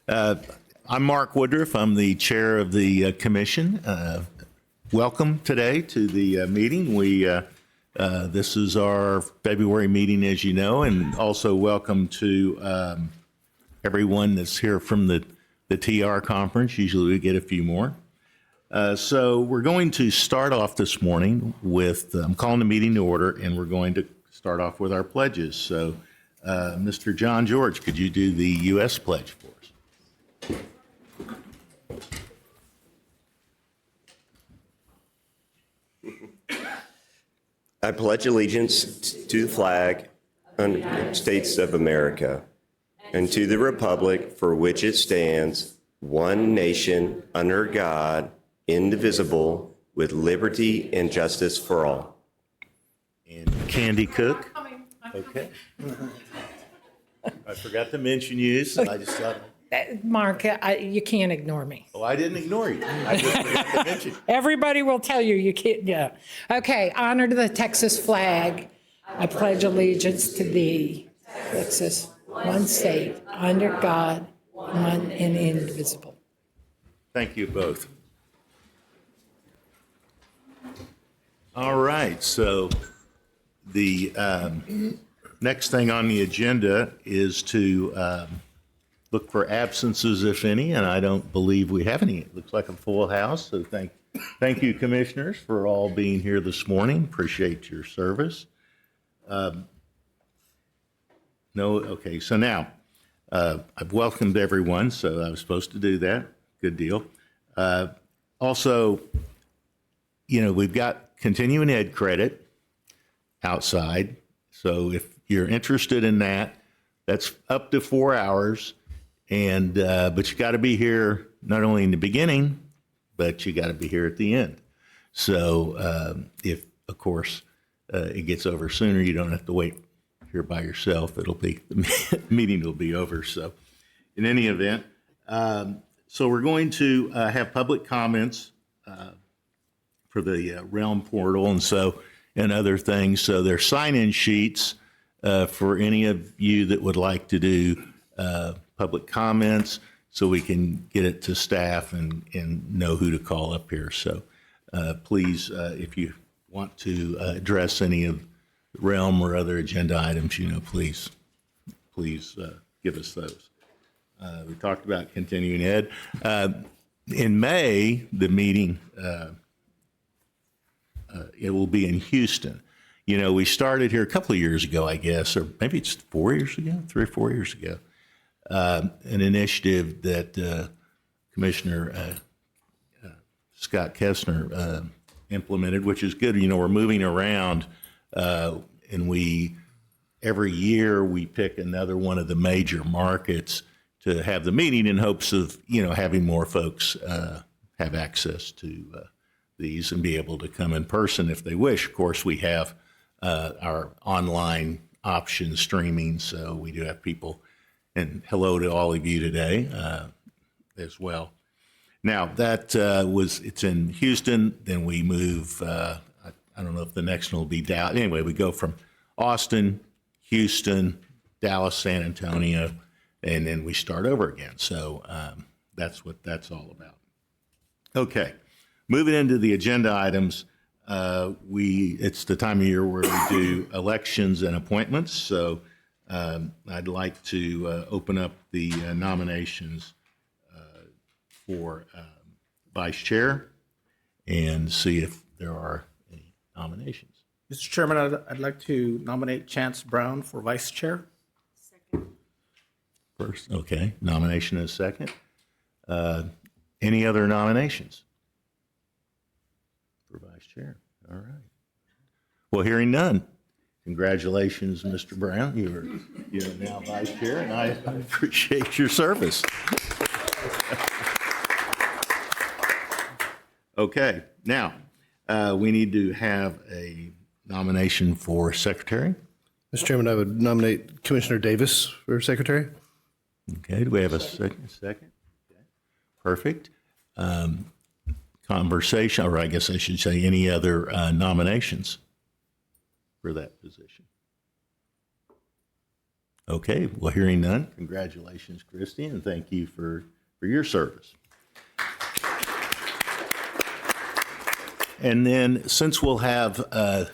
I'm Mark Woodruff. I'm the chair of the commission. Welcome today to the meeting. This is our February meeting, as you know, and also welcome to everyone that's here from the TR conference. Usually we get a few more. So we're going to start off this morning with, I'm calling the meeting to order, and we're going to start off with our pledges. So Mr. John George, could you do the U.S. pledge for us? I pledge allegiance to the flag of the United States of America and to the republic for which it stands, one nation, under God, indivisible, with liberty and justice for all. And Candy Cook. Okay. I forgot to mention you, so I just thought. Mark, you can't ignore me. Oh, I didn't ignore you. I just forgot to mention you. Everybody will tell you you can't. Yeah. Okay. Honor to the Texas flag. I pledge allegiance to thee, Texas, one state, under God, one and indivisible. Thank you both. All right. So the next thing on the agenda is to look for absences, if any, and I don't believe we have any. It looks like a full house, so thank you, commissioners, for all being here this morning. Appreciate your service. Okay, so now, I've welcomed everyone, so I was supposed to do that. Good deal. Also, we've got continuing ed credit outside, so if you're interested in that, that's up to 4 hours. And but you got to be here not only in the beginning, but you got to be here at the end. So if, of course, it gets over sooner, you don't have to wait here by yourself. The meeting will be over. So in any event, so we're going to have public comments for the Realm portal and other things. So there's sign-in sheets for any of you that would like to do public comments, so we can get it to staff and know who to call up here. So please, if you want to address any of the Realm or other agenda items, please give us those. We talked about continuing ed. In May, the meeting, it will be in Houston. We started here a couple of years ago, I guess, or maybe it's 4 years ago, 3 or 4 years ago. An initiative that Commissioner Scott Kessner implemented, which is good. We're moving around, and every year we pick another one of the major markets to have the meeting in hopes of having more folks have access to these and be able to come in person if they wish. Of course, we have our online option streaming, so we do have people. And hello to all of you today as well. Now that it's in Houston, then we move, I don't know if the next one will be Dallas. Anyway, we go from Austin, Houston, Dallas, San Antonio, and then we start over again. So that's what that's all about. Okay, moving into the agenda items, it's the time of year where we do elections and appointments. So I'd like to open up the nominations for vice chair and see if there are any nominations. Mr. Chairman, I'd like to nominate Chance Brown for vice chair. First, okay, nomination is second. Any other nominations for vice chair? All right. Well, hearing none. Congratulations, Mr. Brown. You're now vice chair, and I appreciate your service. Okay, now we need to have a nomination for secretary. Mr. Chairman, I would nominate Commissioner Davis for secretary. Okay, do we have a second? Okay. Perfect. Conversation, or I guess I should say any other nominations for that position? Okay, well, hearing none, congratulations, Christie, and thank you for your service. And then, since we'll have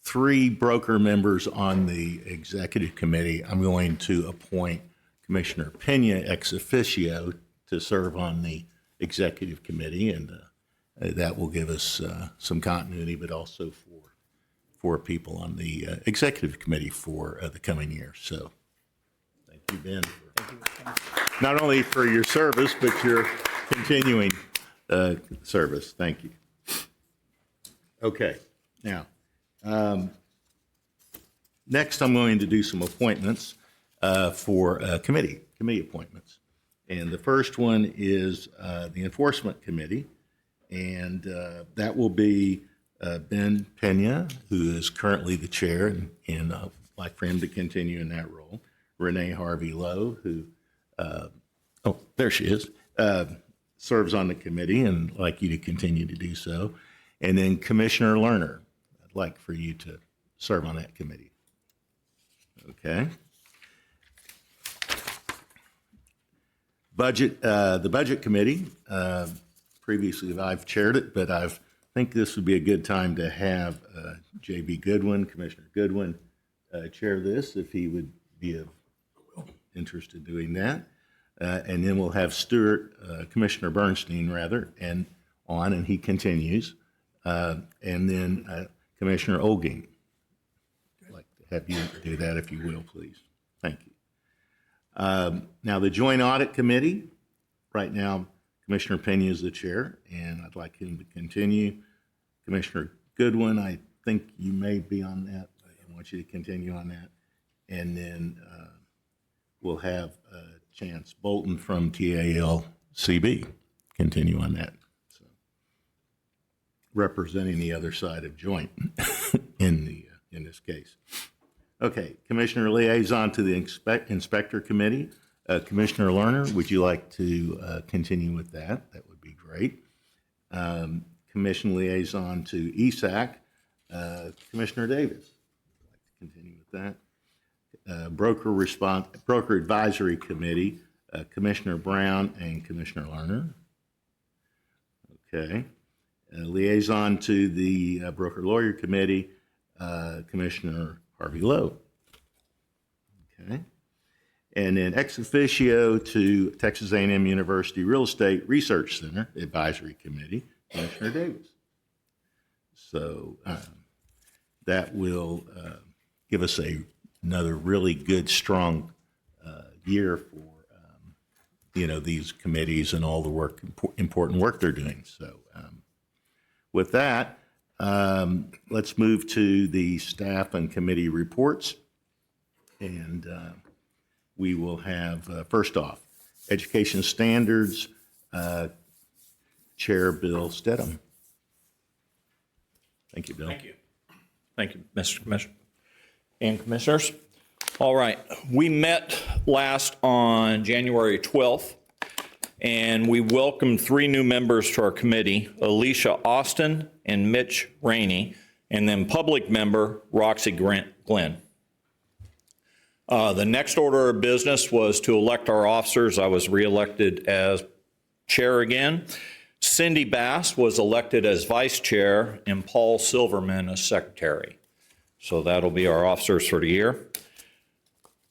3 broker members on the executive committee, I'm going to appoint Commissioner Pena ex officio to serve on the executive committee, and that will give us some continuity, but also for people on the executive committee for the coming year. So thank you, Ben, not only for your service, but your continuing service. Thank you. Okay, now, next I'm going to do some appointments for committee appointments. And the first one is the Enforcement Committee, and that will be Ben Pena, who is currently the chair, and I'd like for him to continue in that role. Renee Harvey Lowe, who, oh, there she is, serves on the committee, and I'd like you to continue to do so. And then Commissioner Lerner, I'd like for you to serve on that committee. Okay. Budget, the Budget Committee, previously I've chaired it, but I think this would be a good time to have J.B. Goodwin, Commissioner Goodwin, chair this, if he would be of interest in doing that. And then we'll have Commissioner Bernstein, rather, and he continues. And then Commissioner Olging. I'd like to have you do that, if you will, please. Thank you. Now, the Joint Audit Committee, right now, Commissioner Pena is the chair, and I'd like him to continue. Commissioner Goodwin, I think you may be on that. I want you to continue on that. And then we'll have Chance Bolton from TALCB continue on that. So, representing the other side of joint in this case. Okay, Commissioner Liaison to the Inspector Committee. Commissioner Lerner, would you like to continue with that? That would be great. Commission Liaison to ESAC, Commissioner Davis. I'd like to continue with that. Broker Advisory Committee, Commissioner Brown and Commissioner Lerner. Okay. Liaison to the Broker Lawyer Committee, Commissioner Harvey Lowe. Okay. And then ex officio to Texas A&M University Real Estate Research Center Advisory Committee, Commissioner Davis. So that will give us another really good, strong year for these committees and all the important work they're doing. So with that, let's move to the staff and committee reports. And we will have, first off, Education Standards, Chair Bill Stedham. Thank you, Bill. Thank you. Thank you, Mr. Commissioner and Commissioners. All right, we met last on January 12th, and we welcomed 3 new members to our committee, Alicia Austin and Mitch Rainey, and then public member Roxy Glenn. The next order of business was to elect our officers. I was reelected as chair again. Cindy Bass was elected as vice chair, and Paul Silverman as secretary. So that'll be our officers for the year.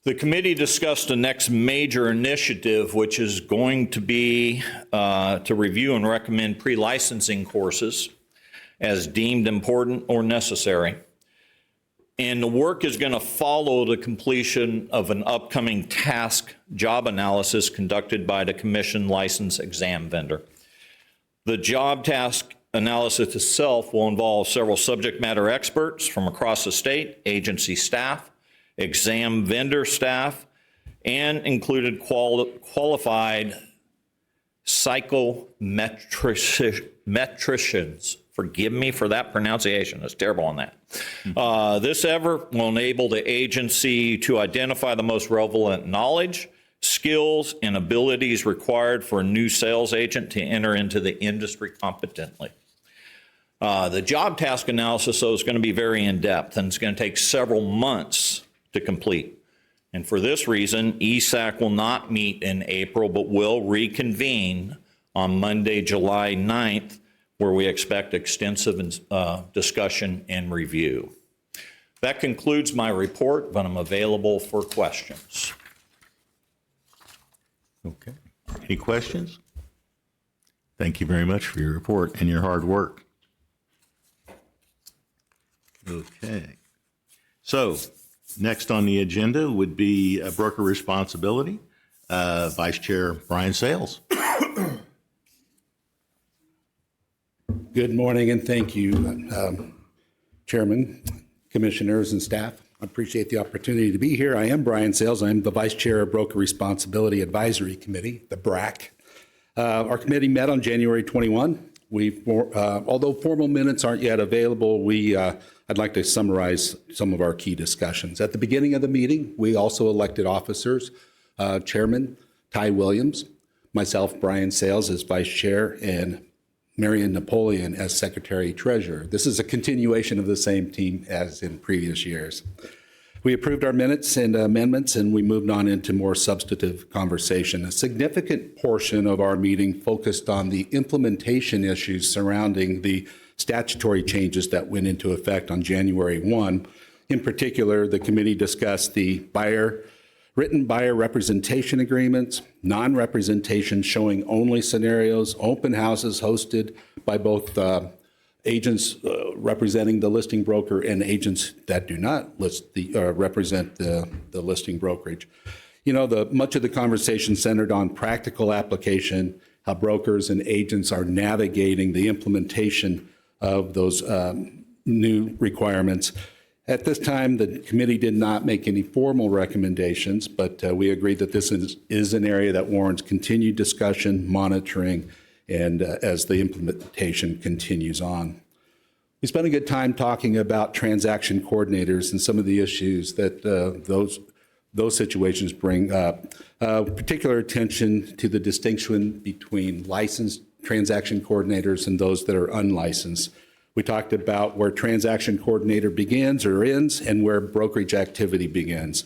The committee discussed the next major initiative, which is going to be to review and recommend pre-licensing courses as deemed important or necessary. And the work is going to follow the completion of an upcoming task job analysis conducted by the commission license exam vendor. The job task analysis itself will involve several subject matter experts from across the state, agency staff, exam vendor staff, and included qualified psychometricians. Forgive me for that pronunciation. It's terrible on that. This effort will enable the agency to identify the most relevant knowledge, skills, and abilities required for a new sales agent to enter into the industry competently. The job task analysis, though, is going to be very in-depth, and it's going to take several months to complete. And for this reason, ESAC will not meet in April, but will reconvene on Monday, July 9th, where we expect extensive discussion and review. That concludes my report, but I'm available for questions. Okay. Any questions? Thank you very much for your report and your hard work. Okay. So next on the agenda would be broker responsibility. Vice Chair Brian Sales. Good morning and thank you, Chairman, Commissioners, and staff. I appreciate the opportunity to be here. I am Brian Sales. I'm the Vice Chair of Broker Responsibility Advisory Committee, the BRAC. Our committee met on January 21. Although formal minutes aren't yet available, I'd like to summarize some of our key discussions. At the beginning of the meeting, we also elected officers, Chairman Ty Williams, myself, Brian Sales, as Vice Chair, and Marion Napoleon as Secretary Treasurer. This is a continuation of the same team as in previous years. We approved our minutes and amendments, and we moved on into more substantive conversation. A significant portion of our meeting focused on the implementation issues surrounding the statutory changes that went into effect on January 1. In particular, the committee discussed the written buyer representation agreements, non-representation showing only scenarios, open houses hosted by both agents representing the listing broker and agents that do not represent the listing brokerage. You know, much of the conversation centered on practical application, how brokers and agents are navigating the implementation of those new requirements. At this time, the committee did not make any formal recommendations, but we agreed that this is an area that warrants continued discussion, monitoring, and as the implementation continues on. We spent a good time talking about transaction coordinators and some of the issues that those situations bring up. Particular attention to the distinction between licensed transaction coordinators and those that are unlicensed. We talked about where transaction coordinator begins or ends and where brokerage activity begins,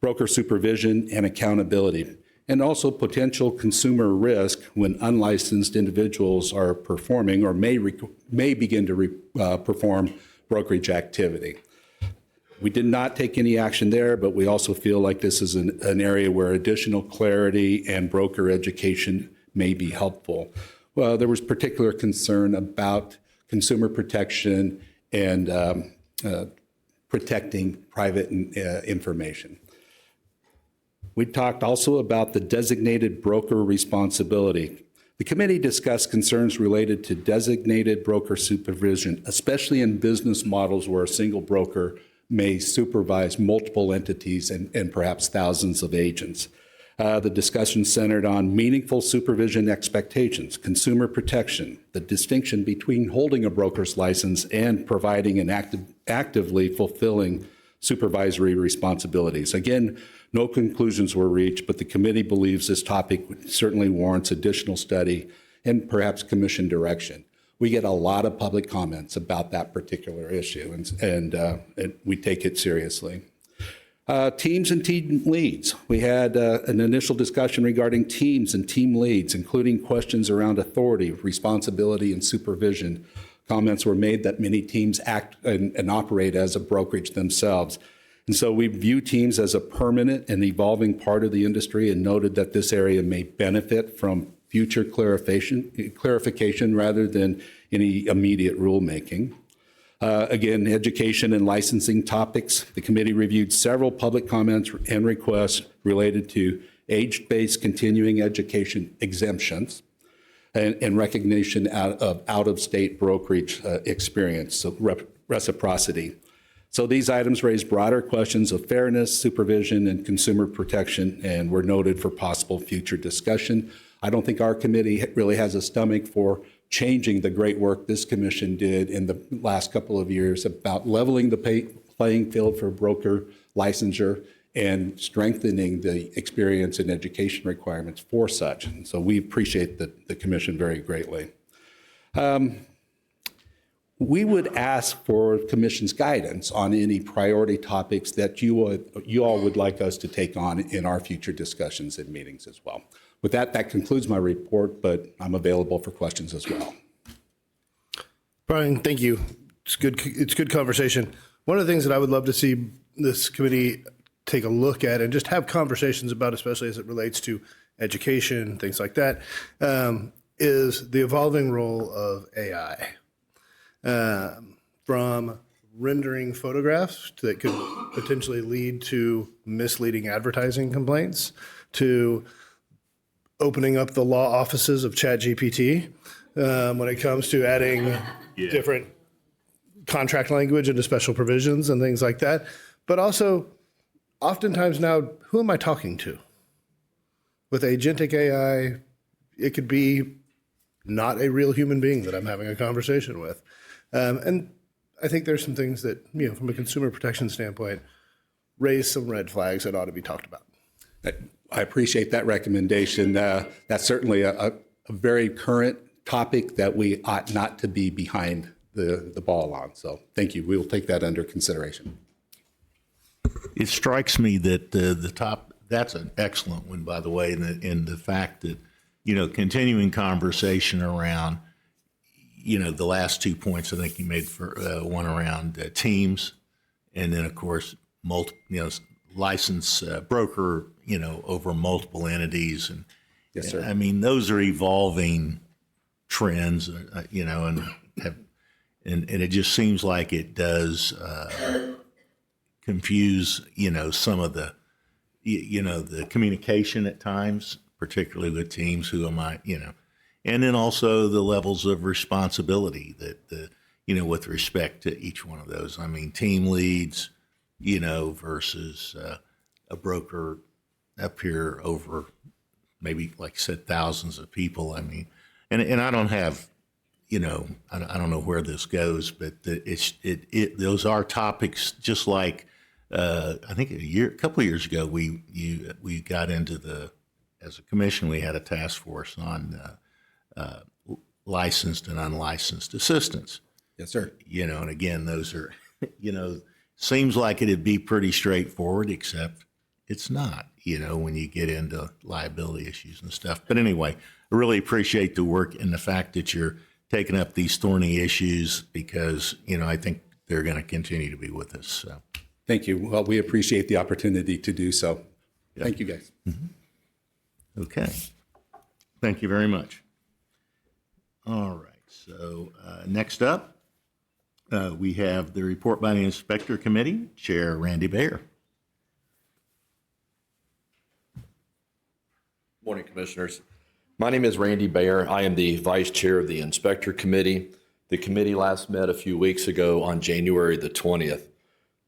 broker supervision and accountability, and also potential consumer risk when unlicensed individuals are performing or may begin to perform brokerage activity. We did not take any action there, but we also feel like this is an area where additional clarity and broker education may be helpful. Well, there was particular concern about consumer protection and protecting private information. We talked also about the designated broker responsibility. The committee discussed concerns related to designated broker supervision, especially in business models where a single broker may supervise multiple entities and perhaps thousands of agents. The discussion centered on meaningful supervision expectations, consumer protection, the distinction between holding a broker's license and providing and actively fulfilling supervisory responsibilities. Again, no conclusions were reached, but the committee believes this topic certainly warrants additional study and perhaps commission direction. We get a lot of public comments about that particular issue, and we take it seriously. Teams and team leads. We had an initial discussion regarding teams and team leads, including questions around authority, responsibility, and supervision. Comments were made that many teams act and operate as a brokerage themselves. And so we view teams as a permanent and evolving part of the industry and noted that this area may benefit from future clarification rather than any immediate rulemaking. Again, education and licensing topics. The committee reviewed several public comments and requests related to age-based continuing education exemptions and recognition of out-of-state brokerage experience, so reciprocity. So these items raised broader questions of fairness, supervision, and consumer protection, and were noted for possible future discussion. I don't think our committee really has a stomach for changing the great work this commission did in the last couple of years about leveling the playing field for broker licensure and strengthening the experience and education requirements for such. And so we appreciate the commission very greatly. We would ask for commission's guidance on any priority topics that you all would like us to take on in our future discussions and meetings as well. With that, that concludes my report, but I'm available for questions as well. Brian, thank you. It's good. It's good conversation. One of the things that I would love to see this committee take a look at and just have conversations about, especially as it relates to education, things like that, is the evolving role of AI. From rendering photographs that could potentially lead to misleading advertising complaints to opening up the law offices of ChatGPT when it comes to adding different contract language into special provisions and things like that. But also, oftentimes now, who am I talking to? With agentic AI, it could be not a real human being that I'm having a conversation with. And I think there's some things that, from a consumer protection standpoint, raise some red flags that ought to be talked about. I appreciate that recommendation. That's certainly a very current topic that we ought not to be behind the ball on. So thank you. We will take that under consideration. It strikes me that that's an excellent one, by the way, in the fact that, continuing conversation around, the last 2 points I think you made for one around teams, and then of course license broker, over multiple entities, and Yes, sir. I mean those are evolving trends, and it just seems like it does confuse, some of the, the communication at times, particularly with teams. Who am I, and then also the levels of responsibility that with respect to each one of those. I mean, team leads, versus a broker up here over maybe, like I said, thousands of people. I mean, and I don't have, I don't know where this goes, but those are topics. Just like I think a couple of years ago, we got into as a commission, we had a task force on licensed and unlicensed assistants. Yes, sir. And again, those are, seems like it'd be pretty straightforward, except it's not, when you get into liability issues and stuff. But anyway, I really appreciate the work and the fact that you're taking up these thorny issues, because, I think they're going to continue to be with us. So. Thank you. Well, we appreciate the opportunity to do so. Thank you, guys. Okay. Thank you very much. All right. So next up, we have the report by the Inspector Committee, Chair Randy Bayer. Morning, Commissioners. My name is Randy Bayer. I am the Vice Chair of the Inspector Committee. The committee last met a few weeks ago on January the 20th.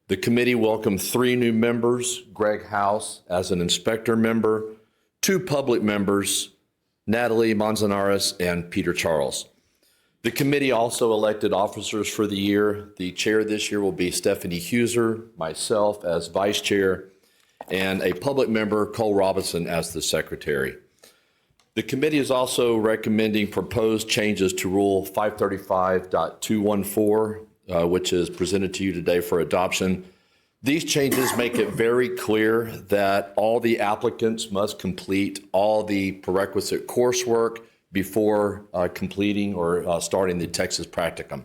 The committee welcomed 3 new members: Greg House as an inspector member, 2 public members, Natalie Manzanares and Peter Charles. The committee also elected officers for the year. The chair this year will be Stephanie Huser, myself as vice chair, and a public member, Cole Robinson, as the secretary. The committee is also recommending proposed changes to Rule 535.214, which is presented to you today for adoption. These changes make it very clear that all the applicants must complete all the prerequisite coursework before completing or starting the Texas Practicum.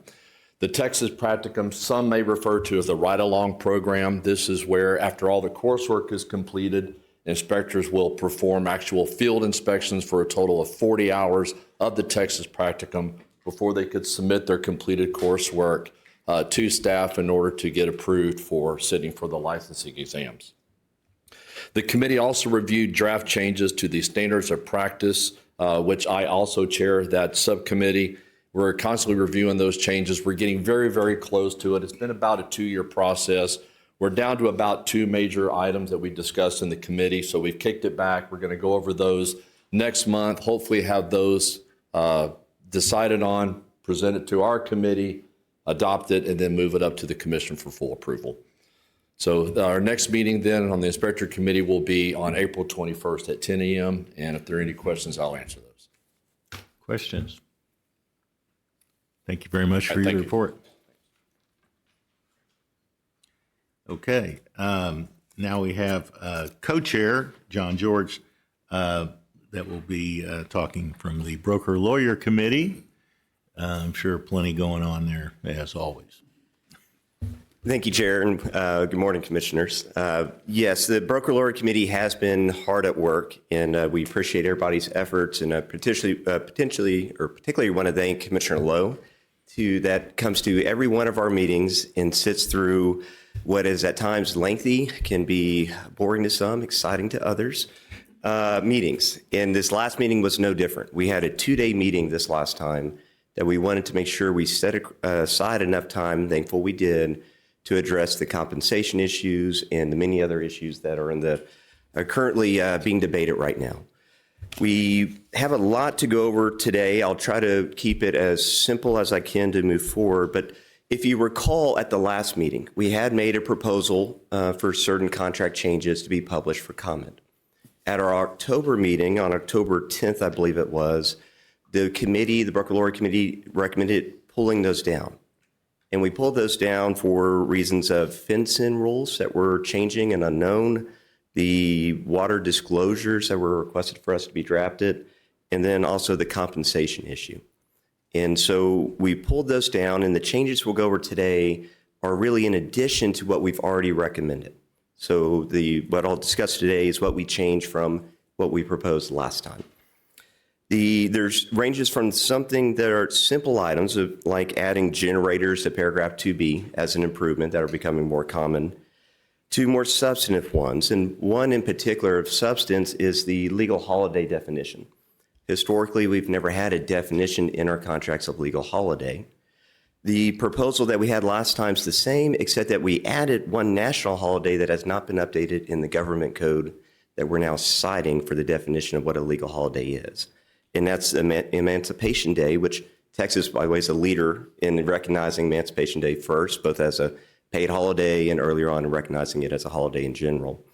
The Texas Practicum, some may refer to as the ride-along program. This is where, after all the coursework is completed, inspectors will perform actual field inspections for a total of 40 hours of the Texas Practicum before they could submit their completed coursework to staff in order to get approved for sitting for the licensing exams. The committee also reviewed draft changes to the standards of practice, which I also chair that subcommittee. We're constantly reviewing those changes. We're getting very, very close to it. It's been about a 2-year process. We're down to about 2 major items that we discussed in the committee, so we've kicked it back. We're going to go over those next month, hopefully have those decided on, present it to our committee, adopt it, and then move it up to the commission for full approval. So our next meeting then on the Inspector Committee will be on April 21st at 10 a.m. And if there are any questions, I'll answer those. Questions? Thank you very much for your thank you. report. Okay, now we have co-chair, John George, that will be talking from the Broker Lawyer Committee. I'm sure plenty going on there, as always. Thank you, Chair, and good morning, Commissioners. Yes, the Broker Lawyer Committee has been hard at work, and we appreciate everybody's efforts, and particularly want to thank Commissioner Lowe, that comes to every one of our meetings and sits through what is at times lengthy, can be boring to some, exciting to others, meetings. And this last meeting was no different. We had a 2-day meeting this last time that we wanted to make sure we set aside enough time, thankful we did, to address the compensation issues and the many other issues that are currently being debated right now. We have a lot to go over today. I'll try to keep it as simple as I can to move forward. But if you recall at the last meeting, we had made a proposal for certain contract changes to be published for comment. At our October meeting, on October 10th, I believe it was, the Broker Lawyer Committee recommended pulling those down. And we pulled those down for reasons of FinCEN rules that were changing and unknown, the water disclosures that were requested for us to be drafted, and then also the compensation issue. And so we pulled those down, and the changes we'll go over today are really in addition to what we've already recommended. So what I'll discuss today is what we changed from what we proposed last time. There's ranges from something that are simple items like adding generators to paragraph 2B as an improvement that are becoming more common, to more substantive ones. And one in particular of substance is the legal holiday definition. Historically, we've never had a definition in our contracts of legal holiday. The proposal that we had last time is the same, except that we added one national holiday that has not been updated in the government code that we're now citing for the definition of what a legal holiday is. And that's Emancipation Day, which Texas, by the way, is a leader in recognizing Emancipation Day first, both as a paid holiday and earlier on recognizing it as a holiday in general.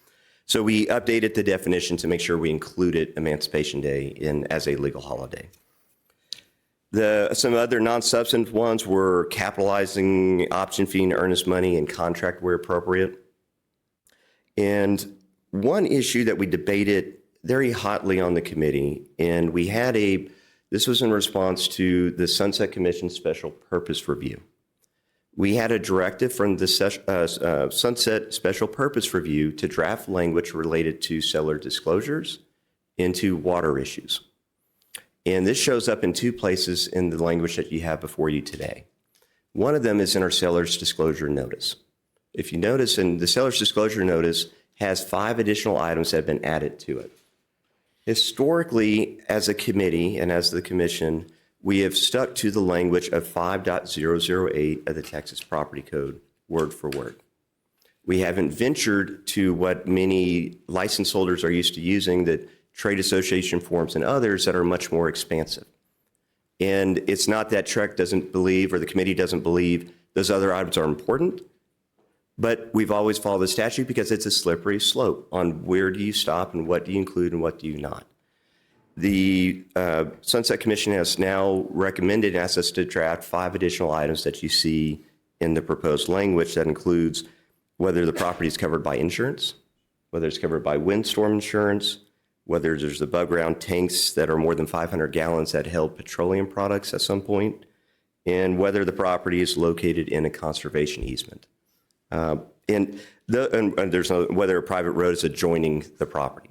So we updated the definition to make sure we included Emancipation Day as a legal holiday. Some other non-substantive ones were capitalizing option fee and earnest money and contract where appropriate. And one issue that we debated very hotly on the committee, and this was in response to the Sunset Commission Special Purpose Review. We had a directive from the Sunset Special Purpose Review to draft language related to seller disclosures into water issues. And this shows up in two places in the language that you have before you today. One of them is in our seller's disclosure notice. If you notice, in the seller's disclosure notice has 5 additional items that have been added to it. Historically, as a committee and as the commission, we have stuck to the language of 5.008 of the Texas Property Code, word for word. We haven't ventured to what many license holders are used to using, the trade association forms and others that are much more expansive. And it's not that TREC doesn't believe, or the committee doesn't believe, those other items are important, but we've always followed the statute because it's a slippery slope on where do you stop and what do you include and what do you not. The Sunset Commission has now recommended and asked us to draft 5 additional items that you see in the proposed language that includes whether the property is covered by insurance, whether it's covered by windstorm insurance, whether there's above ground tanks that are more than 500 gallons that held petroleum products at some point, and whether the property is located in a conservation easement. And there's whether a private road is adjoining the property.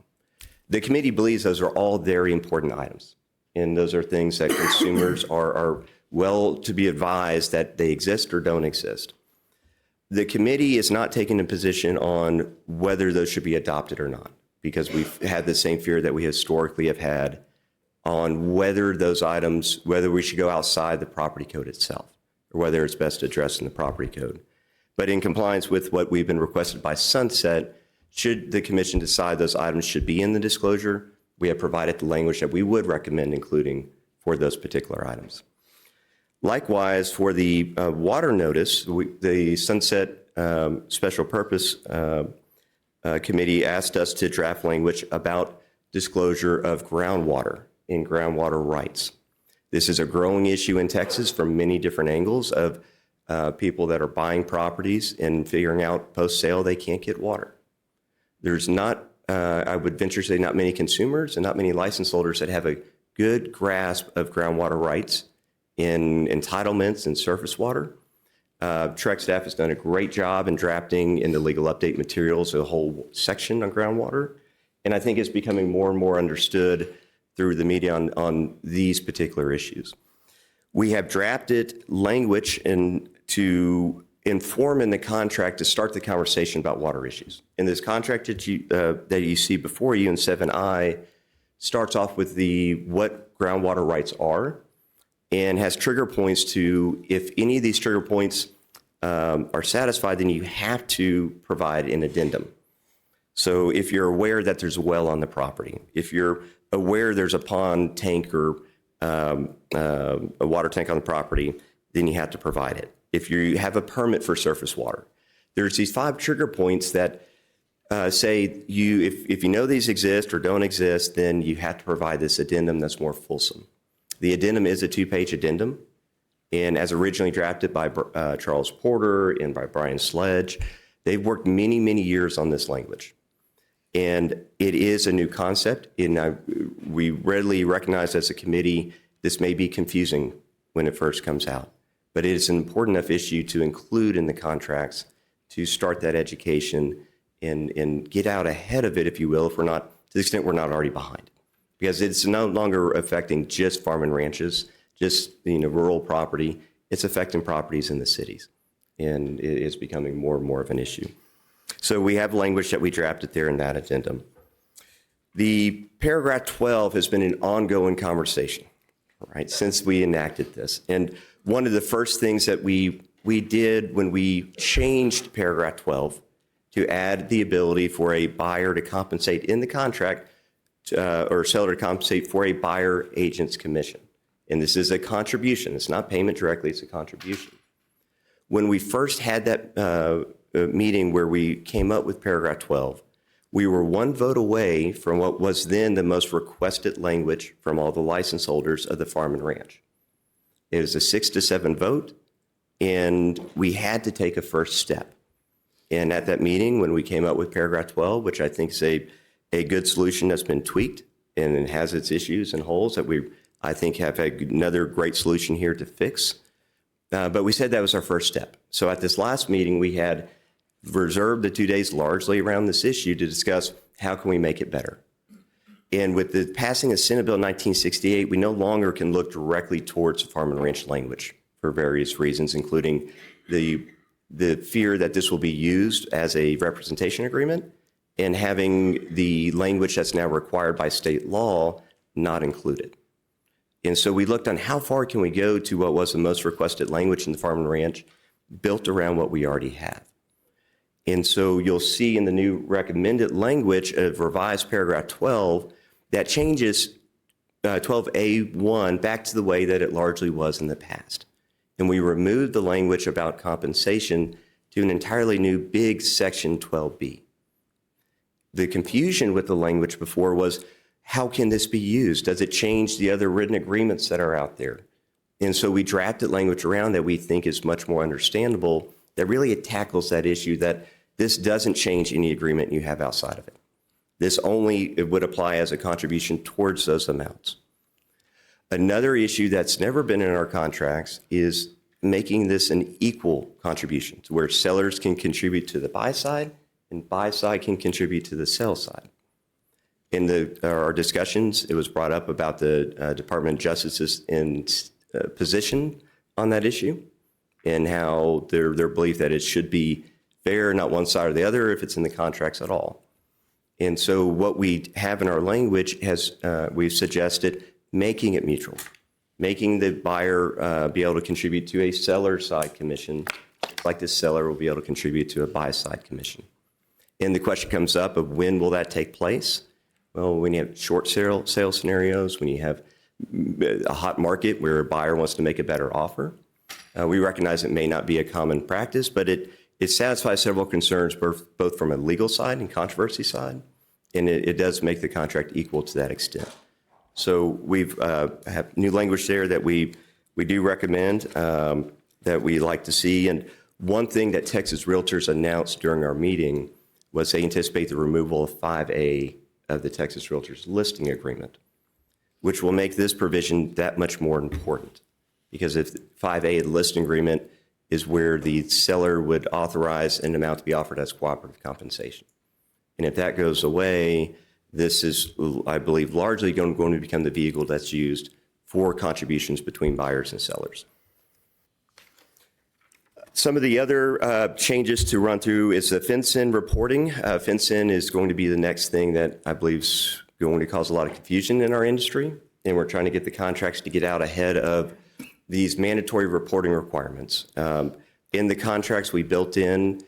The committee believes those are all very important items, and those are things that consumers are well to be advised that they exist or don't exist. The committee is not taking a position on whether those should be adopted or not, because we've had the same fear that we historically have had on whether those items, whether we should go outside the property code itself, or whether it's best addressed in the property code. But in compliance with what we've been requested by Sunset, should the commission decide those items should be in the disclosure, we have provided the language that we would recommend including for those particular items. Likewise, for the water notice, the Sunset Special Purpose Committee asked us to draft language about disclosure of groundwater and groundwater rights. This is a growing issue in Texas from many different angles of people that are buying properties and figuring out post-sale they can't get water. There's not, I would venture to say, not many consumers and not many license holders that have a good grasp of groundwater rights in entitlements and surface water. TREC staff has done a great job in drafting in the legal update materials a whole section on groundwater. And I think it's becoming more and more understood through the media on these particular issues. We have drafted language to inform in the contract to start the conversation about water issues. And this contract that you see before you in 7I starts off with what groundwater rights are and has trigger points to, if any of these trigger points are satisfied, then you have to provide an addendum. So if you're aware that there's a well on the property, if you're aware there's a pond tank or a water tank on the property, then you have to provide it. If you have a permit for surface water, there's these 5 trigger points that say if you know these exist or don't exist, then you have to provide this addendum that's more fulsome. The addendum is a 2-page addendum, and as originally drafted by Charles Porter and by Brian Sledge, they've worked many, many years on this language. And it is a new concept, and we readily recognize as a committee this may be confusing when it first comes out, but it is an important enough issue to include in the contracts to start that education and get out ahead of it, if you will, if we're not, to the extent we're not already behind. Because it's no longer affecting just farm and ranches, just rural property. It's affecting properties in the cities, and it is becoming more and more of an issue. So we have language that we drafted there in that addendum. The paragraph 12 has been an ongoing conversation, right, since we enacted this. And one of the first things that we did when we changed paragraph 12 to add the ability for a buyer to compensate in the contract or seller to compensate for a buyer agent's commission. And this is a contribution. It's not payment directly, it's a contribution. When we first had that meeting where we came up with paragraph 12, we were 1 vote away from what was then the most requested language from all the license holders of the farm and ranch. It was a 6-7 vote, and we had to take a first step. And at that meeting, when we came up with paragraph 12, which I think is a good solution that's been tweaked and it has its issues and holes that I think have had another great solution here to fix. But we said that was our first step. So at this last meeting, we had reserved the 2 days largely around this issue to discuss how can we make it better. And with the passing of Senate Bill 1968, we no longer can look directly towards farm and ranch language for various reasons, including the fear that this will be used as a representation agreement and having the language that's now required by state law not included. And so we looked on how far can we go to what was the most requested language in the farm and ranch built around what we already have. And so you'll see in the new recommended language of revised paragraph 12 that changes 12A1 back to the way that it largely was in the past. And we removed the language about compensation to an entirely new big section 12B. The confusion with the language before was, how can this be used? Does it change the other written agreements that are out there? And so we drafted language around that we think is much more understandable, that really it tackles that issue that this doesn't change any agreement you have outside of it. This only it would apply as a contribution towards those amounts. Another issue that's never been in our contracts is making this an equal contribution to where sellers can contribute to the buy side and buy side can contribute to the sell side. In our discussions, it was brought up about the Department of Justice's position on that issue and how their belief that it should be fair, not one side or the other, if it's in the contracts at all. And so what we have in our language has, we've suggested making it mutual, making the buyer be able to contribute to a seller side commission, like the seller will be able to contribute to a buy side commission. And the question comes up of when will that take place? Well, when you have short sale scenarios, when you have a hot market where a buyer wants to make a better offer, we recognize it may not be a common practice, but it satisfies several concerns, both from a legal side and controversy side, and it does make the contract equal to that extent. So we've have new language there that we do recommend that we like to see. And one thing that Texas Realtors announced during our meeting was they anticipate the removal of 5A of the Texas Realtors listing agreement, which will make this provision that much more important. Because if 5A of the listing agreement is where the seller would authorize an amount to be offered as cooperative compensation. And if that goes away, this is, I believe, largely going to become the vehicle that's used for contributions between buyers and sellers. Some of the other changes to run through is the FinCEN reporting. FinCEN is going to be the next thing that I believe is going to cause a lot of confusion in our industry. And we're trying to get the contracts to get out ahead of these mandatory reporting requirements. In the contracts, we built in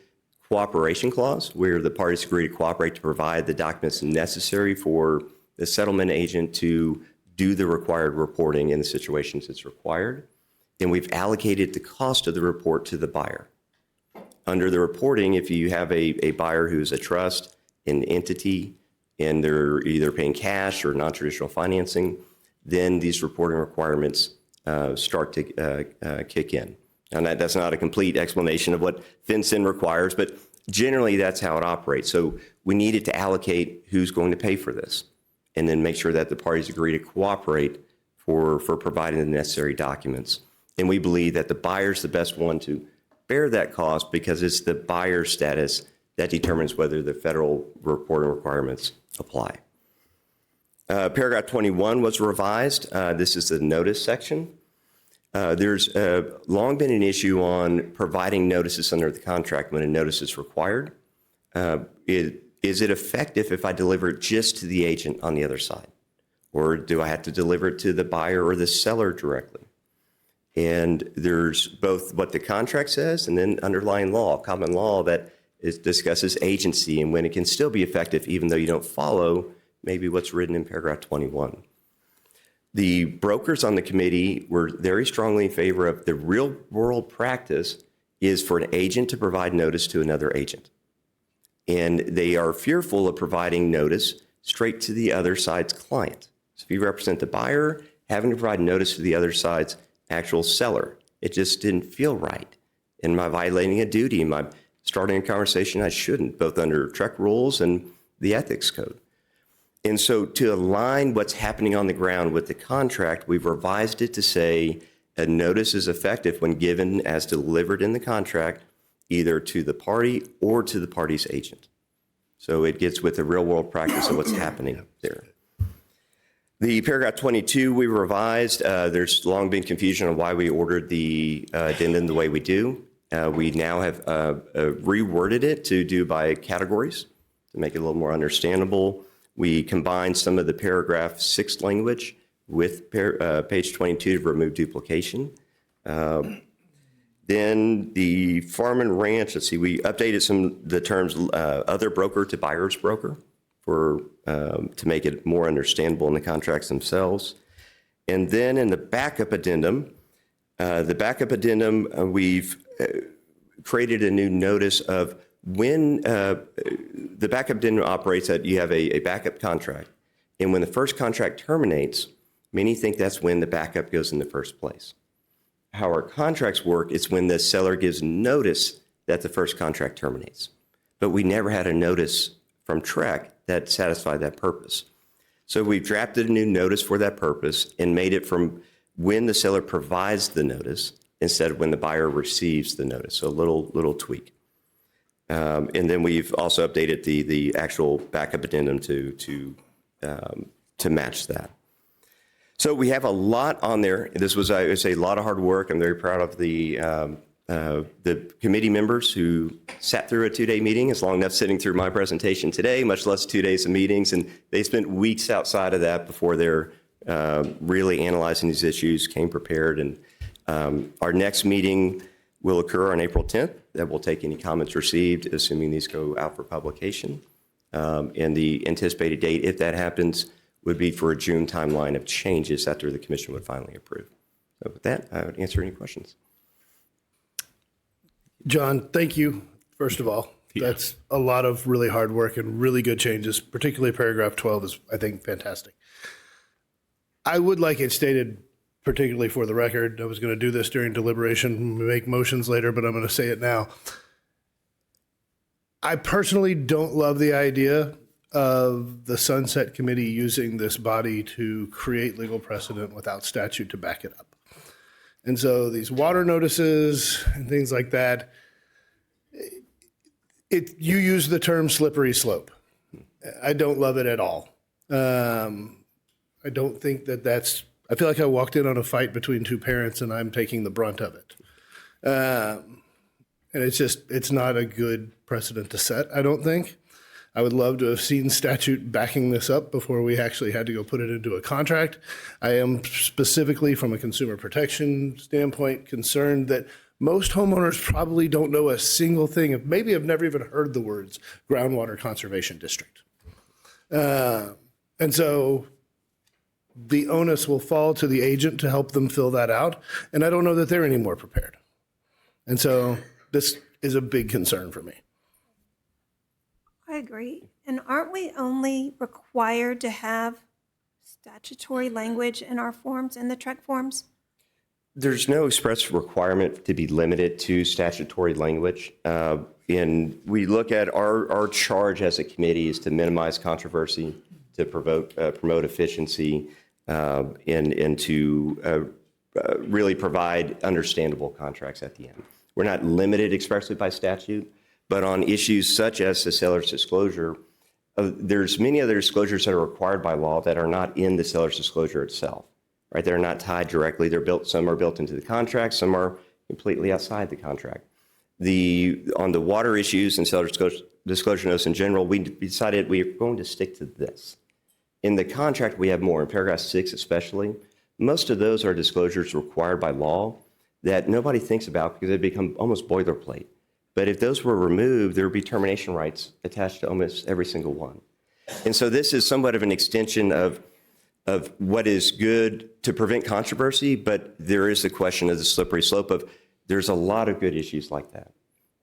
cooperation clause where the parties agree to cooperate to provide the documents necessary for the settlement agent to do the required reporting in the situations it's required. And we've allocated the cost of the report to the buyer. Under the reporting, if you have a buyer who's a trust, an entity, and they're either paying cash or non-traditional financing, then these reporting requirements start to kick in. And that's not a complete explanation of what FinCEN requires, but generally that's how it operates. So we needed to allocate who's going to pay for this and then make sure that the parties agree to cooperate for providing the necessary documents. And we believe that the buyer's the best one to bear that cost because it's the buyer's status that determines whether the federal reporting requirements apply. Paragraph 21 was revised. This is the notice section. There's long been an issue on providing notices under the contract when a notice is required. Is it effective if I deliver it just to the agent on the other side? Or do I have to deliver it to the buyer or the seller directly? And there's both what the contract says and then underlying law, common law that discusses agency and when it can still be effective even though you don't follow maybe what's written in paragraph 21. The brokers on the committee were very strongly in favor of the real world practice is for an agent to provide notice to another agent. And they are fearful of providing notice straight to the other side's client. So if you represent the buyer, having to provide notice to the other side's actual seller, it just didn't feel right. Am I violating a duty? Am I starting a conversation I shouldn't, both under TREC rules and the ethics code? And so to align what's happening on the ground with the contract, we've revised it to say a notice is effective when given as delivered in the contract, either to the party or to the party's agent. So it gets with the real world practice of what's happening there. The paragraph 22 we revised. There's long been confusion on why we ordered the addendum the way we do. We now have reworded it to do by categories to make it a little more understandable. We combined some of the paragraph 6 language with page 22 to remove duplication. Then the farm and ranch, let's see, we updated the terms other broker to buyer's broker to make it more understandable in the contracts themselves. And then in the backup addendum, we've created a new notice of when the backup addendum operates that you have a backup contract. And when the first contract terminates, many think that's when the backup goes in the first place. How our contracts work is when the seller gives notice that the first contract terminates. But we never had a notice from TREC that satisfied that purpose. So we've drafted a new notice for that purpose and made it from when the seller provides the notice instead of when the buyer receives the notice. So a little tweak. And then we've also updated the actual backup addendum to match that. So we have a lot on there. This was, I would say, a lot of hard work. I'm very proud of the committee members who sat through a 2-day meeting. It's long enough sitting through my presentation today, much less 2 days of meetings. And they spent weeks outside of that before they're really analyzing these issues, came prepared. And our next meeting will occur on April 10th. That will take any comments received, assuming these go out for publication. And the anticipated date, if that happens, would be for a June timeline of changes after the commission would finally approve. So with that, I would answer any questions. John, thank you, first of all. That's a lot of really hard work and really good changes, particularly paragraph 12 is, I think, fantastic. I would like it stated, particularly for the record. I was going to do this during deliberation, make motions later, but I'm going to say it now. I personally don't love the idea of the Sunset Committee using this body to create legal precedent without statute to back it up. And so these water notices and things like that, you use the term slippery slope. I don't love it at all. I don't think I feel like I walked in on a fight between two parents and I'm taking the brunt of it. And it's not a good precedent to set, I don't think. I would love to have seen statute backing this up before we actually had to go put it into a contract. I am specifically, from a consumer protection standpoint, concerned that most homeowners probably don't know a single thing, maybe have never even heard the words groundwater conservation district. And so the onus will fall to the agent to help them fill that out. And I don't know that they're any more prepared. And so this is a big concern for me. I agree. And aren't we only required to have statutory language in our forms, in the TREC forms? There's no express requirement to be limited to statutory language. And we look at our charge as a committee is to minimize controversy, to promote efficiency, and to really provide understandable contracts at the end. We're not limited expressly by statute, but on issues such as the seller's disclosure, there's many other disclosures that are required by law that are not in the seller's disclosure itself, right? They're not tied directly. Some are built into the contract, some are completely outside the contract. On the water issues and seller's disclosure notice in general, we decided we're going to stick to this. In the contract, we have more. In paragraph 6 especially, most of those are disclosures required by law that nobody thinks about because they become almost boilerplate. But if those were removed, there would be termination rights attached to almost every single one. And so this is somewhat of an extension of what is good to prevent controversy, but there is the question of the slippery slope of there's a lot of good issues like that.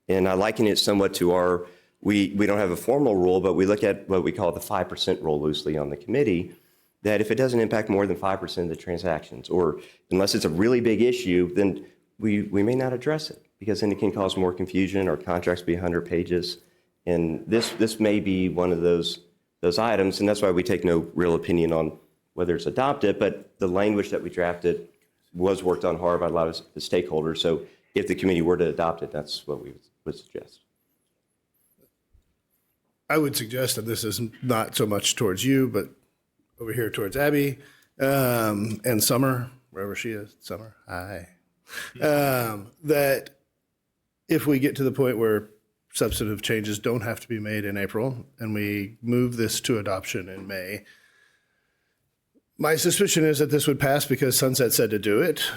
And I liken it somewhat to we don't have a formal rule, but we look at what we call the 5% rule loosely on the committee, that if it doesn't impact more than 5% of the transactions, or unless it's a really big issue, then we may not address it, because then it can cause more confusion or contracts be 100 pages. And this may be one of those items, and that's why we take no real opinion on whether it's adopted, but the language that we drafted was worked on hard by a lot of the stakeholders. So if the committee were to adopt it, that's what we would suggest. I would suggest that this is not so much towards you, but over here towards Abby and Summer, wherever she is. Summer, hi. That if we get to the point where substantive changes don't have to be made in April and we move this to adoption in May, my suspicion is that this would pass because Sunset said to do it.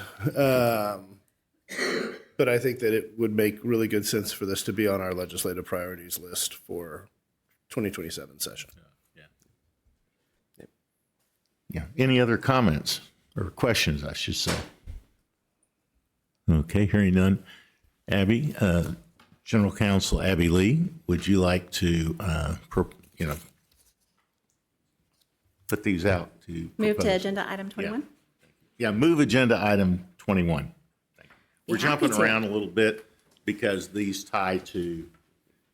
But I think that it would make really good sense for this to be on our legislative priorities list for 2027 session. Yeah. Any other comments or questions, I should say? Okay, hearing none. Abby, General Counsel Abby Lee, would you like to, put these out to Move propose? to agenda item 21. Yeah, move agenda item 21. We're Be happy jumping to. around a little bit because these tie to,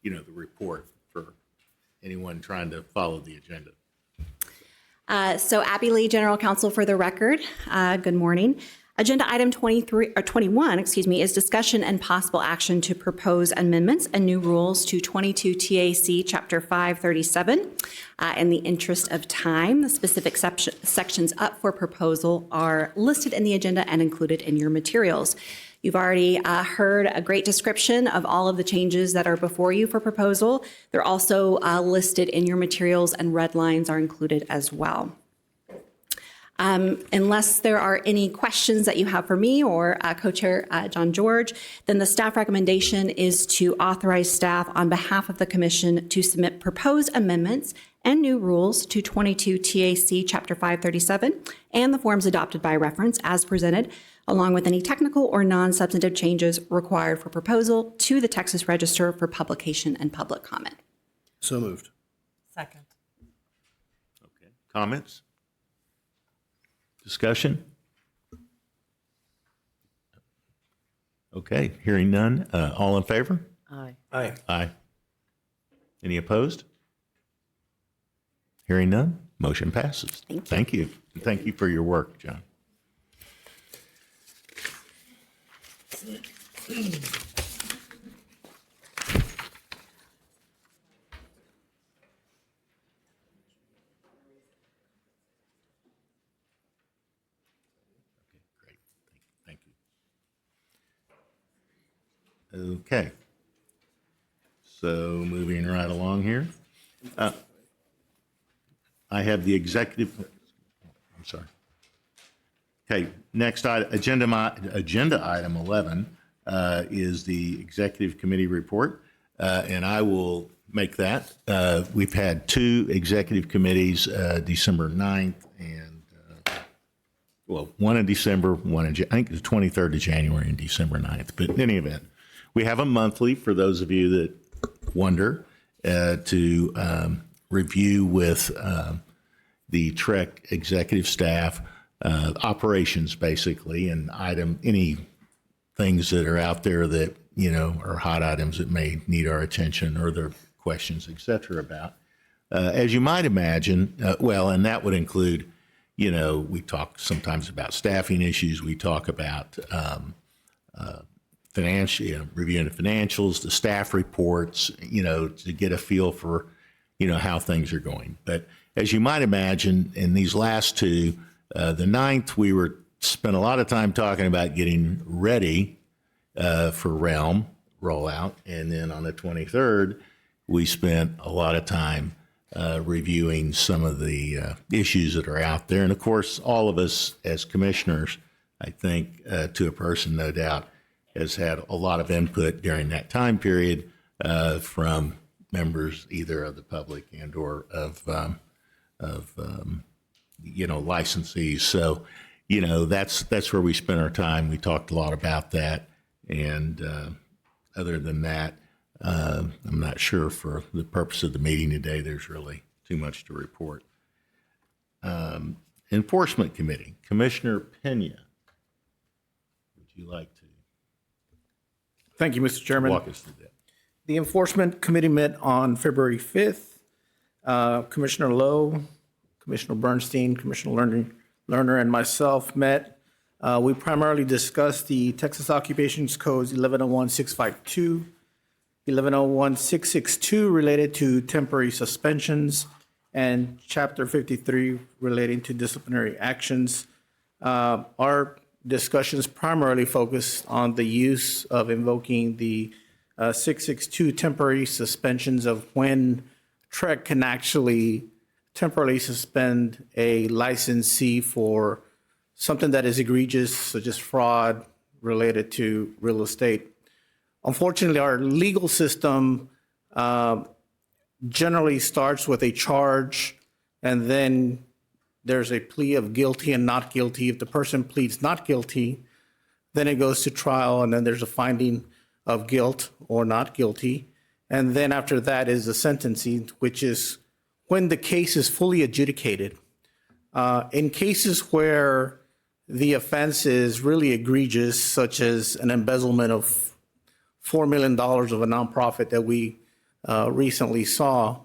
the report for anyone trying to follow the agenda. So Abby Lee, General Counsel for the record. Good morning. Agenda item 21, is discussion and possible action to propose amendments and new rules to 22 TAC Chapter 537. In the interest of time, the specific sections up for proposal are listed in the agenda and included in your materials. You've already heard a great description of all of the changes that are before you for proposal. They're also listed in your materials, and red lines are included as well. Unless there are any questions that you have for me or Co-Chair John George, then the staff recommendation is to authorize staff on behalf of the Commission to submit proposed amendments and new rules to 22 TAC Chapter 537 and the forms adopted by reference as presented, along with any technical or non-substantive changes required for proposal to the Texas Register for publication and public comment. So moved. Second. Okay. Comments? Discussion? Okay, hearing none. All in favor? Aye. Aye. Any opposed? Hearing none. Motion passes. Thank you. And thank you for your work, John. Great. Thank you. Okay. So moving right along here. I have the executive, I'm sorry. Okay, next agenda item 11 is the executive committee report, and I will make that. We've had two executive committees, December 9th and, one in December, one in, I think the 23rd of January and December 9th. But in any event, we have a monthly, for those of you that wonder, to review with the TREC executive staff, operations basically, and any things that are out there that, are hot items that may need our attention or their questions, et cetera, about. As you might imagine, and that would include, we talk sometimes about staffing issues. We talk about reviewing the financials, the staff reports, to get a feel for, how things are going. But as you might imagine, in these last two, the 9th, we spent a lot of time talking about getting ready for Realm rollout. And then on the 23rd, we spent a lot of time reviewing some of the issues that are out there. And of course, all of us as commissioners, I think, to a person, no doubt, has had a lot of input during that time period from members either of the public and or of licensees. So, that's where we spent our time. We talked a lot about that. And other than that, I'm not sure for the purpose of the meeting today, there's really too much to report. Enforcement Committee, Commissioner Pena, would you like to Thank you, Mr. Chairman. walk us through that? The Enforcement Committee met on February 5th. Commissioner Lowe, Commissioner Bernstein, Commissioner Lerner, and myself met. We primarily discussed the Texas Occupations Codes 1101-652, 1101-662 related to temporary suspensions, and Chapter 53 relating to disciplinary actions. Our discussions primarily focused on the use of invoking the 662 temporary suspensions of when TREC can actually temporarily suspend a licensee for something that is egregious, such as fraud related to real estate. Unfortunately, our legal system generally starts with a charge, and then there's a plea of guilty and not guilty. If the person pleads not guilty, then it goes to trial, and then there's a finding of guilt or not guilty. And then after that is the sentencing, which is when the case is fully adjudicated. In cases where the offense is really egregious, such as an embezzlement of $4 million of a nonprofit that we recently saw,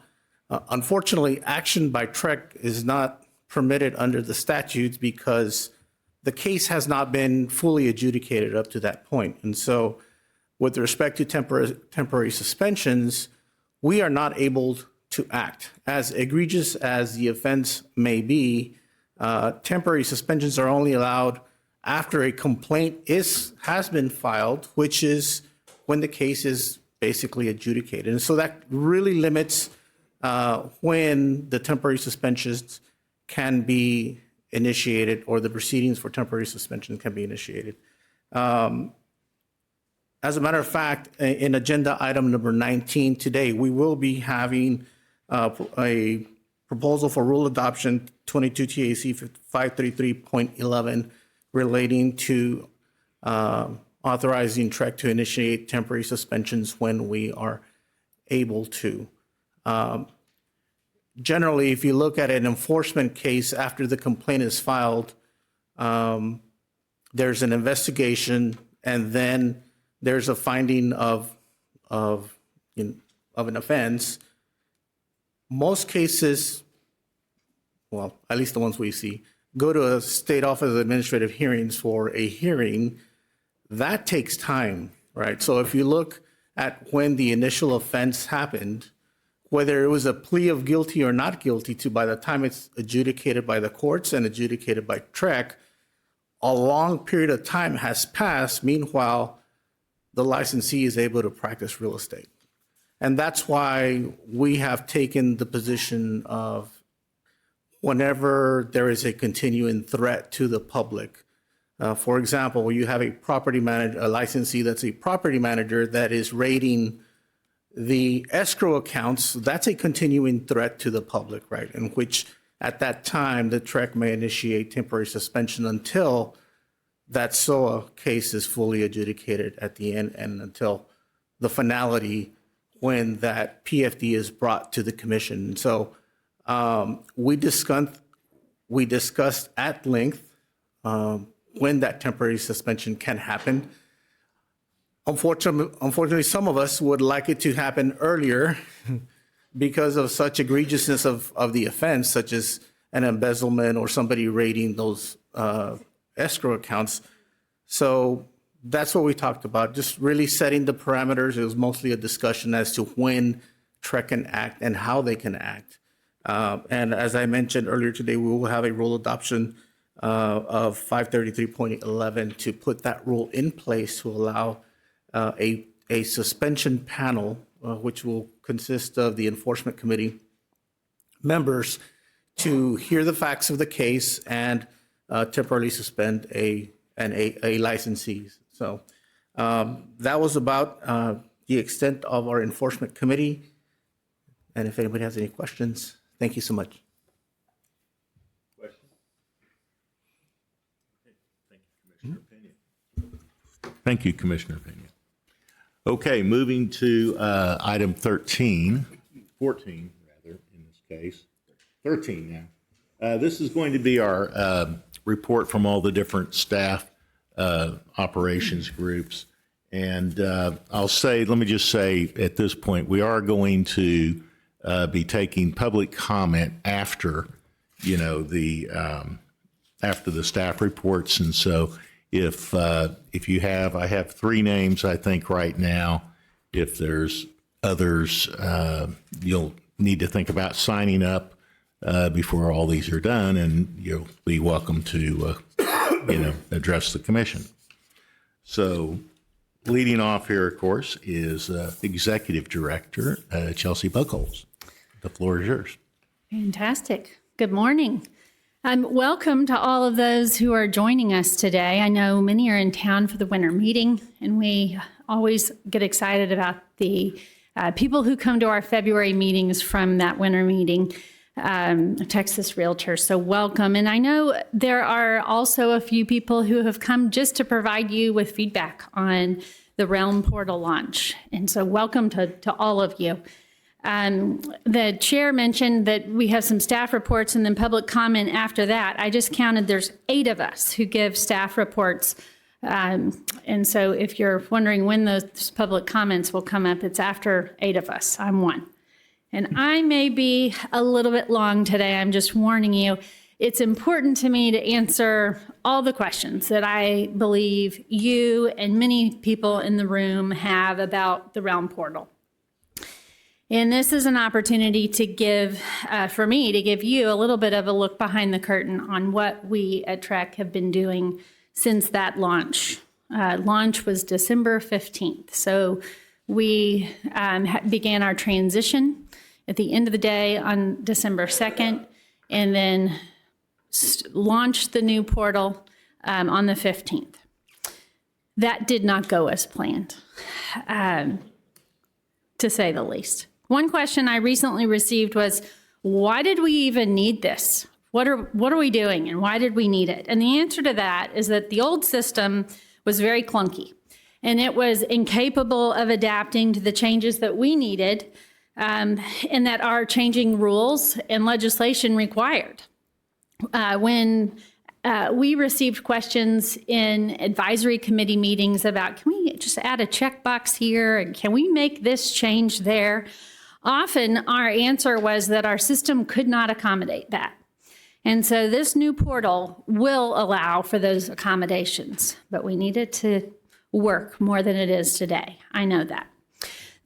unfortunately, action by TREC is not permitted under the statutes because the case has not been fully adjudicated up to that point. And so with respect to temporary suspensions, we are not able to act. As egregious as the offense may be, temporary suspensions are only allowed after a complaint has been filed, which is when the case is basically adjudicated. And so that really limits when the temporary suspensions can be initiated, or the proceedings for temporary suspension can be initiated. As a matter of fact, in agenda item number 19 today, we will be having a proposal for rule adoption 22 TAC 533.11 relating to authorizing TREC to initiate temporary suspensions when we are able to. Generally, if you look at an enforcement case after the complaint is filed, there's an investigation, and then there's a finding of an offense. Most cases, well, at least the ones we see, go to a state office of administrative hearings for a hearing. That takes time, right? So if you look at when the initial offense happened, whether it was a plea of guilty or not guilty to, by the time it's adjudicated by the courts and adjudicated by TREC, a long period of time has passed. Meanwhile, the licensee is able to practice real estate. And that's why we have taken the position of whenever there is a continuing threat to the public. For example, you have a property manager, a licensee that's a property manager that is raiding the escrow accounts. That's a continuing threat to the public, right? In which at that time, the TREC may initiate temporary suspension until that SOA case is fully adjudicated at the end and until the finality when that PFD is brought to the commission. So we discussed at length when that temporary suspension can happen. Unfortunately, some of us would like it to happen earlier because of such egregiousness of the offense, such as an embezzlement or somebody raiding those escrow accounts. So that's what we talked about, just really setting the parameters. It was mostly a discussion as to when TREC can act and how they can act. And as I mentioned earlier today, we will have a rule adoption of 533.11 to put that rule in place to allow a suspension panel, which will consist of the enforcement committee members, to hear the facts of the case and temporarily suspend a licensee. So that was about the extent of our enforcement committee. And if anybody has any questions, thank you so much. Thank you, Commissioner Pena. Okay, moving to item 14 rather, in this case, 13 now. This is going to be our report from all the different staff operations groups. And let me just say at this point, we are going to be taking public comment after, after the staff reports. And so if you have, I have 3 names, I think, right now. If there's others, you'll need to think about signing up before all these are done, and you'll be welcome to, address the commission. So leading off here, of course, is Executive Director Chelsea Buckholz. The floor is yours. Fantastic. Good morning. Welcome to all of those who are joining us today. I know many are in town for the winter meeting, and we always get excited about the people who come to our February meetings from that winter meeting, Texas Realtors. So welcome. And I know there are also a few people who have come just to provide you with feedback on the Realm Portal launch. And so welcome to all of you. The chair mentioned that we have some staff reports and then public comment after that. I just counted there's 8 of us who give staff reports. And so if you're wondering when those public comments will come up, it's after 8 of us. I'm one. And I may be a little bit long today. I'm just warning you. It's important to me to answer all the questions that I believe you and many people in the room have about the Realm Portal. And this is an opportunity to give, for me, to give you a little bit of a look behind the curtain on what we at TREC have been doing since that launch. Launch was December 15th. So we began our transition at the end of the day on December 2nd, and then launched the new portal on the 15th. That did not go as planned, to say the least. One question I recently received was, why did we even need this? What are we doing, and why did we need it? And the answer to that is that the old system was very clunky, and it was incapable of adapting to the changes that we needed, and that our changing rules and legislation required. When we received questions in advisory committee meetings about, can we just add a checkbox here? And can we make this change there? Often our answer was that our system could not accommodate that. And so this new portal will allow for those accommodations, but we need it to work more than it is today. I know that.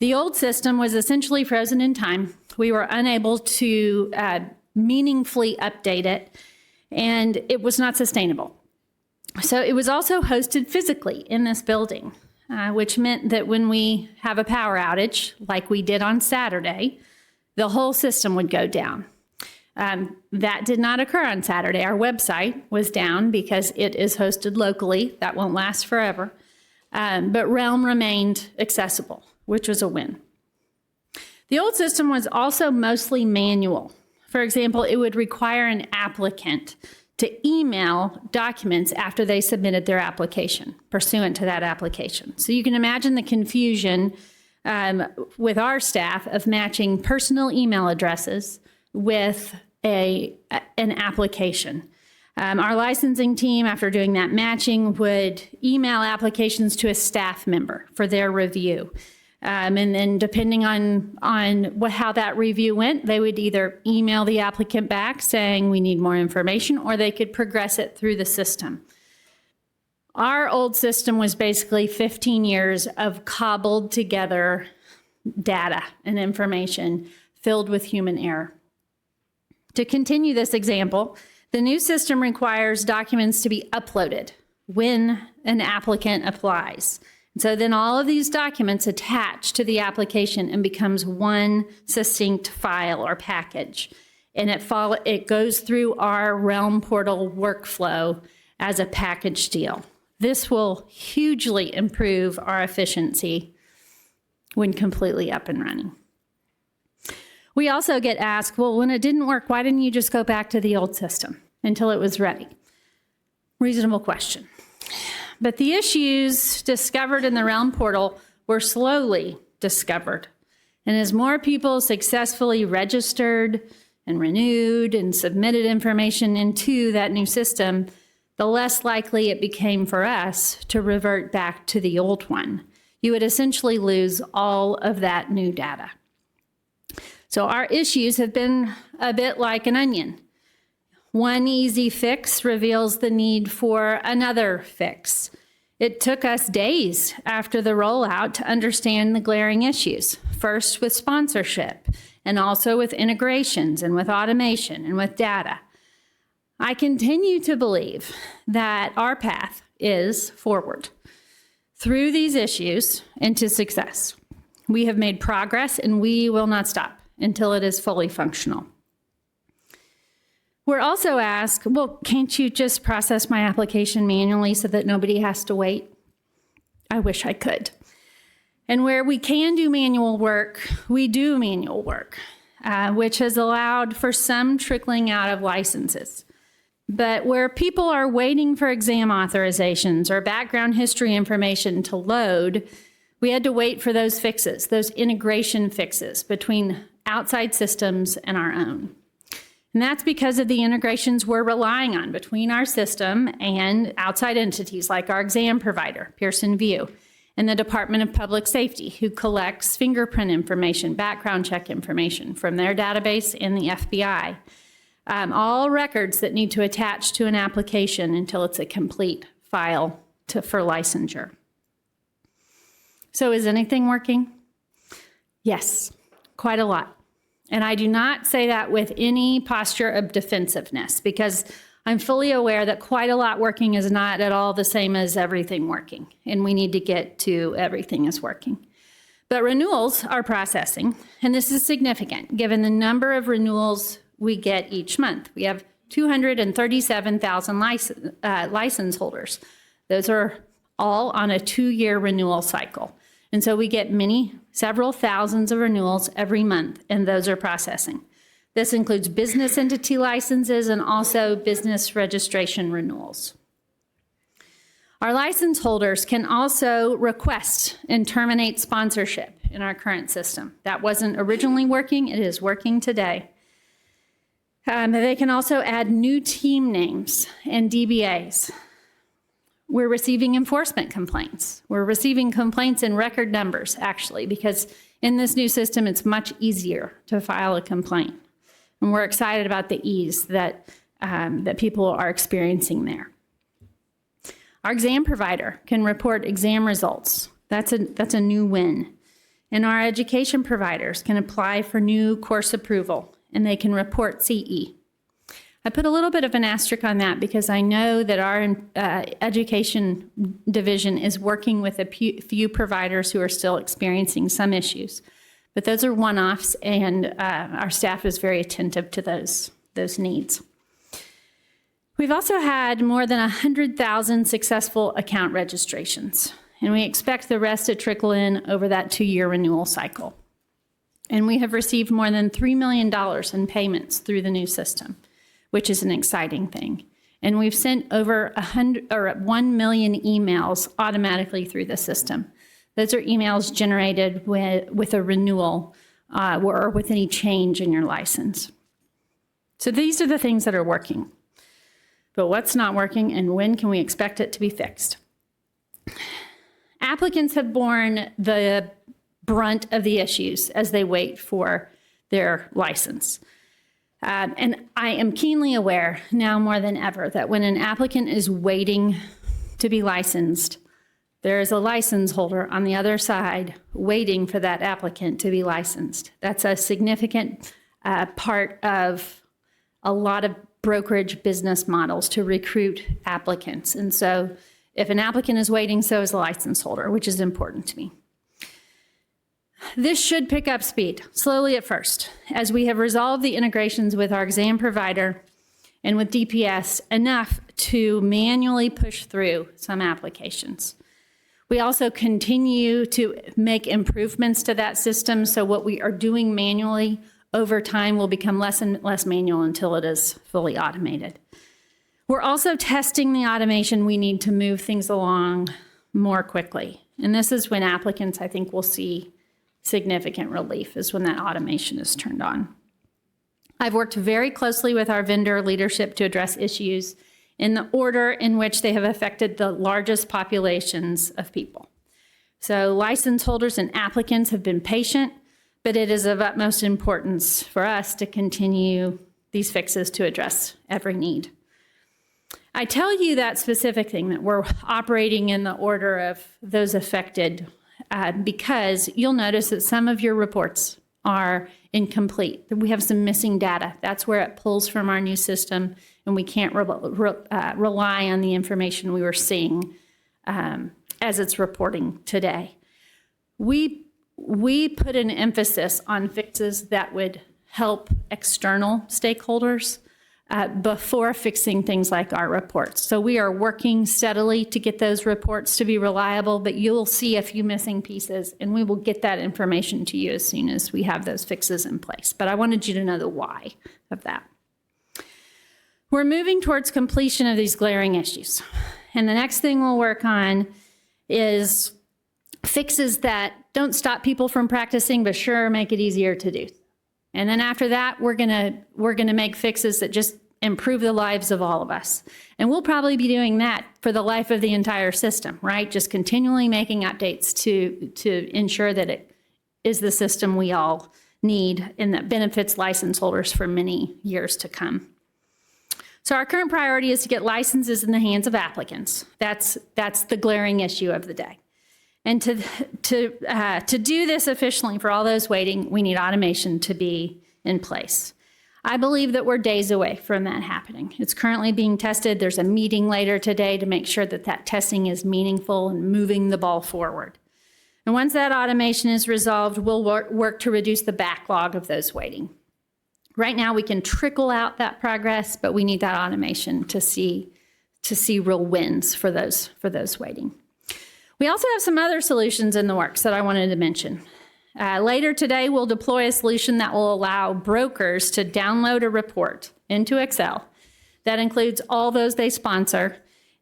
The old system was essentially frozen in time. We were unable to meaningfully update it, and it was not sustainable. So it was also hosted physically in this building, which meant that when we have a power outage, like we did on Saturday, the whole system would go down. That did not occur on Saturday. Our website was down because it is hosted locally. That won't last forever. But Realm remained accessible, which was a win. The old system was also mostly manual. For example, it would require an applicant to email documents after they submitted their application, pursuant to that application. So you can imagine the confusion with our staff of matching personal email addresses with an application. Our licensing team, after doing that matching, would email applications to a staff member for their review. And then depending on how that review went, they would either email the applicant back saying we need more information, or they could progress it through the system. Our old system was basically 15 years of cobbled together data and information filled with human error. To continue this example, the new system requires documents to be uploaded when an applicant applies. So then all of these documents attach to the application and becomes one succinct file or package. And it goes through our Realm portal workflow as a package deal. This will hugely improve our efficiency when completely up and running. We also get asked, well, when it didn't work, why didn't you just go back to the old system until it was ready? Reasonable question. But the issues discovered in the Realm portal were slowly discovered. And as more people successfully registered and renewed and submitted information into that new system, the less likely it became for us to revert back to the old one. You would essentially lose all of that new data. So our issues have been a bit like an onion. One easy fix reveals the need for another fix. It took us days after the rollout to understand the glaring issues, first with sponsorship, and also with integrations and with automation and with data. I continue to believe that our path is forward through these issues into success. We have made progress and we will not stop until it is fully functional. We're also asked, well, can't you just process my application manually so that nobody has to wait? I wish I could. And where we can do manual work, we do manual work, which has allowed for some trickling out of licenses. But where people are waiting for exam authorizations or background history information to load, we had to wait for those fixes, those integration fixes between outside systems and our own. And that's because of the integrations we're relying on between our system and outside entities like our exam provider, Pearson VUE, and the Department of Public Safety, who collects fingerprint information, background check information from their database and the FBI. All records that need to attach to an application until it's a complete file for licensure. So is anything working? Yes, quite a lot. And I do not say that with any posture of defensiveness, because I'm fully aware that quite a lot working is not at all the same as everything working, and we need to get to everything is working. But renewals are processing, and this is significant given the number of renewals we get each month. We have 237,000 license holders. Those are all on a 2-year renewal cycle. And so we get several thousands of renewals every month, and those are processing. This includes business entity licenses and also business registration renewals. Our license holders can also request and terminate sponsorship in our current system. That wasn't originally working, it is working today. They can also add new team names and DBAs. We're receiving enforcement complaints. We're receiving complaints in record numbers, actually, because in this new system, it's much easier to file a complaint. And we're excited about the ease that people are experiencing there. Our exam provider can report exam results. That's a new win. And our education providers can apply for new course approval, and they can report CE. I put a little bit of an asterisk on that because I know that our education division is working with a few providers who are still experiencing some issues. But those are one-offs, and our staff is very attentive to those needs. We've also had more than 100,000 successful account registrations, and we expect the rest to trickle in over that 2-year renewal cycle. And we have received more than $3 million in payments through the new system, which is an exciting thing. And we've sent over 1 million emails automatically through the system. Those are emails generated with a renewal or with any change in your license. So these are the things that are working. But what's not working, and when can we expect it to be fixed? Applicants have borne the brunt of the issues as they wait for their license. And I am keenly aware now more than ever that when an applicant is waiting to be licensed, there is a license holder on the other side waiting for that applicant to be licensed. That's a significant part of a lot of brokerage business models to recruit applicants. And so if an applicant is waiting, so is the license holder, which is important to me. This should pick up speed, slowly at first, as we have resolved the integrations with our exam provider and with DPS enough to manually push through some applications. We also continue to make improvements to that system, so what we are doing manually over time will become less and less manual until it is fully automated. We're also testing the automation we need to move things along more quickly. And this is when applicants, I think, will see significant relief, is when that automation is turned on. I've worked very closely with our vendor leadership to address issues in the order in which they have affected the largest populations of people. So license holders and applicants have been patient, but it is of utmost importance for us to continue these fixes to address every need. I tell you that specific thing, that we're operating in the order of those affected, because you'll notice that some of your reports are incomplete. We have some missing data. That's where it pulls from our new system, and we can't rely on the information we were seeing as it's reporting today. We put an emphasis on fixes that would help external stakeholders before fixing things like our reports. So we are working steadily to get those reports to be reliable, but you'll see a few missing pieces, and we will get that information to you as soon as we have those fixes in place. But I wanted you to know the why of that. We're moving towards completion of these glaring issues. And the next thing we'll work on is fixes that don't stop people from practicing, but sure make it easier to do. And then after that, we're gonna make fixes that just improve the lives of all of us. And we'll probably be doing that for the life of the entire system, right? Just continually making updates to ensure that it is the system we all need and that benefits license holders for many years to come. So our current priority is to get licenses in the hands of applicants. That's the glaring issue of the day. And to do this efficiently for all those waiting, we need automation to be in place. I believe that we're days away from that happening. It's currently being tested. There's a meeting later today to make sure that that testing is meaningful and moving the ball forward. And once that automation is resolved, we'll work to reduce the backlog of those waiting. Right now, we can trickle out that progress, but we need that automation to see real wins for those waiting. We also have some other solutions in the works that I wanted to mention. Later today, we'll deploy a solution that will allow brokers to download a report into Excel that includes all those they sponsor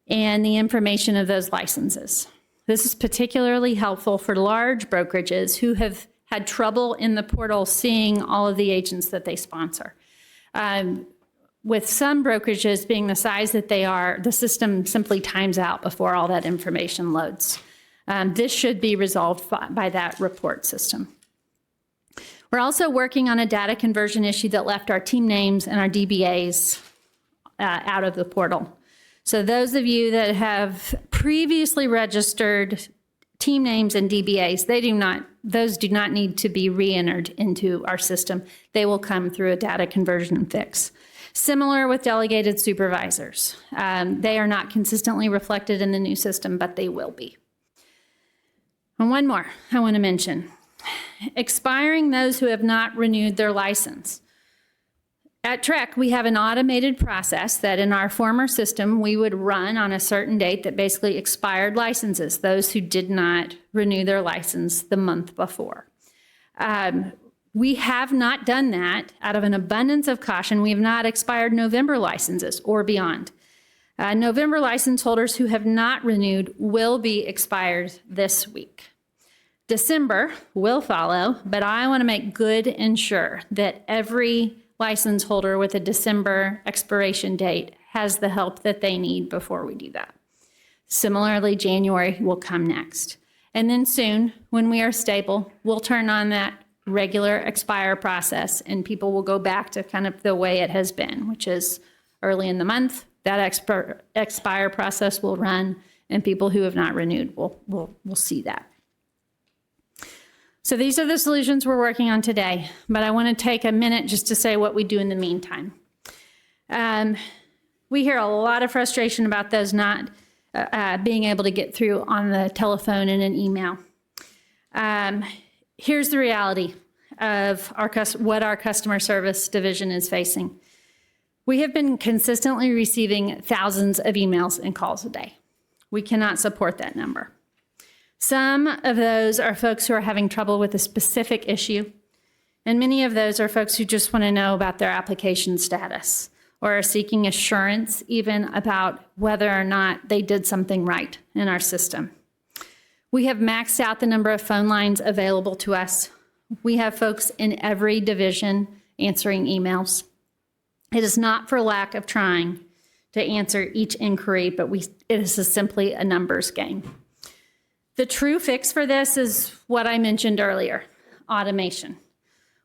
and the information of those licenses. This is particularly helpful for large brokerages who have had trouble in the portal seeing all of the agents that they sponsor. with some brokerages being the size that they are, the system simply times out before all that information loads. This should be resolved by that report system. We're also working on a data conversion issue that left our team names and our DBAs out of the portal. So those of you that have previously registered team names and DBAs, those do not need to be re-entered into our system. They will come through a data conversion fix. Similar with delegated supervisors. They are not consistently reflected in the new system, but they will be. And one more I want to mention. Expiring those who have not renewed their license. At TREC, we have an automated process that in our former system, we would run on a certain date that basically expired licenses, those who did not renew their license the month before. We have not done that out of an abundance of caution. We have not expired November licenses or beyond. November license holders who have not renewed will be expired this week. December will follow, but I want to make good and sure that every license holder with a December expiration date has the help that they need before we do that. Similarly, January will come next. And then soon, when we are stable, we'll turn on that regular expire process and people will go back to kind of the way it has been, which is early in the month, that expire process will run and people who have not renewed will see that. So these are the solutions we're working on today, but I want to take a minute just to say what we do in the meantime. We hear a lot of frustration about those not being able to get through on the telephone and an email. Here's the reality of what our customer service division is facing. We have been consistently receiving thousands of emails and calls a day. We cannot support that number. Some of those are folks who are having trouble with a specific issue, and many of those are folks who just want to know about their application status or are seeking assurance even about whether or not they did something right in our system. We have maxed out the number of phone lines available to us. We have folks in every division answering emails. It is not for lack of trying to answer each inquiry, but it is simply a numbers game. The true fix for this is what I mentioned earlier, automation.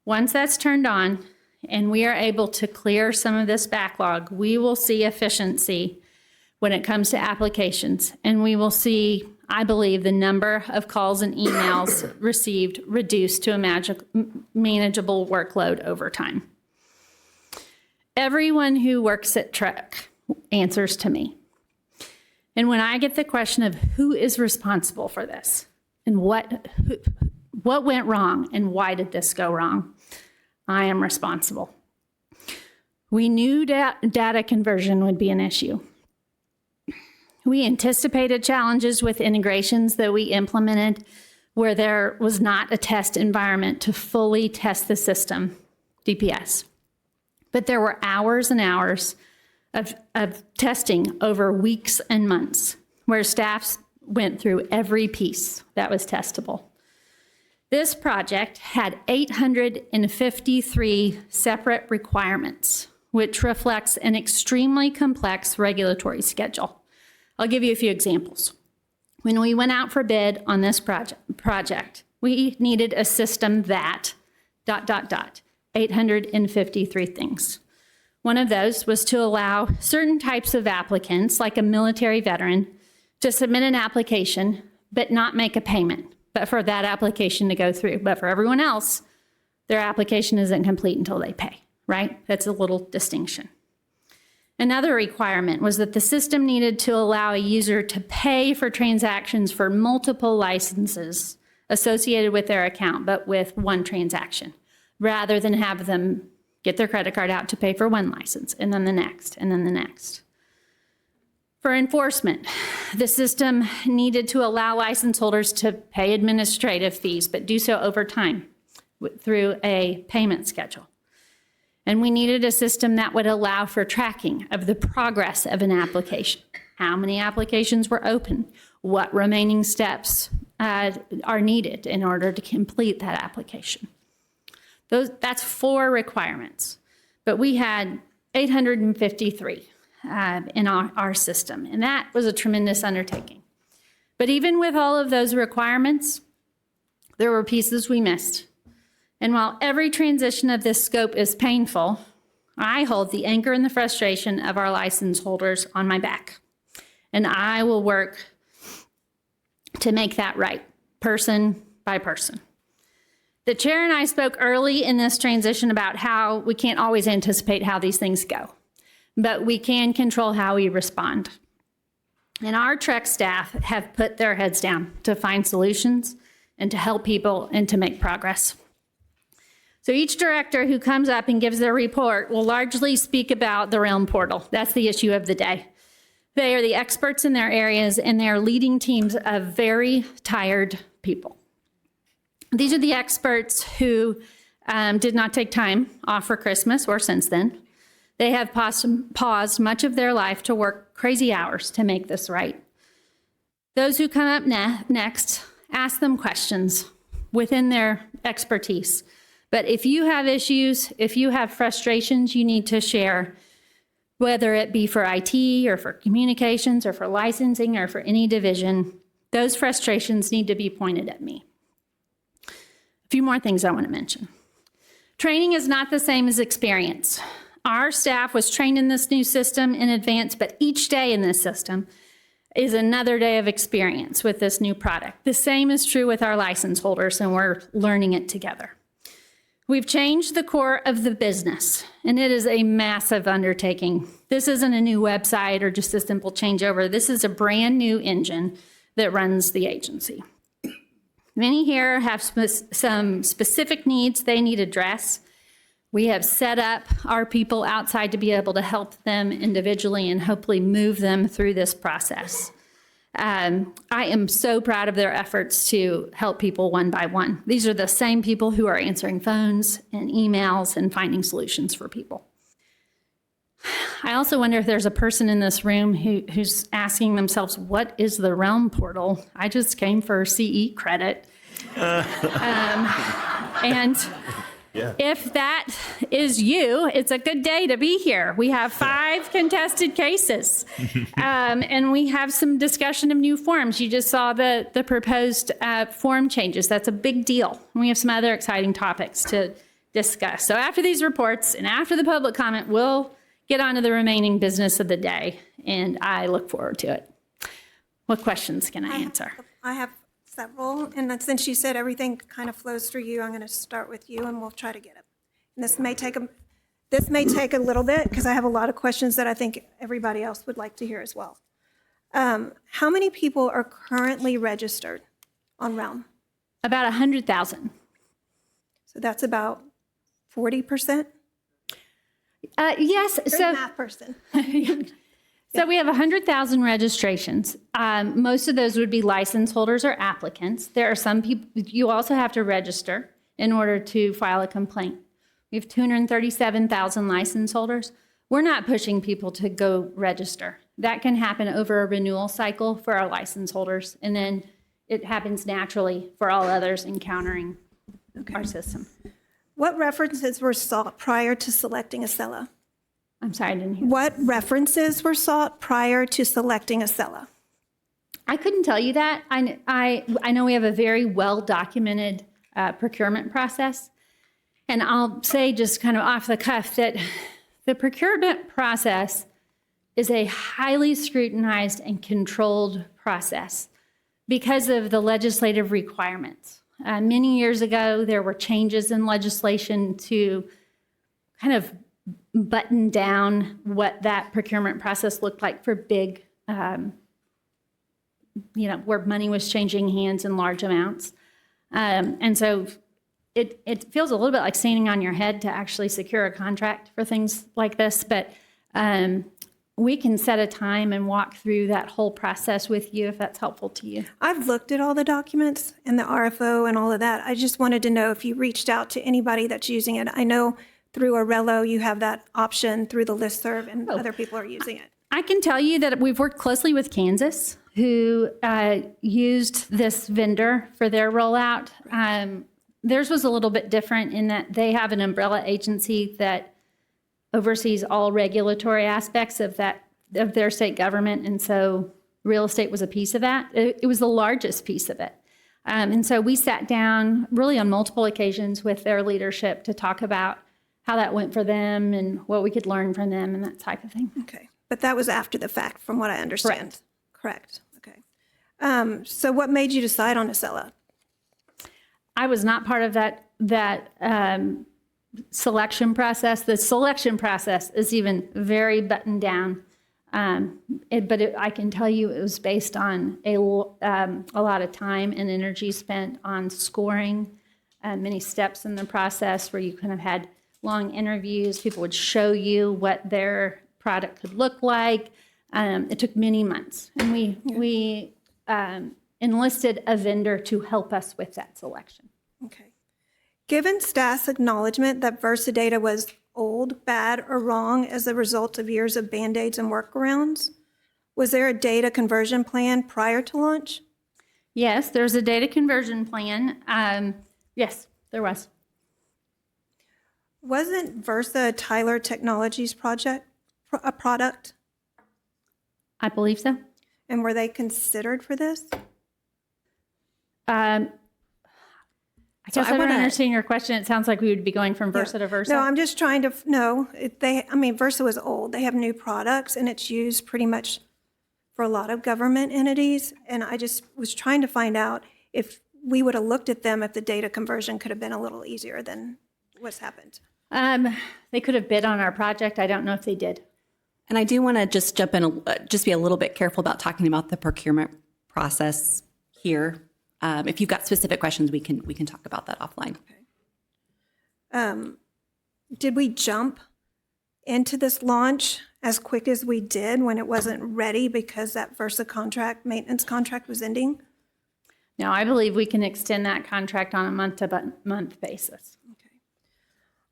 Once that's turned on and we are able to clear some of this backlog, we will see efficiency when it comes to applications, and we will see, I believe, the number of calls and emails received reduced to a manageable workload over time. Everyone who works at TREC answers to me. And when I get the question of who is responsible for this and what went wrong and why did this go wrong, I am responsible. We knew data conversion would be an issue. We anticipated challenges with integrations that we implemented where there was not a test environment to fully test the system, DPS. But there were hours and hours of testing over weeks and months where staffs went through every piece that was testable. This project had 853 separate requirements, which reflects an extremely complex regulatory schedule. I'll give you a few examples. When we went out for bid on this project, we needed a system that ... 853 things. One of those was to allow certain types of applicants, like a military veteran, to submit an application but not make a payment, but for that application to go through. But for everyone else, their application isn't complete until they pay, right? That's a little distinction. Another requirement was that the system needed to allow a user to pay for transactions for multiple licenses associated with their account, but with one transaction, rather than have them get their credit card out to pay for one license, and then the next, and then the next. For enforcement, the system needed to allow license holders to pay administrative fees, but do so over time through a payment schedule. And we needed a system that would allow for tracking of the progress of an application. How many applications were open? What remaining steps are needed in order to complete that application? That's 4 requirements. But we had 853 in our system, and that was a tremendous undertaking. But even with all of those requirements, there were pieces we missed. And while every transition of this scope is painful, I hold the anger and the frustration of our license holders on my back. And I will work to make that right, person by person. The chair and I spoke early in this transition about how we can't always anticipate how these things go, but we can control how we respond. And our TREC staff have put their heads down to find solutions and to help people and to make progress. So each director who comes up and gives their report will largely speak about the Realm portal. That's the issue of the day. They are the experts in their areas, and they are leading teams of very tired people. These are the experts who did not take time off for Christmas or since then. They have paused much of their life to work crazy hours to make this right. Those who come up next, ask them questions within their expertise. But if you have issues, if you have frustrations you need to share, whether it be for IT or for communications or for licensing or for any division, those frustrations need to be pointed at me. A few more things I want to mention. Training is not the same as experience. Our staff was trained in this new system in advance, but each day in this system is another day of experience with this new product. The same is true with our license holders, and we're learning it together. We've changed the core of the business, and it is a massive undertaking. This isn't a new website or just a simple changeover. This is a brand new engine that runs the agency. Many here have some specific needs they need addressed. We have set up our people outside to be able to help them individually and hopefully move them through this process. I am so proud of their efforts to help people one by one. These are the same people who are answering phones and emails and finding solutions for people. I also wonder if there's a person in this room who's asking themselves, what is the Realm portal? I just came for CE credit. And if that is you, it's a good day to be here. We have 5 contested cases, and we have some discussion of new forms. You just saw the proposed form changes. That's a big deal. We have some other exciting topics to discuss. So after these reports and after the public comment, we'll get on to the remaining business of the day, and I look forward to it. What questions can I answer? I have several, and since you said everything kind of flows through you, I'm going to start with you, and we'll try to get it. And this may take a little bit because I have a lot of questions that I think everybody else would like to hear as well. How many people are currently registered on Realm? About 100,000. So that's about 40%? Yes. You're a math person. So we have 100,000 registrations. Most of those would be license holders or applicants. There are some people, you also have to register in order to file a complaint. We have 237,000 license holders. We're not pushing people to go register. That can happen over a renewal cycle for our license holders, and then it happens naturally for all others encountering our system. What references were sought prior to selecting Acela? I'm sorry, I didn't hear. What references were sought prior to selecting Acela? I couldn't tell you that. I know we have a very well-documented procurement process. And I'll say just kind of off the cuff that the procurement process is a highly scrutinized and controlled process because of the legislative requirements. Many years ago, there were changes in legislation to kind of button down what that procurement process looked like for big, where money was changing hands in large amounts. And so it feels a little bit like standing on your head to actually secure a contract for things like this, but we can set a time and walk through that whole process with you if that's helpful to you. I've looked at all the documents and the RFO and all of that. I just wanted to know if you reached out to anybody that's using it. I know through Arello, you have that option through the listserv, and other people are using it. I can tell you that we've worked closely with Kansas, who used this vendor for their rollout. Theirs was a little bit different in that they have an umbrella agency that oversees all regulatory aspects of their state government, and so real estate was a piece of that. It was the largest piece of it. And so we sat down really on multiple occasions with their leadership to talk about how that went for them and what we could learn from them and that type of thing. Okay. But that was after the fact, from what I understand. Correct. Okay. So what made you decide on Acela? I was not part of that selection process. The selection process is even very buttoned down. I can tell you it was based on a lot of time and energy spent on scoring, many steps in the process where you kind of had long interviews. People would show you what their product could look like. It took many months, and we enlisted a vendor to help us with that selection. Okay. Given staff's acknowledgement that Versadata was old, bad, or wrong as a result of years of Band-Aids and workarounds, was there a data conversion plan prior to launch? Yes, there's a data conversion plan. Yes, there was. Wasn't Versa Tyler Technologies a product? I believe so. And were they considered for this? I guess I don't understand your question. It sounds like we would be going from Versa to Versa. No, I'm just trying to know. Versa was old. They have new products, and it's used pretty much for a lot of government entities. And I just was trying to find out if we would have looked at them if the data conversion could have been a little easier than what's happened. They could have bid on our project. I don't know if they did. And I do want to just jump in, just be a little bit careful about talking about the procurement process here. If you've got specific questions, we can talk about that offline. Okay. Did we jump into this launch as quick as we did when it wasn't ready because that Versa maintenance contract was ending? No, I believe we can extend that contract on a month-to-month basis. Okay.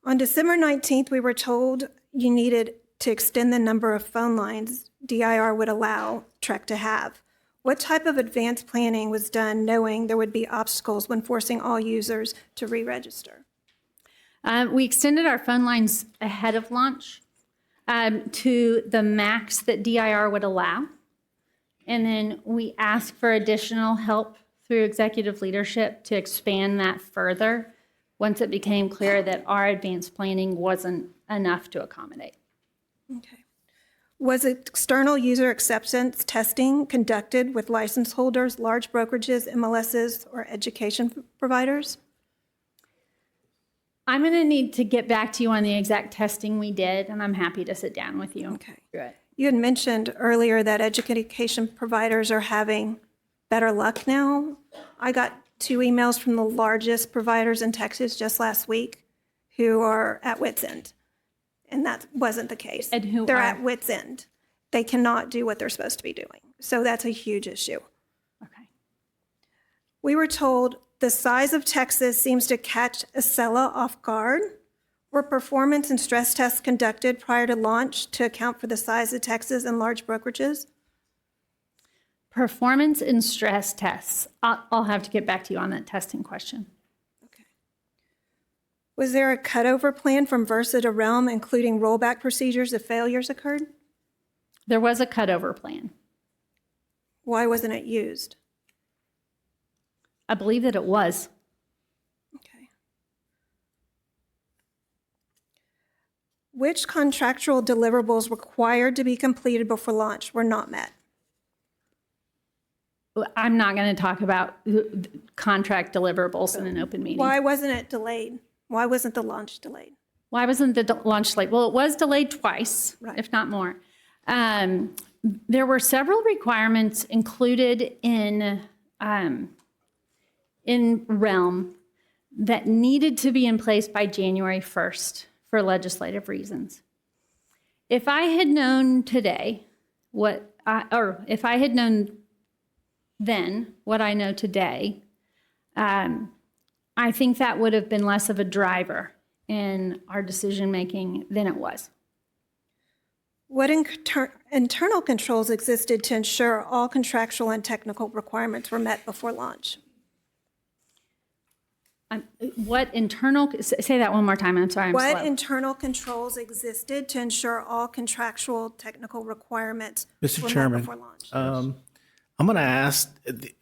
On December 19th, we were told you needed to extend the number of phone lines DIR would allow TREC to have. What type of advanced planning was done knowing there would be obstacles when forcing all users to re-register? We extended our phone lines ahead of launch to the max that DIR would allow. And then we asked for additional help through executive leadership to expand that further once it became clear that our advanced planning wasn't enough to accommodate. Okay. Was external user acceptance testing conducted with license holders, large brokerages, MLSs, or education providers? I'm going to need to get back to you on the exact testing we did, and I'm happy to sit down with you. Okay. Good. You had mentioned earlier that education providers are having better luck now. I got 2 emails from the largest providers in Texas just last week who are at wit's end. And that wasn't the case. And who They're are? at wit's end. They cannot do what they're supposed to be doing. So that's a huge issue. Okay. We were told the size of Texas seems to catch Acela off guard. Were performance and stress tests conducted prior to launch to account for the size of Texas and large brokerages? Performance and stress tests. I'll have to get back to you on that testing question. Was there a cutover plan from Versa to Realm, including rollback procedures if failures occurred? There was a cutover plan. Why wasn't it used? I believe that it was. Okay. Which contractual deliverables required to be completed before launch were not met? I'm not going to talk about contract deliverables in an open meeting. Why wasn't it delayed? Why wasn't the launch delayed? Why wasn't the launch delayed? Well, it was delayed twice, Right. if not more. There were several requirements included in Realm that needed to be in place by January 1st for legislative reasons. If I had known today if I had known then what I know today, I think that would have been less of a driver in our decision-making than it was. What internal controls existed to ensure all contractual and technical requirements were met before launch? What internal, say that one more time, I'm sorry, I'm What slow. internal controls existed to ensure all contractual technical requirements Mr. were met Chairman, before launch? I'm going to ask,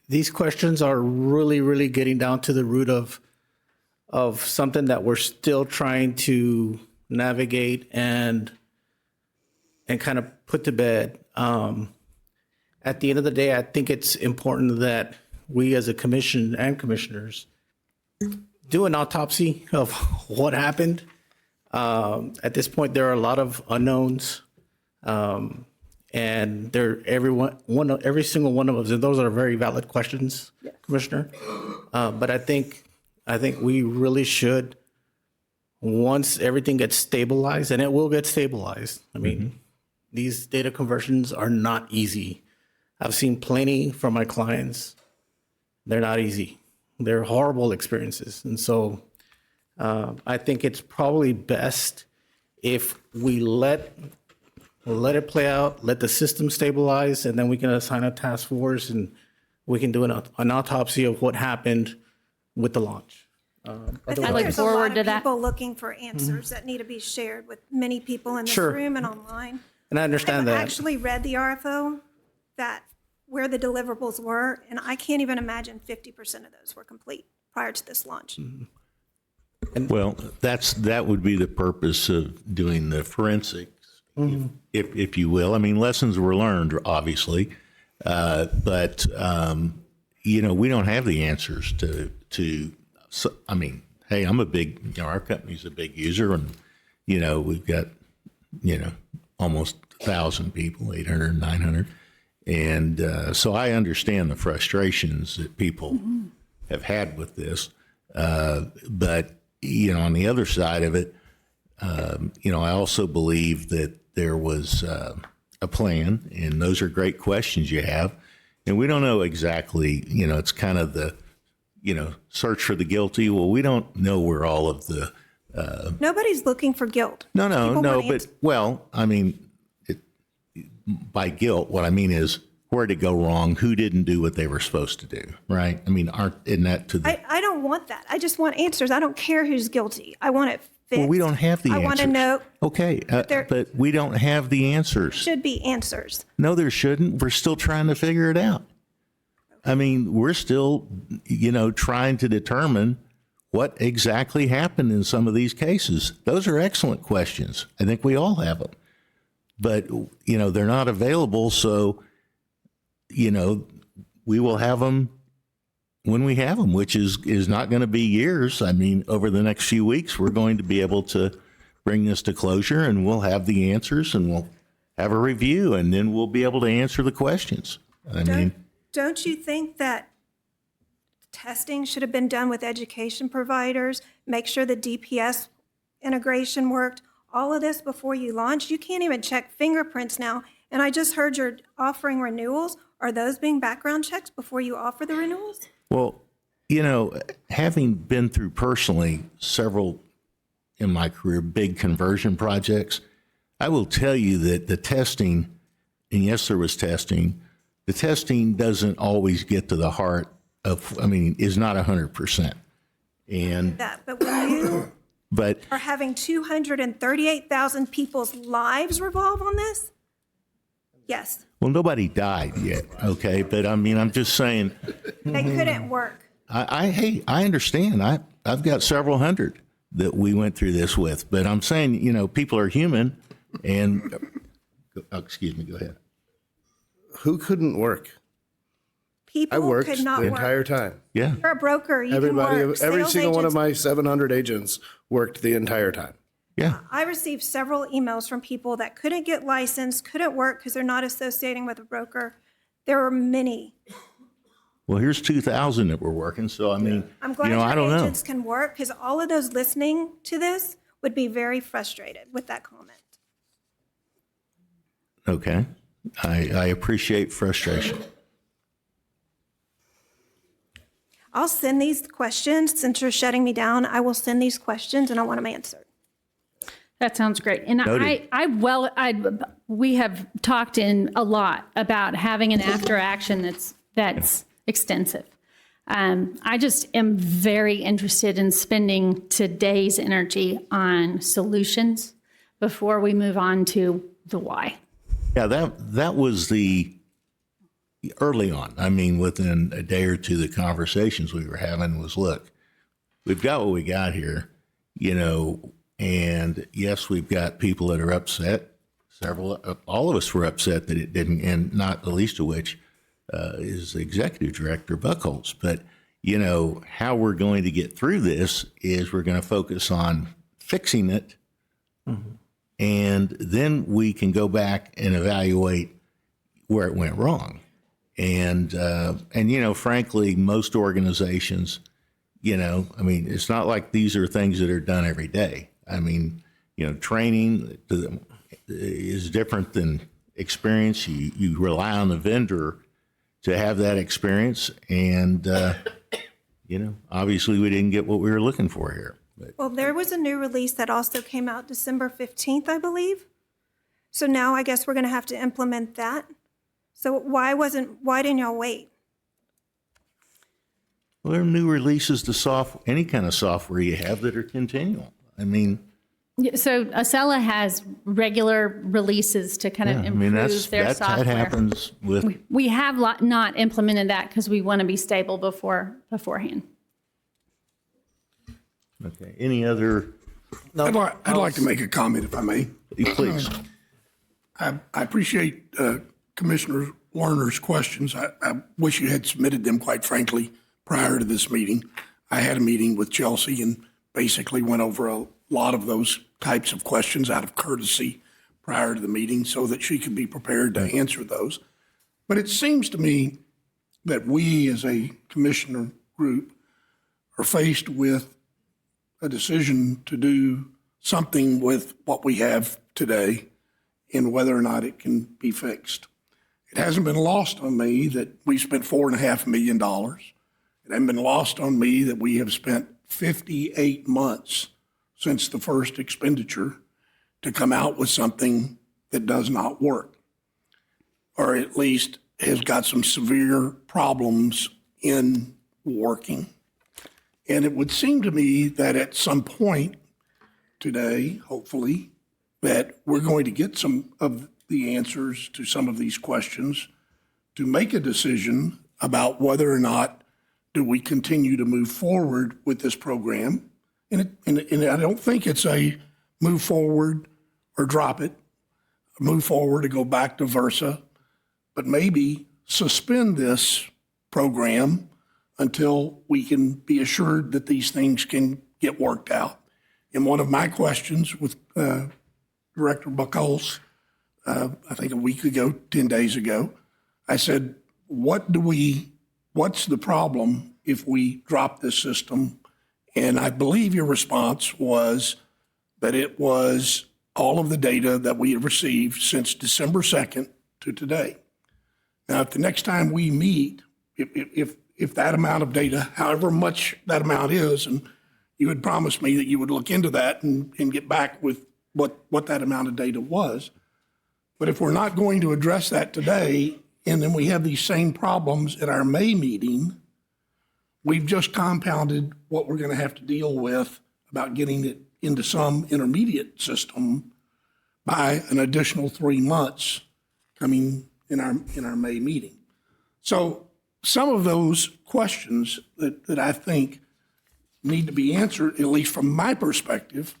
these questions are really, really getting down to the root of something that we're still trying to navigate and kind of put to bed. At the end of the day, I think it's important that we as a commission and commissioners do an autopsy of what happened. At this point, there are a lot of unknowns. And every single one of us, and those are very valid questions, Commissioner. But I think we really should, once everything gets stabilized, and it will get stabilized. I mean, these data conversions are not easy. I've seen plenty from my clients. They're not easy. They're horrible experiences. And so I think it's probably best if we let it play out, let the system stabilize, and then we can assign a task force and we can do an autopsy of what happened with the launch. I think look there's a forward lot to of that. people looking for answers that need to be shared with many people in this Sure. room and online. And I understand I've that. actually read the RFO, that where the deliverables were, and I can't even imagine 50% of those were complete prior to this launch. Well, that would be the purpose of doing the forensics, if you will. I mean, lessons were learned, obviously, but we don't have the answers to. So, I mean, hey, our company's a big user, and we've got almost 1,000 people, 800, 900, and so I understand the frustrations that people have had with this, but. On the other side of it, I also believe that there was a plan, and those are great questions you have. And we don't know exactly, it's kind of the, search for the guilty. Well, we don't know where all of the. Nobody's looking for guilt. No, People want but, answers. well, I mean, by guilt, what I mean is where did it go wrong? Who didn't do what they were supposed to do, right? I mean, isn't that to the. I don't want that. I just want answers. I don't care who's guilty. I want it fixed. Well, we don't have the I answers. want to know. Okay, there- but we don't have the answers. Should be answers. No, there shouldn't. We're still trying to figure it out. I mean, we're still, trying to determine what exactly happened in some of these cases. Those are excellent questions. I think we all have them. But, they're not available. So, we will have them when we have them, which is not going to be years. I mean, over the next few weeks, we're going to be able to bring this to closure, and we'll have the answers, and we'll have a review, and then we'll be able to answer the questions. Don't you think that testing should have been done with education providers? Make sure the DPS integration worked. All of this before you launch. You can't even check fingerprints now. And I just heard you're offering renewals. Are those being background checks before you offer the renewals? Well, having been through personally several in my career big conversion projects, I will tell you that the testing, and yes, there was testing, the testing doesn't always get to the heart of, is not 100%. And But when you but are having 238,000 people's lives revolve on this? Yes, well, nobody died yet, okay? But I'm just saying, they couldn't work. I understand. I've got several hundred that we went through this with, but I'm saying, people are human, and excuse me, go ahead. Who couldn't work? I People worked could not the work. entire time. Yeah. You're a broker. You Everybody, can work. every Sales single one of agents- my 700 agents worked the entire time. Yeah. I received several emails from people that couldn't get licensed, couldn't work because they're not associating with a broker. There were many. Well, here's 2,000 that were working. So, I'm glad I your don't know. agents can work because all of those listening to this would be very frustrated with that comment. Okay. I appreciate frustration. I'll send these questions, since you're shutting me down, I will send these questions and I want them answered. That sounds great. And Noted. we have talked in a lot about having an after action that's extensive. I just am very interested in spending today's energy on solutions before we move on to the why. Yeah, that was the early on. I mean, within a day or two, the conversations we were having was, look, we've got what we got here, and yes, we've got people that are upset. All of us were upset that it didn't, and not the least of which is the executive director, Buckholz. But, how we're going to get through this is we're going to focus on fixing it. Mm-hmm. And then we can go back and evaluate where it went wrong. And frankly, most organizations, it's not like these are things that are done every day. I mean, training is different than experience. You rely on the vendor to have that experience. And, obviously we didn't get what we were looking for here. Well, there was a new release that also came out December 15th, I believe. So now I guess we're going to have to implement that. So why didn't y'all wait? Well, there are new releases to any kind of software you have that are continual. I mean, so Acela has regular releases to kind of improve their software. That happens with. We have not implemented that because we want to be stable beforehand. Okay. Any other? I'd like to make a comment, if I may. Please. I appreciate Commissioner Lerner's questions. I wish you had submitted them, quite frankly, prior to this meeting. I had a meeting with Chelsea and basically went over a lot of those types of questions out of courtesy prior to the meeting so that she could be prepared to answer those. But it seems to me that we as a commissioner group are faced with a decision to do something with what we have today and whether or not it can be fixed. It hasn't been lost on me that we spent $4.5 million. It hasn't been lost on me that we have spent 58 months since the first expenditure to come out with something that does not work, or at least has got some severe problems in working. And it would seem to me that at some point today, hopefully, that we're going to get some of the answers to some of these questions to make a decision about whether or not do we continue to move forward with this program. And I don't think it's a move forward or drop it, move forward to go back to Versa, but maybe suspend this program until we can be assured that these things can get worked out. And one of my questions with Director Buckholz, I think a week ago, 10 days ago, I said, what's the problem if we drop this system? And I believe your response was that it was all of the data that we have received since December 2nd to today. Now, if the next time we meet, if that amount of data, however much that amount is, and you had promised me that you would look into that and get back with what that amount of data was. But if we're not going to address that today, and then we have these same problems at our May meeting, we've just compounded what we're going to have to deal with about getting it into some intermediate system by an additional 3 months coming in our May meeting. So some of those questions that I think need to be answered, at least from my perspective,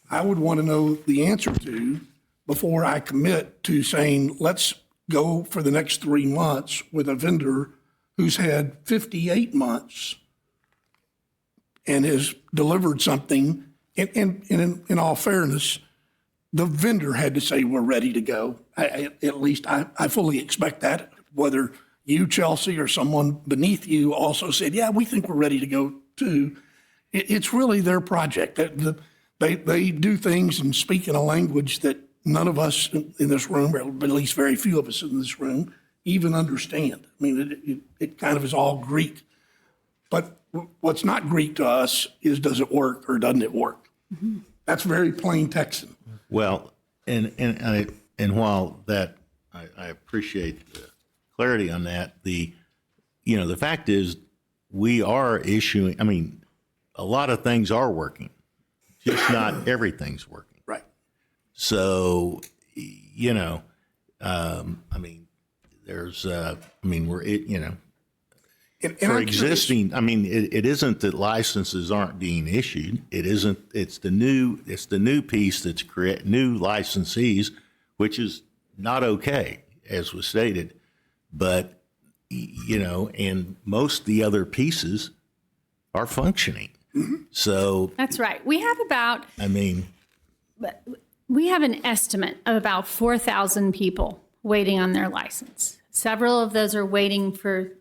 I would want to know the answer to before I commit to saying, let's go for the next 3 months with a vendor who's had 58 months and has delivered something. And in all fairness, the vendor had to say, we're ready to go. At least I fully expect that, whether you, Chelsea, or someone beneath you also said, yeah, we think we're ready to go too. It's really their project. They do things and speak in a language that none of us in this room, or at least very few of us in this room, even understand. I mean, it kind of is all Greek. But what's not Greek to us is, does it work or doesn't it work? Mm-hmm. That's very plain Texan. Well, and while that I appreciate the clarity on that, the fact is we are issuing, I mean, a lot of things are working, just not everything's working. Right. So, you know, I mean, there's, I mean, we're, you know, And for I'm existing, I mean, it isn't that licenses aren't being issued. It isn't, it's the new piece that's new licensees, which is not okay, as was stated. But, you know, and most of the other pieces are functioning. So, That's right. We have about, I mean, we have an estimate of about 4,000 people waiting on their license. Several of those are waiting to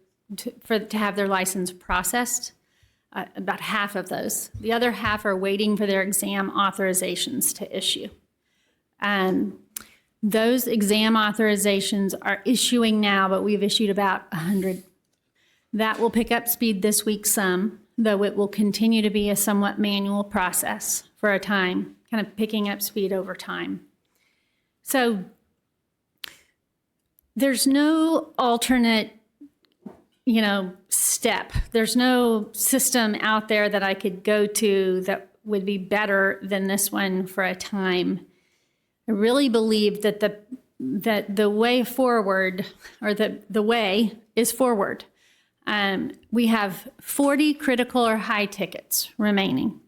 have their license processed. About half of those. The other half are waiting for their exam authorizations to issue. Those exam authorizations are issuing now, but we've issued about 100. That will pick up speed this week some, though it will continue to be a somewhat manual process for a time, kind of picking up speed over time. So there's no alternate, you know, step. There's no system out there that I could go to that would be better than this one for a time. I really believe that the way forward, or the way is forward. We have 40 critical or high tickets remaining.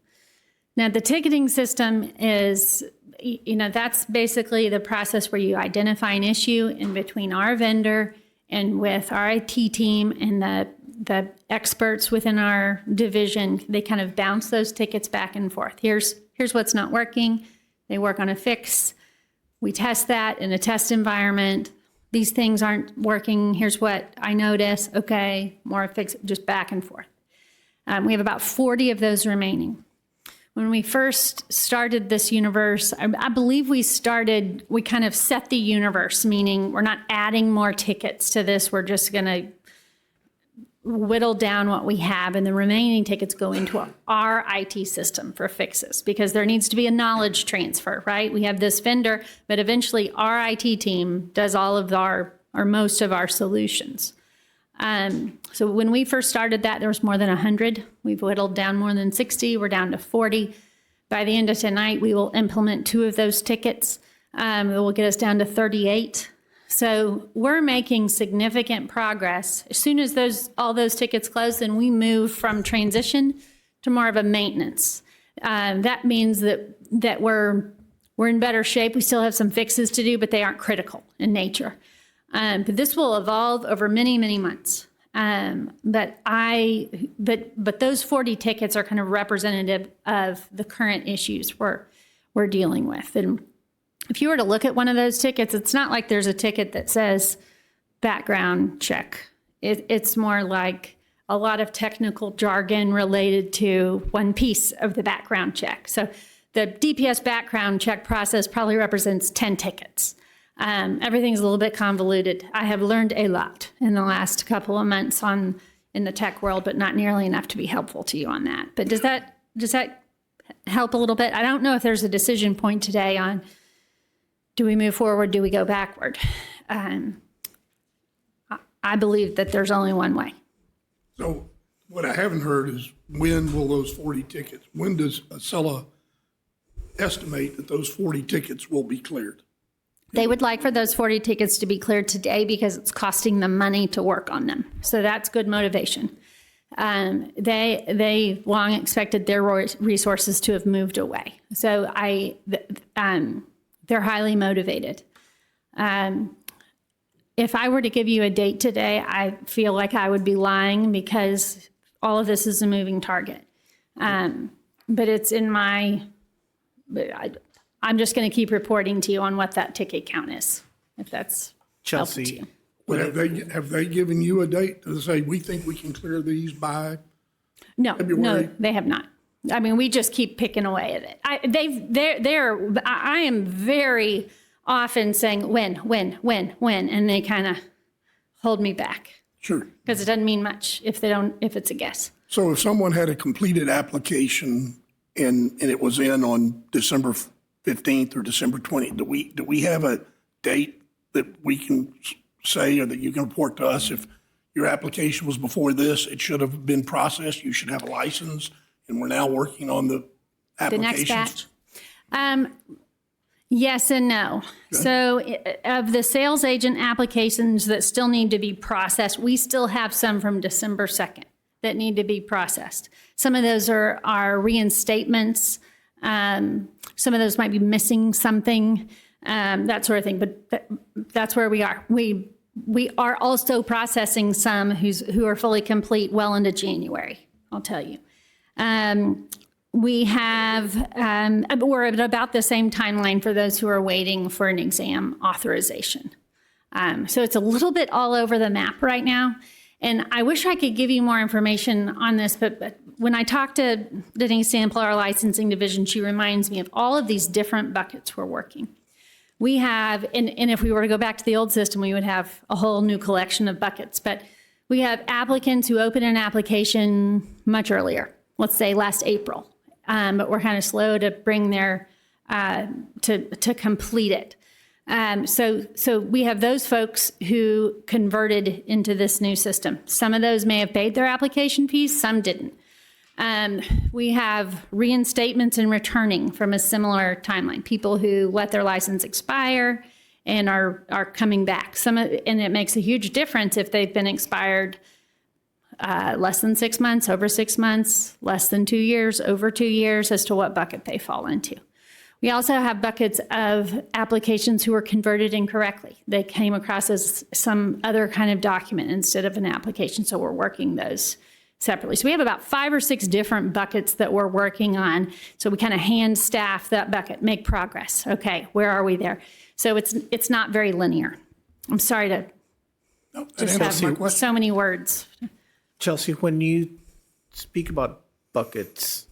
Now, the ticketing system is, you know, that's basically the process where you identify an issue in between our vendor and with our IT team and the experts within our division. They kind of bounce those tickets back and forth. Here's what's not working. They work on a fix. We test that in a test environment. These things aren't working. Here's what I notice. Okay, more fix, just back and forth. We have about 40 of those remaining. When we first started this universe, I believe we kind of set the universe, meaning we're not adding more tickets to this. We're just going to whittle down what we have, and the remaining tickets go into our IT system for fixes, because there needs to be a knowledge transfer, right? We have this vendor, but eventually our IT team does all of our, or most of our solutions. So when we first started that, there was more than 100. We've whittled down more than 60. We're down to 40. By the end of tonight, we will implement 2 of those tickets. It will get us down to 38. So we're making significant progress. As soon as all those tickets close, then we move from transition to more of a maintenance. That means that we're in better shape. We still have some fixes to do, but they aren't critical in nature. But this will evolve over many, many months. But those 40 tickets are kind of representative of the current issues we're dealing with. And if you were to look at one of those tickets, it's not like there's a ticket that says background check. It's more like a lot of technical jargon related to one piece of the background check. So the DPS background check process probably represents 10 tickets. Everything's a little bit convoluted. I have learned a lot in the last couple of months in the tech world, but not nearly enough to be helpful to you on that. But does that help a little bit? I don't know if there's a decision point today on, do we move forward? Do we go backward? I believe that there's only one way. So what I haven't heard is, when will those 40 tickets, when does Acela estimate that those 40 tickets will be cleared? They would like for those 40 tickets to be cleared today because it's costing them money to work on them. So that's good motivation. They long expected their resources to have moved away. So they're highly motivated. If I were to give you a date today, I feel like I would be lying, because all of this is a moving target. But it's in my, I'm just going to keep reporting to you on what that ticket count is, if that's helpful to you. But have they given you a date to say, we think we can clear these by No, February? no, they have not. I mean, we just keep picking away at it. I am very often saying when, and they kind of hold me back. Sure. Because it doesn't mean much if it's a guess. So if someone had a completed application and it was in on December 15th or December 20th, do we have a date that we can say, or that you can report to us, if your application was before this. It should have been processed. You should have a license. And we're now working on the The next applications. batch? Yes and no. So of the sales agent applications that still need to be processed, we still have some from December 2nd that need to be processed. Some of those are reinstatements. Some of those might be missing something, that sort of thing. But that's where we are. We are also processing some who are fully complete well into January, I'll tell you. We have, we're at about the same timeline for those who are waiting for an exam authorization. So it's a little bit all over the map right now. And I wish I could give you more information on this, but when I talk to Denise Sample, our licensing division, she reminds me of all of these different buckets we're working. We have, and if we were to go back to the old system, we would have a whole new collection of buckets, but we have applicants who open an application much earlier, let's say last April. But we're kind of slow to bring their, to complete it. So we have those folks who converted into this new system. Some of those may have paid their application fees, some didn't. We have reinstatements and returning from a similar timeline, people who let their license expire and are coming back. And it makes a huge difference if they've been expired less than 6 months, over 6 months, less than 2 years, over 2 years, as to what bucket they fall into. We also have buckets of applications who were converted incorrectly. They came across as some other kind of document instead of an application, so we're working those separately. So we have about 5 or 6 different buckets that we're working on. So we kind of hand staff that bucket, make progress. Okay, where are we there? So it's not very linear. I'm sorry to just have so many words. Chelsea, when you speak about buckets,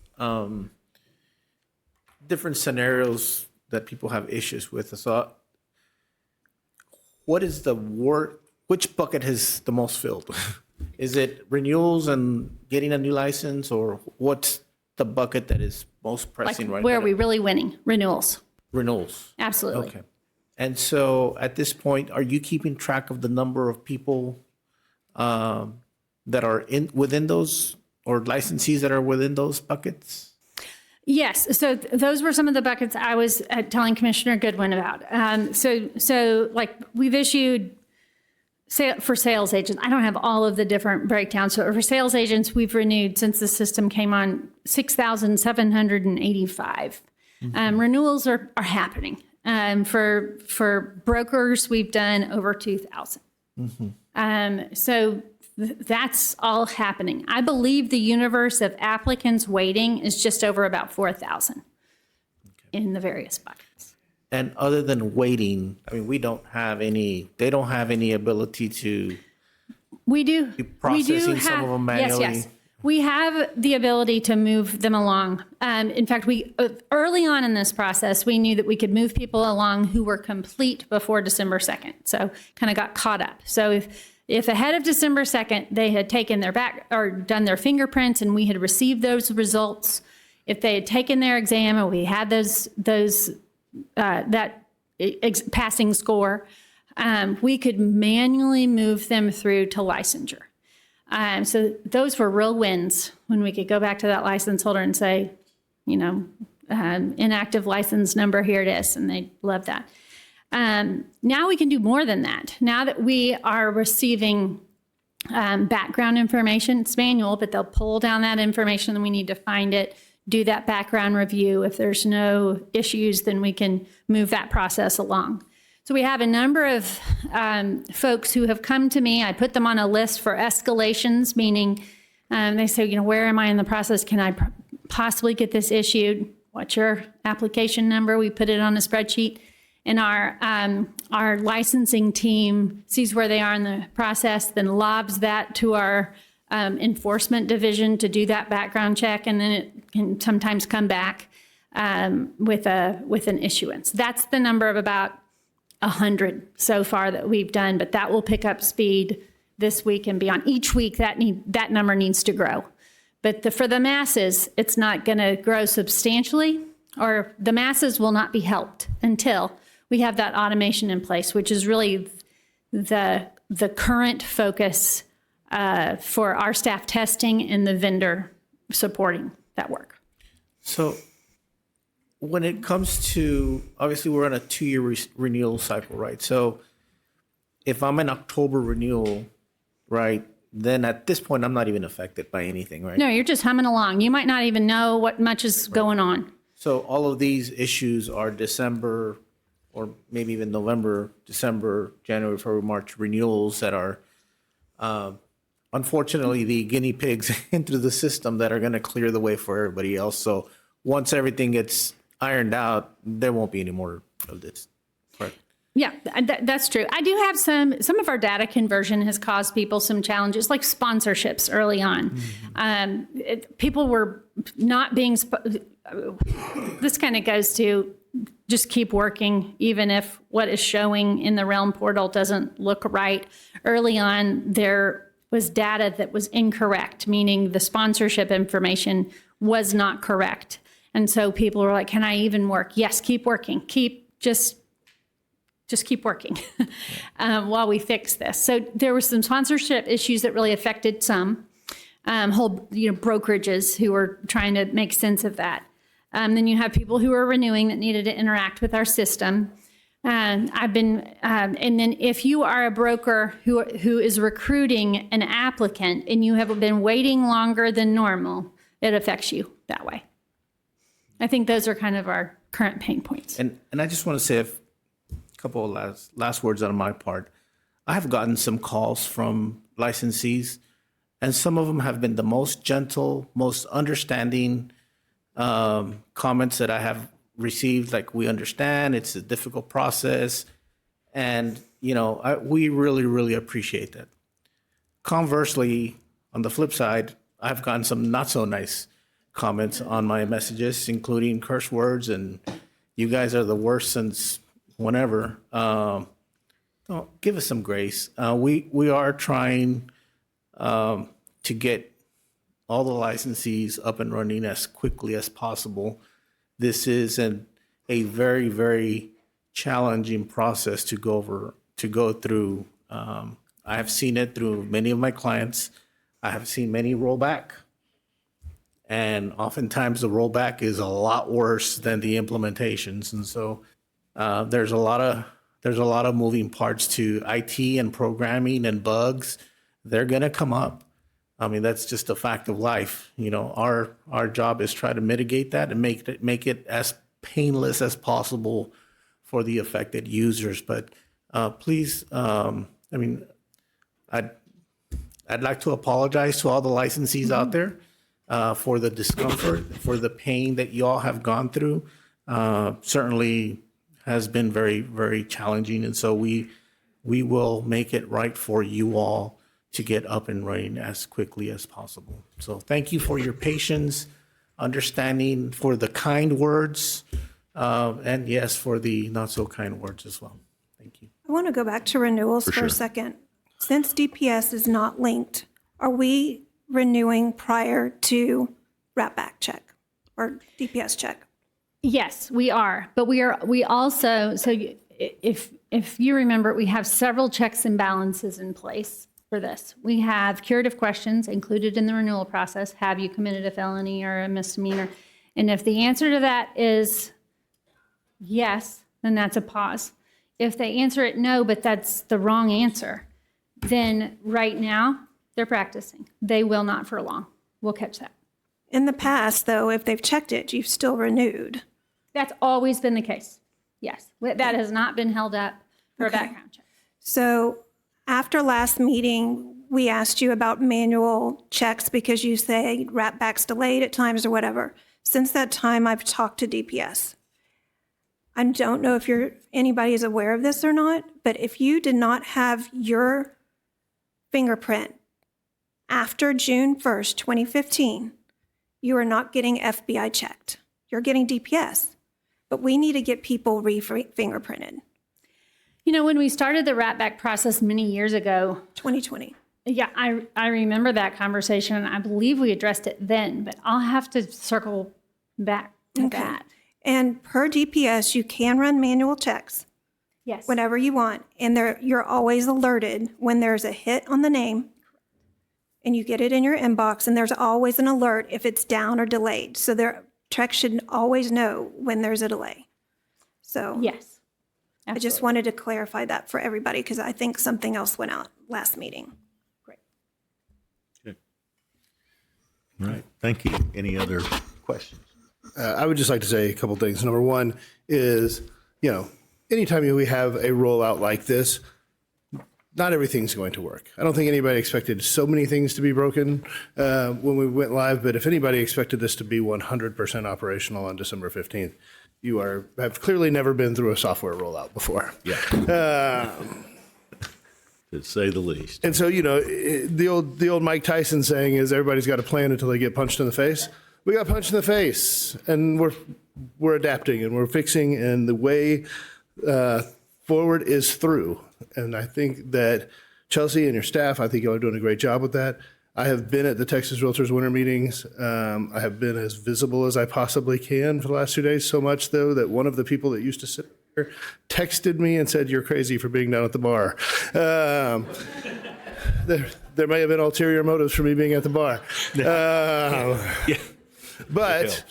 different scenarios that people have issues with, so what is which bucket has the most filled? Is it renewals and getting a new license, or what's the bucket that is most pressing right now? Where are we really winning? Renewals. Renewals. Absolutely. Okay. And so at this point, are you keeping track of the number of people that are within those, or licensees that are within those buckets? Yes. So those were some of the buckets I was telling Commissioner Goodwin about. So like we've issued for sales agents, I don't have all of the different breakdowns. So for sales agents, we've renewed since the system came on 6,785. Renewals are happening. For brokers, we've done over 2,000. So that's all happening. I believe the universe of applicants waiting is just over about 4,000 in the various buckets. And other than waiting, I mean, they don't have any ability to be processing some of them manually. Yes. We have the ability to move them along. In fact, we early on in this process, we knew that we could move people along who were complete before December 2nd. So kind of got caught up. So if ahead of December 2nd, they had taken their back or done their fingerprints and we had received those results, if they had taken their exam and we had that passing score, we could manually move them through to licensure. So those were real wins when we could go back to that license holder and say, inactive license number, here it is, and they love that. Now we can do more than that. Now that we are receiving background information, it's manual, but they'll pull down that information and we need to find it, do that background review. If there's no issues, then we can move that process along. So we have a number of folks who have come to me. I put them on a list for escalations, meaning they say, where am I in the process? Can I possibly get this issued? What's your application number? We put it on a spreadsheet. And our licensing team sees where they are in the process, then lobs that to our enforcement division to do that background check, and then it can sometimes come back with an issuance. That's the number of about 100 so far that we've done, but that will pick up speed this week and beyond. Each week that number needs to grow. But for the masses, it's not going to grow substantially, or the masses will not be helped until we have that automation in place, which is really the current focus for our staff testing and the vendor supporting that work. So when it comes to, obviously, we're on a 2-year renewal cycle, right? So if I'm an October renewal, right, then at this point, I'm not even affected by anything, right? No, you're just humming along. You might not even know what much is going on. So all of these issues are December or maybe even November, December, January, February, March renewals that are unfortunately the guinea pigs into the system that are going to clear the way for everybody else. So once everything gets ironed out, there won't be any more of this. Correct. Yeah, that's true. I do have some of our data conversion has caused people some challenges, like sponsorships early on. People were not being, this kind of goes to just keep working, even if what is showing in the Realm portal doesn't look right. Early on, there was data that was incorrect, meaning the sponsorship information was not correct. And so people were like, can I even work? Yes, keep working. Just keep working while we fix this. So there were some sponsorship issues that really affected some whole brokerages who were trying to make sense of that. Then you have people who are renewing that needed to interact with our system. And and then if you are a broker who is recruiting an applicant and you have been waiting longer than normal, it affects you that way. I think those are kind of our current pain points. And I just want to say a couple of last words on my part. I have gotten some calls from licensees, and some of them have been the most gentle, most understanding comments that I have received. Like, we understand it's a difficult process, and we really, really appreciate that. Conversely, on the flip side, I've gotten some not so nice comments on my messages, including curse words and "you guys are the worst since whenever." Give us some grace. We are trying to get all the licensees up and running as quickly as possible. This is a very, very challenging process to go through. I have seen it through many of my clients. I have seen many roll back. And oftentimes the rollback is a lot worse than the implementations. And so there's a lot of moving parts to IT and programming and bugs. They're going to come up. I mean, that's just a fact of life. Our job is try to mitigate that and make it as painless as possible for the affected users. But please, I'd like to apologize to all the licensees out there. For the discomfort, for the pain that you all have gone through. Certainly has been very, very challenging. And so we will make it right for you all to get up and running as quickly as possible. So thank you for your patience, understanding, for the kind words, and yes, for the not so kind words as well. Thank you. I want to go back to renewals for a second. Since DPS is not linked, are we renewing prior to wrap back check or DPS check? Yes, we are. But we also, so if you remember, we have several checks and balances in place for this. We have curative questions included in the renewal process. Have you committed a felony or a misdemeanor? And if the answer to that is yes, then that's a pause. If they answer it no, but that's the wrong answer, then right now they're practicing. They will not for long. We'll catch that. In the past, though, if they've checked it, you've still renewed. That's always been the case. Yes, that has not been held up for a background check. So after last meeting, we asked you about manual checks because you say wrap back's delayed at times or whatever. Since that time, I've talked to DPS. I don't know if anybody is aware of this or not, but if you did not have your fingerprint after June 1st, 2015, you are not getting FBI checked. You're getting DPS. But we need to get people re-fingerprinted. When we started the wrap back process many years ago, 2020. Yeah, I remember that conversation, and I believe we addressed it then, but I'll have to circle back to that. And per DPS, you can run manual checks. Yes. Whenever you want. And you're always alerted when there's a hit on the name and you get it in your inbox, and there's always an alert if it's down or delayed. So TREC should always know when there's a delay. So Yes. I just wanted to clarify that for everybody because I think something else went out last meeting. All right, thank you. Any other questions? I would just like to say a couple things. Number one is, anytime we have a rollout like this, not everything's going to work. I don't think anybody expected so many things to be broken when we went live, but if anybody expected this to be 100% operational on December 15th, you have clearly never been through a software rollout before. Yeah. To say the least. And so, the old Mike Tyson saying is everybody's got a plan until they get punched in the face. We got punched in the face, and we're adapting and we're fixing, and the way forward is through. And I think that Chelsea and your staff, I think y'all are doing a great job with that. I have been at the Texas Realtors Winter Meetings. I have been as visible as I possibly can for the last 2 days, so much, though, that one of the people that used to sit there texted me and said, "You're crazy for being down at the bar." There may have been ulterior motives for me being at the bar. But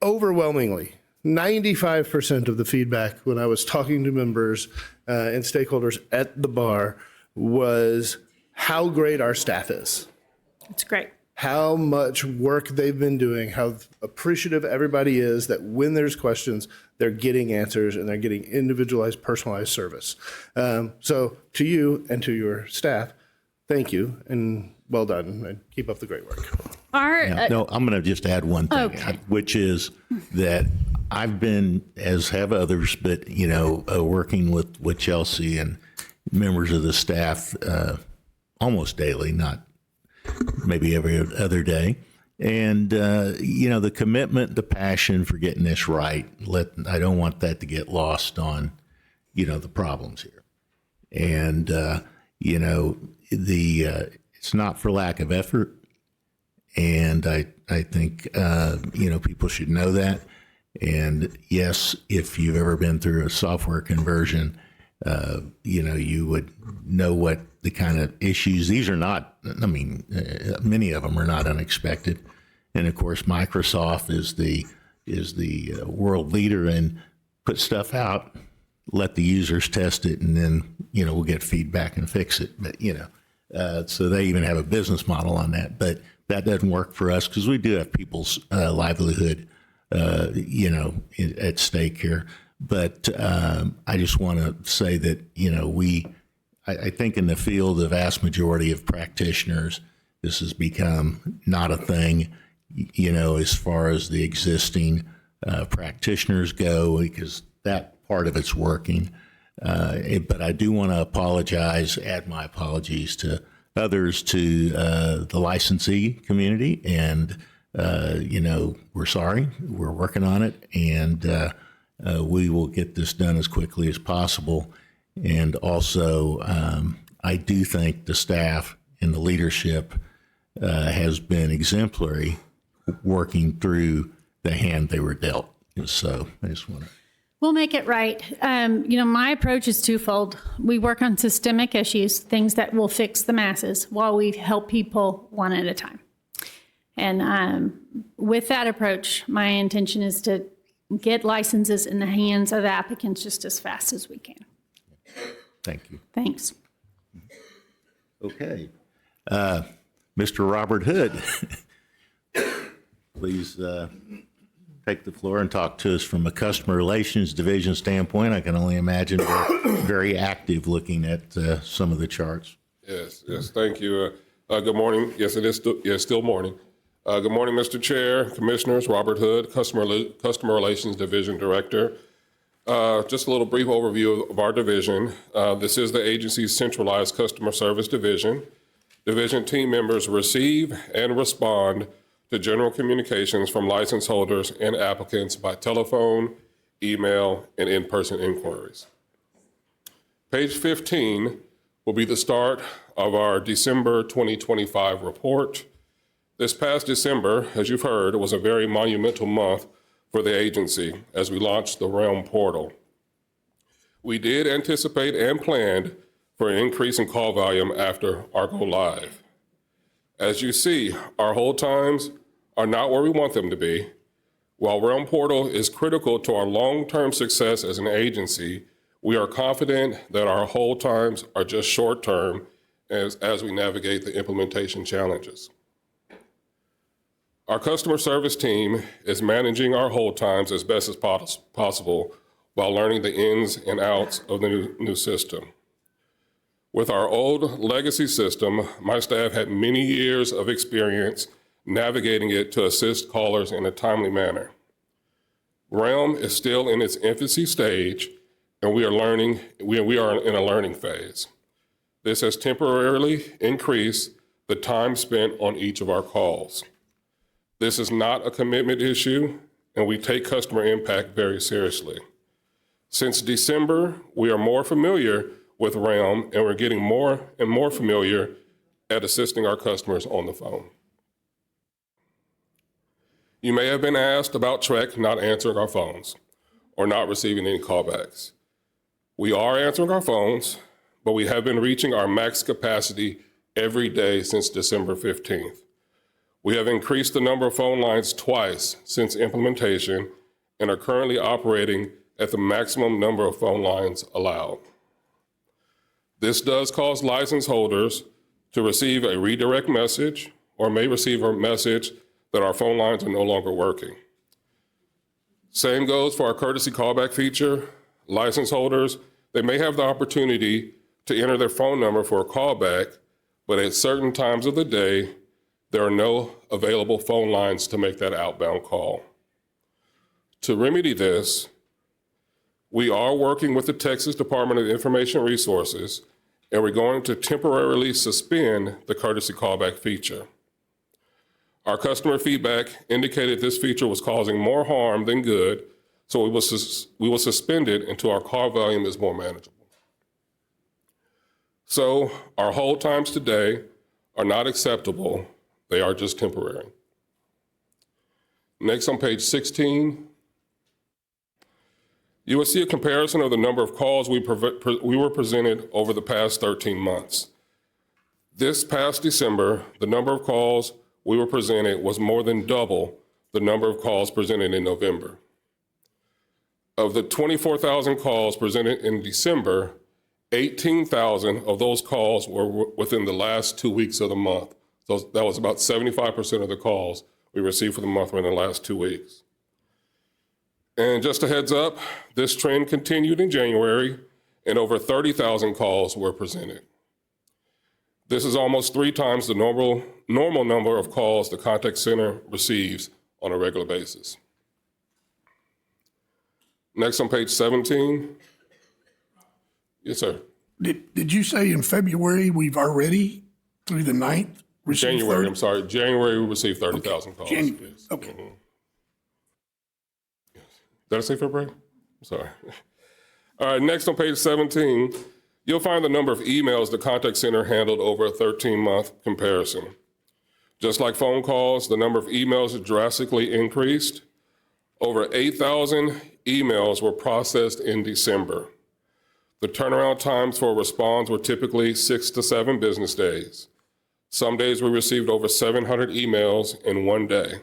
overwhelmingly, 95% of the feedback when I was talking to members and stakeholders at the bar was how great our staff is. It's great. How much work they've been doing, how appreciative everybody is that when there's questions, they're getting answers and they're getting individualized, personalized service. So to you and to your staff, thank you and well done, and keep up the great work. No, I'm going to just add one thing, which is that I've been, as have others, but, working with Chelsea and members of the staff almost daily, not maybe every other day. And, the commitment, the passion for getting this right, I don't want that to get lost on, the problems here. And, it's not for lack of effort. And I think, people should know that. And yes, if you've ever been through a software conversion, you would know what the kind of issues, these are not, many of them are not unexpected. And of course, Microsoft is the world leader in put stuff out, let the users test it, and then, we'll get feedback and fix it. But, so they even have a business model on that. But that doesn't work for us because we do have people's livelihood, at stake here. But I just want to say that, I think in the field, the vast majority of practitioners, this has become not a thing, as far as the existing practitioners go, because that part of it's working. But I do want to add my apologies to others, to the licensee community. And, we're sorry, we're working on it. And we will get this done as quickly as possible. And also, I do think the staff and the leadership has been exemplary working through the hand they were dealt. So I just want to. We'll make it right. My approach is twofold. We work on systemic issues, things that will fix the masses, while we help people one at a time. And with that approach, my intention is to get licenses in the hands of applicants just as fast as we can. Thank you. Thanks. Okay. Mr. Robert Hood, please take the floor and talk to us from a customer relations division standpoint. I can only imagine we're very active looking at some of the charts. Yes, thank you. Good morning. Yes, it is still morning. Good morning, Mr. Chair, Commissioners. Robert Hood, Customer Relations Division Director. Just a little brief overview of our division. This is the agency's centralized customer service division. Division team members receive and respond to general communications from license holders and applicants by telephone, email, and in-person inquiries. Page 15 will be the start of our December 2025 report. This past December, as you've heard, was a very monumental month for the agency as we launched the Realm portal. We did anticipate and planned for an increase in call volume after our go live. As you see, our hold times are not where we want them to be. While Realm Portal is critical to our long-term success as an agency, we are confident that our hold times are just short-term as we navigate the implementation challenges. Our customer service team is managing our hold times as best as possible while learning the ins and outs of the new system. With our old legacy system, my staff had many years of experience navigating it to assist callers in a timely manner. Realm is still in its infancy stage, and we are in a learning phase. This has temporarily increased the time spent on each of our calls. This is not a commitment issue, and we take customer impact very seriously. Since December, we are more familiar with Realm, and we're getting more and more familiar at assisting our customers on the phone. You may have been asked about TREC not answering our phones or not receiving any callbacks. We are answering our phones, but we have been reaching our max capacity every day since December 15th. We have increased the number of phone lines twice since implementation and are currently operating at the maximum number of phone lines allowed. This does cause license holders to receive a redirect message or may receive a message that our phone lines are no longer working. Same goes for our courtesy callback feature. License holders, they may have the opportunity to enter their phone number for a callback, but at certain times of the day, there are no available phone lines to make that outbound call. To remedy this, we are working with the Texas Department of Information Resources, and we're going to temporarily suspend the courtesy callback feature. Our customer feedback indicated this feature was causing more harm than good, so we will suspend it until our call volume is more manageable. So our hold times today are not acceptable. They are just temporary. Next, on page 16, you will see a comparison of the number of calls we were presented over the past 13 months. This past December, the number of calls we were presented was more than double the number of calls presented in November. Of the 24,000 calls presented in December, 18,000 of those calls were within the last 2 weeks of the month. So that was about 75% of the calls we received for the month were in the last 2 weeks. And just a heads up, this trend continued in January, and over 30,000 calls were presented. This is almost 3 times the normal number of calls the contact center receives on a regular basis. Next on page 17. Yes, sir. Did you say in February we've already, through the 9th, received January, I'm sorry. January, we received 30,000 calls. January, Yes. okay. Mm-hmm. Yes. Did I say February? I'm sorry. All right, next on page 17, you'll find the number of emails the contact center handled over a 13-month comparison. Just like phone calls, the number of emails drastically increased. Over 8,000 emails were processed in December. The turnaround times for a response were typically 6 to 7 business days. Some days we received over 700 emails in one day.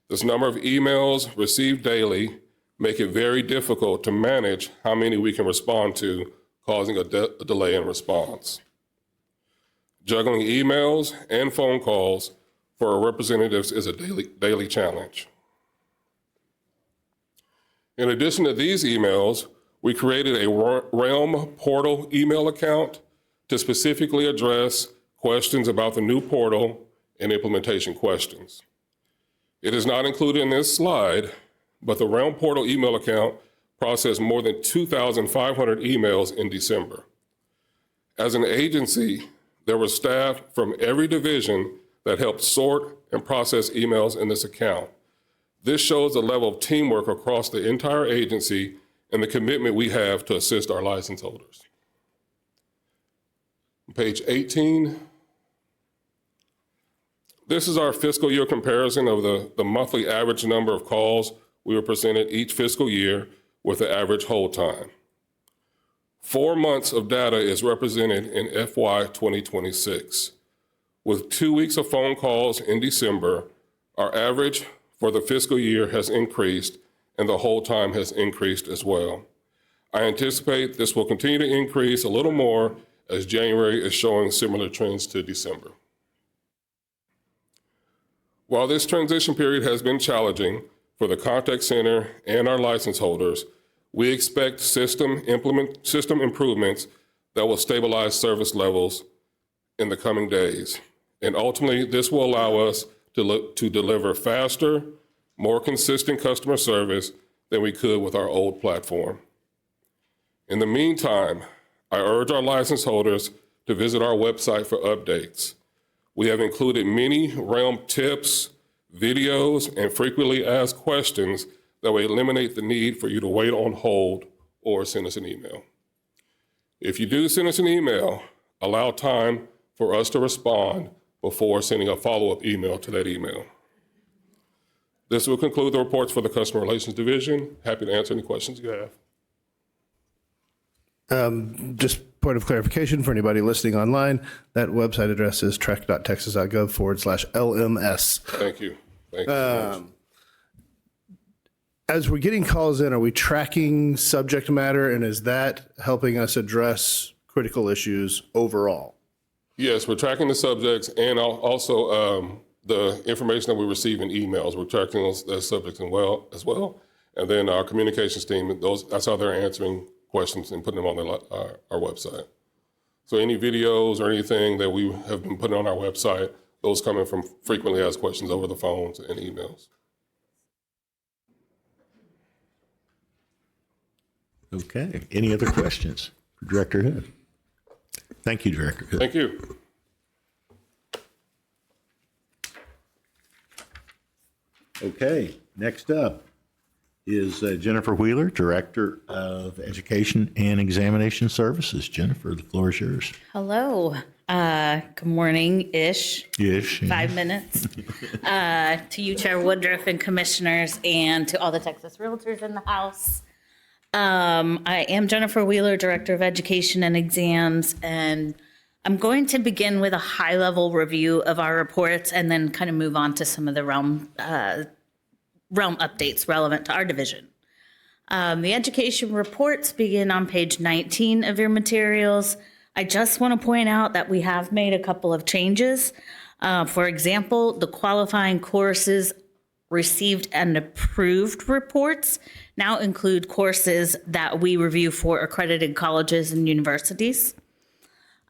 This number of emails received daily make it very difficult to manage how many we can respond to, causing a delay in response. Juggling emails and phone calls for our representatives is a daily challenge. In addition to these emails, we created a Realm Portal email account to specifically address questions about the new portal and implementation questions. It is not included in this slide, but the Realm Portal email account processed more than 2,500 emails in December. As an agency, there were staff from every division that helped sort and process emails in this account. This shows the level of teamwork across the entire agency and the commitment we have to assist our license holders. Page 18. This is our fiscal year comparison of the monthly average number of calls we were presented each fiscal year with the average hold time. 4 months of data is represented in FY 2026. With 2 weeks of phone calls in December, our average for the fiscal year has increased and the hold time has increased as well. I anticipate this will continue to increase a little more as January is showing similar trends to December. While this transition period has been challenging for the contact center and our license holders, we expect system improvements that will stabilize service levels in the coming days. And ultimately, this will allow us to deliver faster, more consistent customer service than we could with our old platform. In the meantime, I urge our license holders to visit our website for updates. We have included many Realm tips, videos, and frequently asked questions that will eliminate the need for you to wait on hold or send us an email. If you do send us an email, allow time for us to respond before sending a follow-up email to that email. This will conclude the reports for the Customer Relations Division. Happy to answer any questions you have. Just point of clarification for anybody listening online, that website address is trec.texas.gov/LMS. Thank you. Thank you so much. As we're getting calls in, are we tracking subject matter, and is that helping us address critical issues overall? Yes, we're tracking the subjects and also the information that we receive in emails. We're tracking those subjects as well. And then our communications team, that's how they're answering questions and putting them on our website. So any videos or anything that we have been putting on our website, those coming from frequently asked questions over the phones and emails. Okay. Any other questions for Director Hood? Thank you, Director Hood. Thank you. Okay. Next up is Jennifer Wheeler, Director of Education and Examination Services. Jennifer, the floor is yours. Hello. Good morning-ish. Ish. 5 minutes. To you, Chair Woodruff, and commissioners, and to all the Texas Realtors in the house. I am Jennifer Wheeler, Director of Education and Exams, and I'm going to begin with a high-level review of our reports and then kind of move on to some of the realm updates relevant to our division. The education reports begin on page 19 of your materials. I just want to point out that we have made a couple of changes. For example, the qualifying courses received and approved reports now include courses that we review for accredited colleges and universities.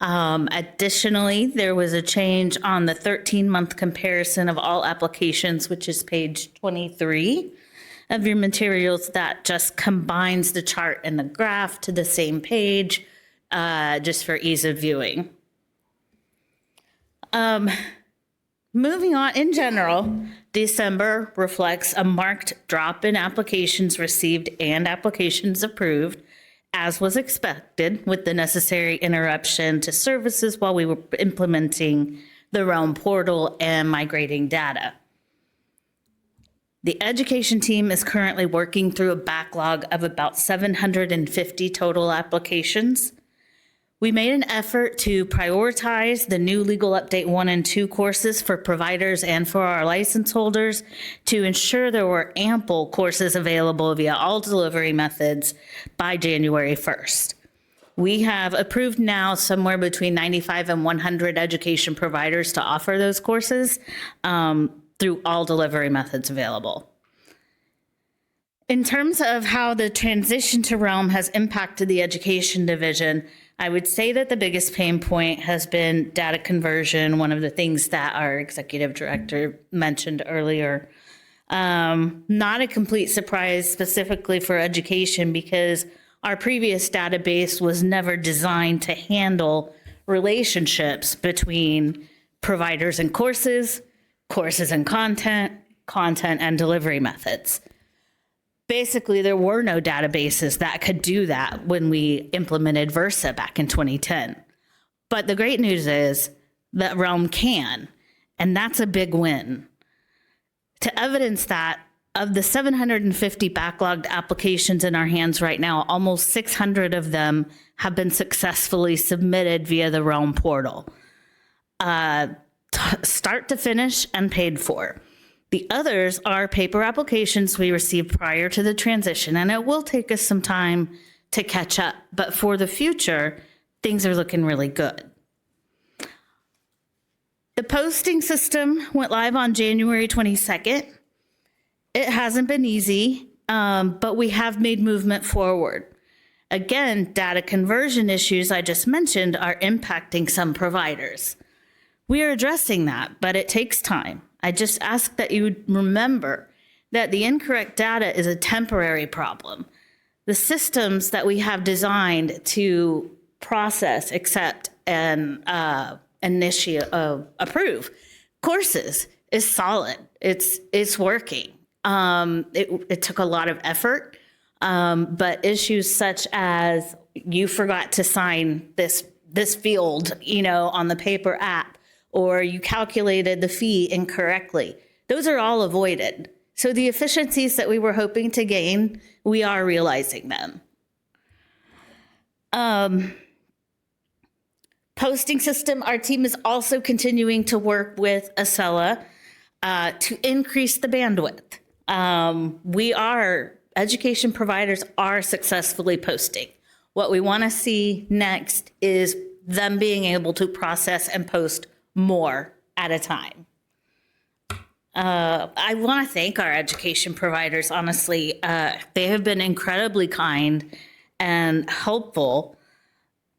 Additionally, there was a change on the 13-month comparison of all applications, which is page 23 of your materials, that just combines the chart and the graph to the same page, just for ease of viewing. Moving on, in general, December reflects a marked drop in applications received and applications approved, as was expected, with the necessary interruption to services while we were implementing the Realm portal and migrating data. The education team is currently working through a backlog of about 750 total applications. We made an effort to prioritize the new Legal Update 1 and 2 courses for providers and for our license holders to ensure there were ample courses available via all delivery methods by January 1st. We have approved now somewhere between 95 and 100 education providers to offer those courses through all delivery methods available. In terms of how the transition to Realm has impacted the education division, I would say that the biggest pain point has been data conversion, one of the things that our executive director mentioned earlier. Not a complete surprise specifically for education, because our previous database was never designed to handle relationships between providers and courses, courses and content, content and delivery methods. Basically, there were no databases that could do that when we implemented Versa back in 2010. But the great news is that Realm can, and that's a big win. To evidence that, Of the 750 backlogged applications in our hands right now, almost 600 of them have been successfully submitted via the Realm portal, start to finish and paid for. The others are paper applications we received prior to the transition, and it will take us some time to catch up. But for the future, things are looking really good. The posting system went live on January 22nd. It hasn't been easy, but we have made movement forward. Again, data conversion issues I just mentioned are impacting some providers. We are addressing that, but it takes time. I just ask that you remember that the incorrect data is a temporary problem. The systems that we have designed to process, accept, and approve courses is solid. It's working. It took a lot of effort, but issues such as you forgot to sign this field, on the paper app, or you calculated the fee incorrectly, those are all avoided. So the efficiencies that we were hoping to gain, we are realizing them. Posting system, our team is also continuing to work with Acela to increase the bandwidth. Education providers are successfully posting. What we want to see next is them being able to process and post more at a time. I want to thank our education providers, honestly. They have been incredibly kind and helpful,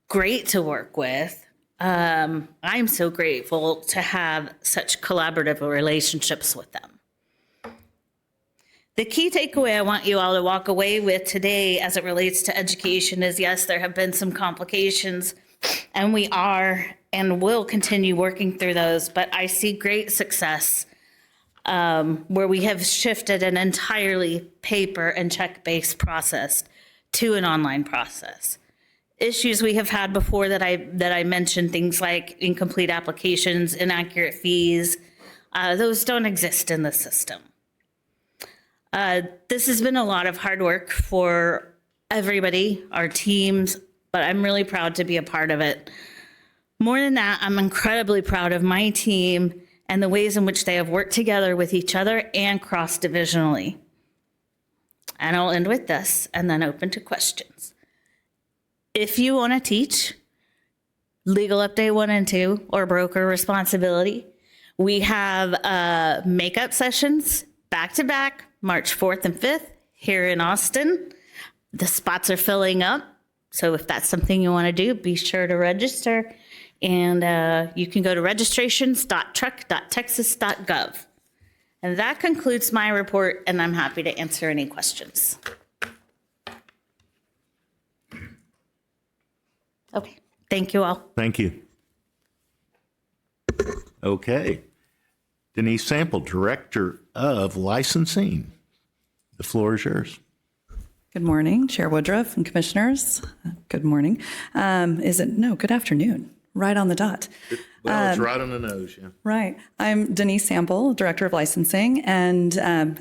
great to work with. I'm so grateful to have such collaborative relationships with them. The key takeaway I want you all to walk away with today as it relates to education is, yes, there have been some complications, and we are and will continue working through those, but I see great success where we have shifted an entirely paper and check-based process to an online process. Issues we have had before that I mentioned, things like incomplete applications, inaccurate fees, those don't exist in the system. This has been a lot of hard work for everybody, our teams, but I'm really proud to be a part of it. More than that, I'm incredibly proud of my team and the ways in which they have worked together with each other and cross-divisionally. And I'll end with this and then open to questions. If you want to teach Legal Update 1 and 2 or broker responsibility, we have makeup sessions back-to-back, March 4th and 5th here in Austin. The spots are filling up, so if that's something you want to do, be sure to register. And you can go to registrations.trec.texas.gov. And that concludes my report, and I'm happy to answer any questions. Okay, thank you all. Thank you. Okay. Denise Sample, Director of Licensing. The floor is yours. Good morning, Chair Woodruff and Commissioners. Good morning. Good afternoon. Right on the dot. Well, it's right on the nose, yeah. Right. I'm Denise Sample, Director of Licensing, and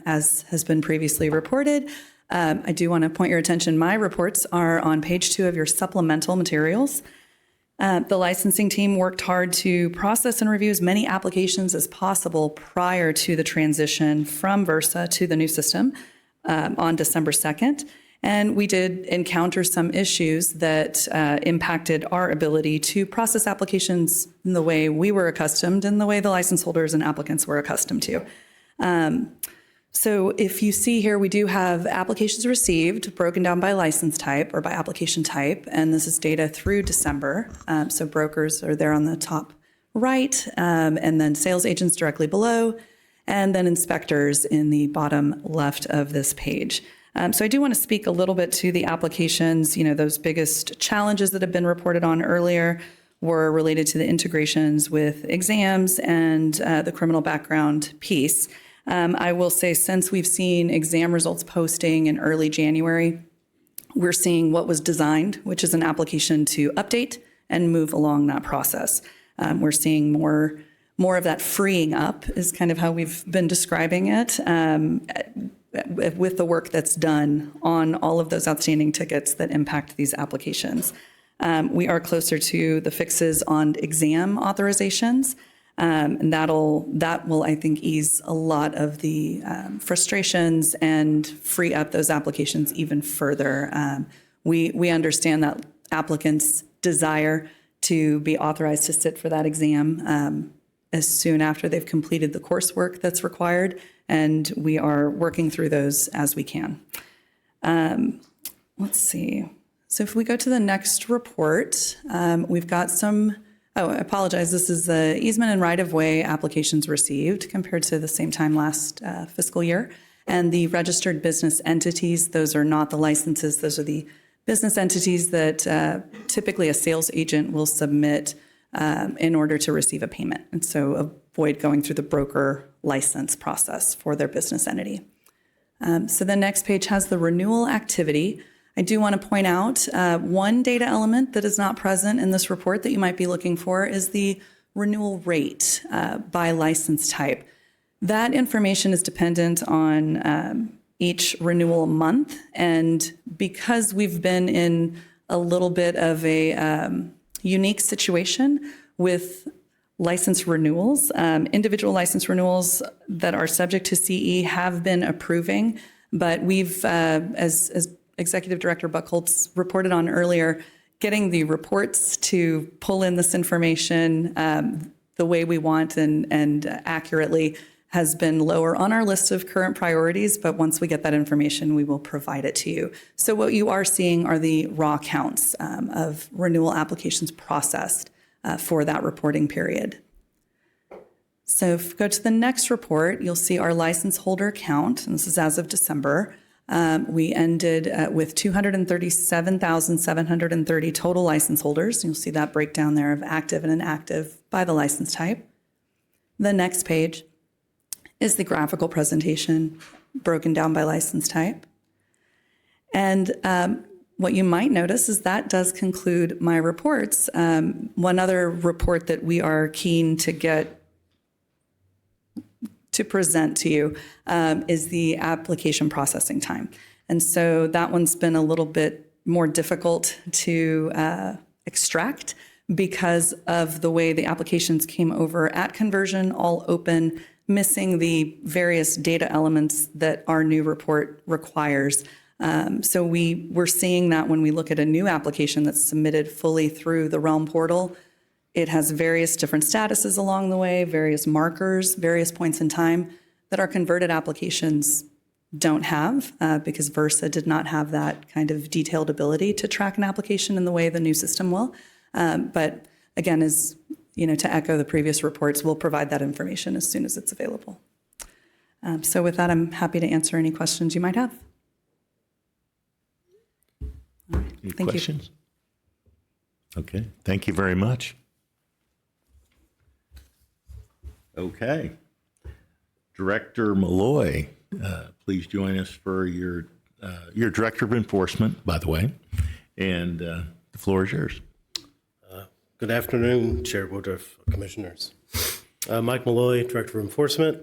as has been previously reported, I do want to point your attention, my reports are on page 2 of your supplemental materials. The licensing team worked hard to process and review as many applications as possible prior to the transition from Versa to the new system on December 2nd. And we did encounter some issues that impacted our ability to process applications in the way we were accustomed and the way the license holders and applicants were accustomed to. So if you see here, we do have applications received broken down by license type or by application type, and this is data through December. So brokers are there on the top right, and then sales agents directly below, and then inspectors in the bottom left of this page. So I do want to speak a little bit to the applications. Those biggest challenges that have been reported on earlier were related to the integrations with exams and the criminal background piece. I will say, since we've seen exam results posting in early January, we're seeing what was designed, which is an application to update and move along that process. We're seeing more of that freeing up is kind of how we've been describing it. with the work that's done on all of those outstanding tickets that impact these applications. We are closer to the fixes on exam authorizations, and that will, I think, ease a lot of the frustrations and free up those applications even further. We understand that applicants desire to be authorized to sit for that exam as soon after they've completed the coursework that's required, and we are working through those as we can. Let's see. So if we go to the next report, we've got some, I apologize, this is the easement and right-of-way applications received compared to the same time last fiscal year. And the registered business entities, those are not the licenses, those are the business entities that typically a sales agent will submit in order to receive a payment. And so avoid going through the broker license process for their business entity. So the next page has the renewal activity. I do want to point out one data element that is not present in this report that you might be looking for is the renewal rate by license type. That information is dependent on each renewal month. And because we've been in a little bit of a unique situation with license renewals, individual license renewals that are subject to CE have been approving, but we've, as Executive Director Buckholz reported on earlier, getting the reports to pull in this information the way we want and accurately has been lower on our list of current priorities, but once we get that information, we will provide it to you. So what you are seeing are the raw counts of renewal applications processed for that reporting period. So if we go to the next report, you'll see our license holder count, and this is as of December. We ended with 237,730 total license holders. You'll see that breakdown there of active and inactive by the license type. The next page is the graphical presentation broken down by license type. And what you might notice is that does conclude my reports. One other report that we are keen to get to present to you is the application processing time. And so that one's been a little bit more difficult to extract because of the way the applications came over at conversion, all open, missing the various data elements that our new report requires. So we're seeing that when we look at a new application that's submitted fully through the Realm portal. It has various different statuses along the way, various markers, various points in time that our converted applications don't have because Versa did not have that kind of detailed ability to track an application in the way the new system will. But again, as you know, to echo the previous reports, we'll provide that information as soon as it's available. So with that, I'm happy to answer any questions you might have. All right. Any Thank questions? You. Okay, thank you very much. Okay. Director Malloy, please join us for your Director of Enforcement, by the way, and the floor is yours. Good afternoon, Chair, Board of Commissioners. Mike Malloy, Director of Enforcement.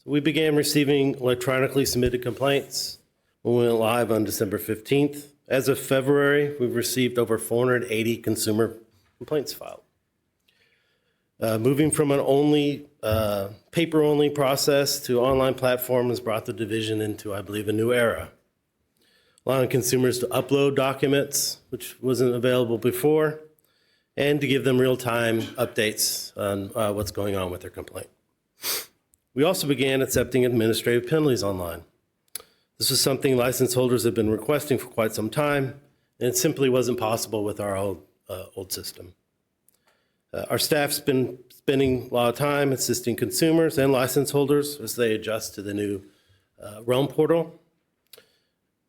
So we began receiving electronically submitted complaints when we went live on December 15th. As of February, we've received over 480 consumer complaints filed. Moving from an paper-only process to online platform has brought the division into, I believe, a new era, allowing consumers to upload documents, which wasn't available before, and to give them real-time updates on what's going on with their complaint. We also began accepting administrative penalties online. This was something license holders have been requesting for quite some time, and it simply wasn't possible with our old system. Our staff's been spending a lot of time assisting consumers and license holders as they adjust to the new Realm portal.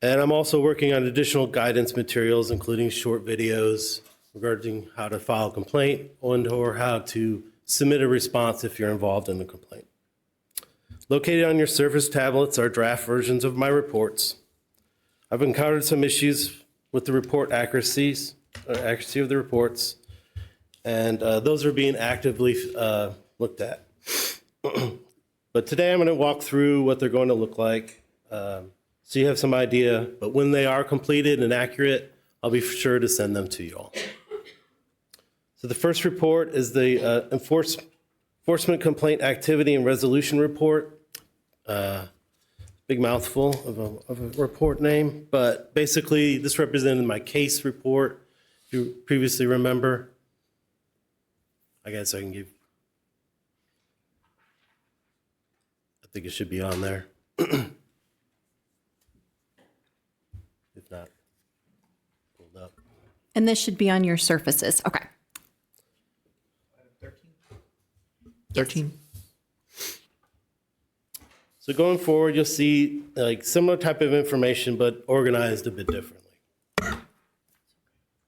And I'm also working on additional guidance materials, including short videos regarding how to file a complaint or how to submit a response if you're involved in a complaint. Located on your Surface tablets are draft versions of my reports. I've encountered some issues with the report accuracy of the reports, and those are being actively looked at. But today I'm going to walk through what they're going to look like so you have some idea. But when they are completed and accurate, I'll be sure to send them to you all. So the first report is the Enforcement Complaint Activity and Resolution Report. Big mouthful of a report name, but basically this represented my case report, if you previously remember. I guess I can give, I think it should be on there. If not, pulled up. And this should be on your surfaces. Okay. 13. So going forward, you'll see like similar type of information, but organized a bit differently.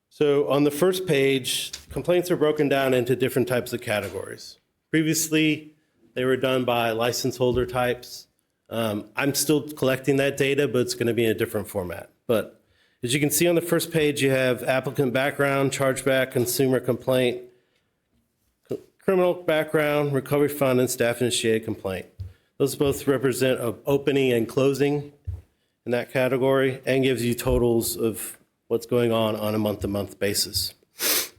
So on the first page, complaints are broken down into different types of categories. Previously, they were done by license holder types. I'm still collecting that data, but it's going to be in a different format. But as you can see on the first page, you have applicant background, chargeback, consumer complaint, criminal background, recovery fund, and staff-initiated complaint. Those both represent opening and closing in that category and gives you totals of what's going on a month-to-month basis. If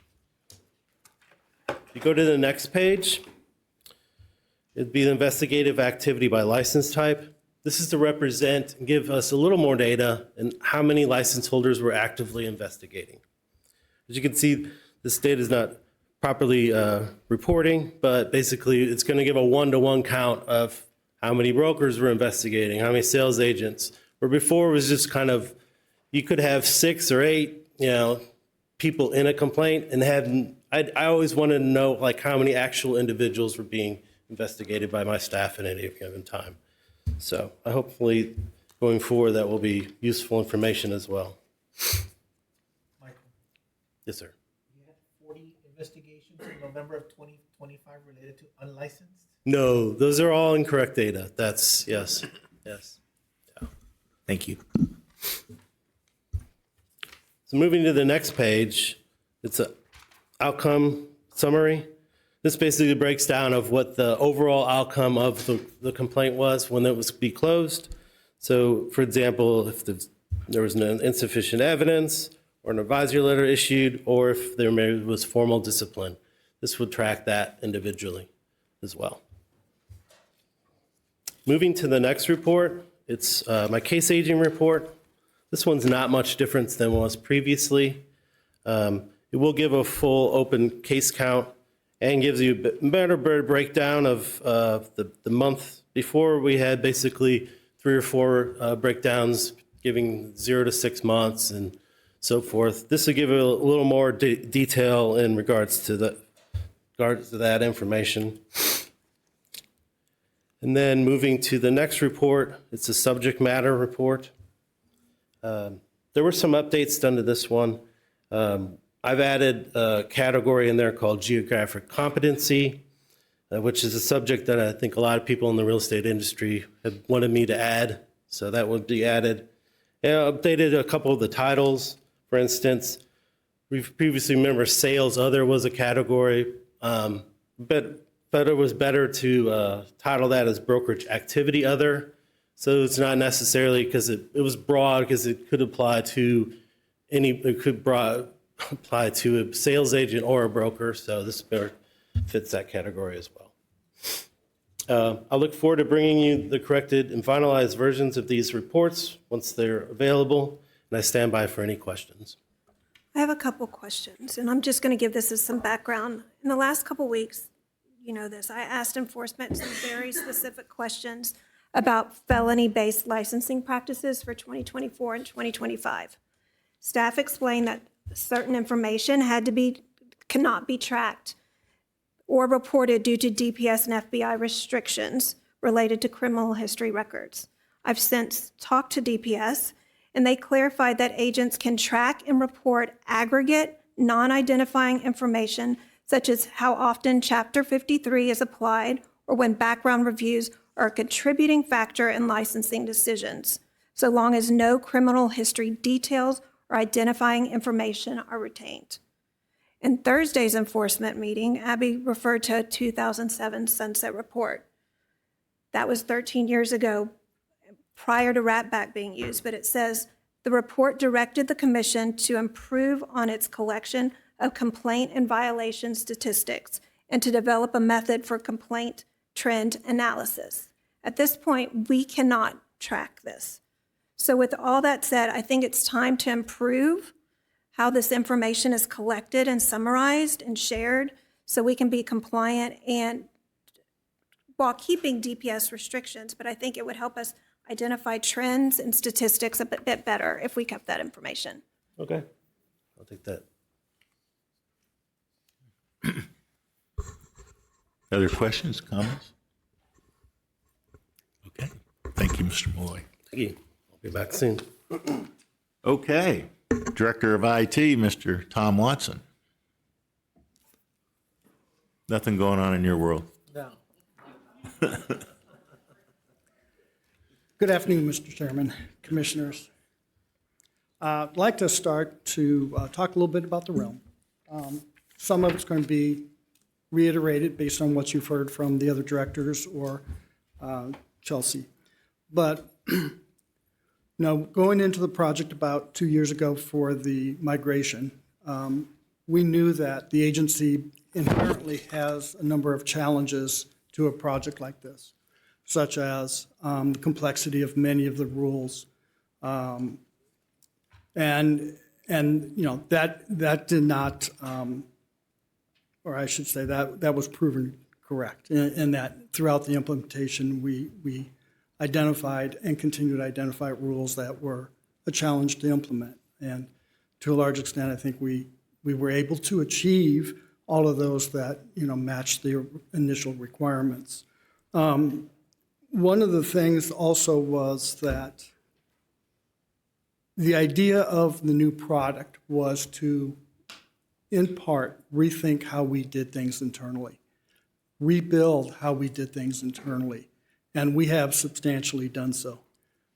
you go to the next page, it'd be the investigative activity by license type. This is to represent and give us a little more data on how many license holders we're actively investigating. As you can see, this data is not properly reporting, but basically it's going to give a one-to-one count of how many brokers we're investigating, how many sales agents. Where before it was just kind of, you could have 6 or 8, people in a complaint and I always wanted to know like how many actual individuals were being investigated by my staff at any given time. So hopefully going forward that will be useful information as well. Michael, Yes, sir. you had 40 investigations in November of 2025 related to unlicensed? No, those are all incorrect data. That's, yes. Yeah. Thank you. So moving to the next page, it's an outcome summary. This basically breaks down of what the overall outcome of the complaint was when it was to be closed. So for example, if there was no insufficient evidence or an advisory letter issued, or if there was formal discipline, this would track that individually as well. Moving to the next report, it's my case aging report. This one's not much different than was previously. It will give a full open case count and gives you a better breakdown of the month before. We had basically 3 or 4 breakdowns giving 0 to 6 months and so forth. This will give a little more detail in regards to that information. And then moving to the next report, it's a subject matter report. There were some updates done to this one. I've added a category in there called geographic competency, which is a subject that I think a lot of people in the real estate industry have wanted me to add. So that would be added. And I updated a couple of the titles. For instance, we've previously remember sales other was a category, but it was better to title that as brokerage activity other. So it's not necessarily because it was broad, because it could apply to apply to a sales agent or a broker. So this fits that category as well. I look forward to bringing you the corrected and finalized versions of these reports once they're available, and I stand by for any questions. I have a couple questions, and I'm just going to give this as some background. In the last couple weeks, you know this, I asked enforcement some very specific questions about felony-based licensing practices for 2024 and 2025. Staff explained that certain information cannot be tracked or reported due to DPS and FBI restrictions related to criminal history records. I've since talked to DPS, and they clarified that agents can track and report aggregate, non-identifying information, such as how often Chapter 53 is applied or when background reviews are a contributing factor in licensing decisions, so long as no criminal history details or identifying information are retained. In Thursday's enforcement meeting, Abby referred to a 2007 Sunset Report. That was 13 years ago, prior to RATBAC being used, but it says, the report directed the commission to improve on its collection of complaint and violation statistics and to develop a method for complaint trend analysis. At this point, we cannot track this. So with all that said, I think it's time to improve how this information is collected and summarized and shared so we can be compliant and while keeping DPS restrictions, but I think it would help us identify trends and statistics a bit better if we kept that information. Okay, I'll take that. Other questions, comments? Okay. Thank you, Mr. Malloy. Thank you. I'll be back soon. Okay. Director of IT, Mr. Tom Watson. Nothing going on in your world? No. Good afternoon, Mr. Chairman, Commissioners. I'd like to start to talk a little bit about the realm. Some of it's going to be reiterated based on what you've heard from the other directors or Chelsea. But now, going into the project about 2 years ago for the migration, we knew that the agency inherently has a number of challenges to a project like this, such as the complexity of many of the rules. And you know, that did not, or I should say that was proven correct, in that throughout the implementation, we identified and continue to identify rules that were a challenge to implement. And to a large extent, I think we were able to achieve all of those that, you know, matched the initial requirements. One of the things also was that the idea of the new product was to, in part, rethink how we did things internally, rebuild how we did things internally, and we have substantially done so.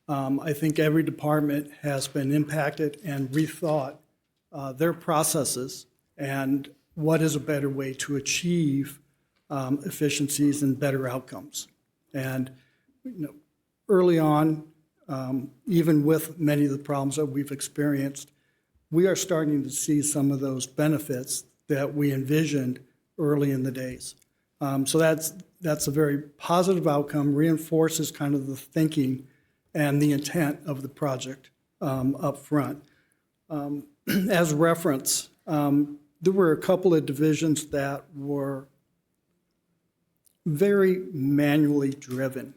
I think every department has been impacted and rethought their processes and what is a better way to achieve efficiencies and better outcomes. And you know, early on, even with many of the problems that we've experienced, we are starting to see some of those benefits that we envisioned early in the days. So that's a very positive outcome, reinforces kind of the thinking and the intent of the project up front. As reference, there were a couple of divisions that were very manually driven.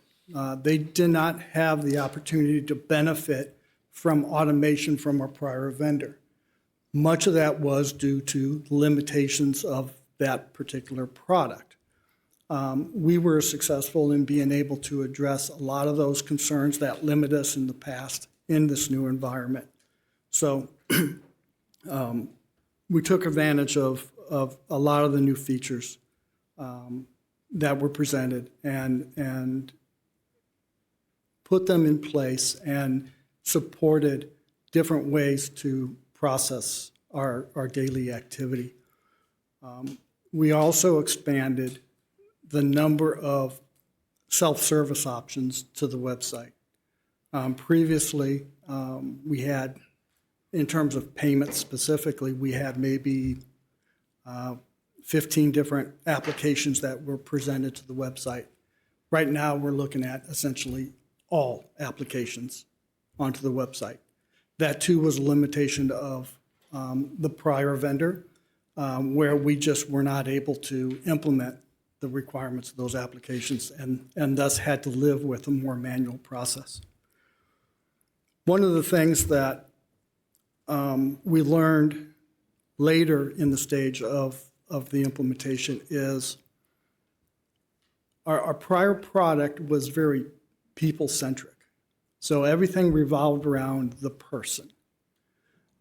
They did not have the opportunity to benefit from automation from our prior vendor. Much of that was due to limitations of that particular product. We were successful in being able to address a lot of those concerns that limit us in the past in this new environment. So we took advantage of a lot of the new features that were presented and put them in place and supported different ways to process our daily activity. We also expanded the number of self-service options to the website. Previously, we had, in terms of payments specifically, we had maybe 15 different applications that were presented to the website. Right now, we're looking at essentially all applications onto the website. That too was a limitation of the prior vendor, where we just were not able to implement the requirements of those applications and thus had to live with a more manual process. One of the things that we learned later in the stage of the implementation is our prior product was very people-centric. So everything revolved around the person.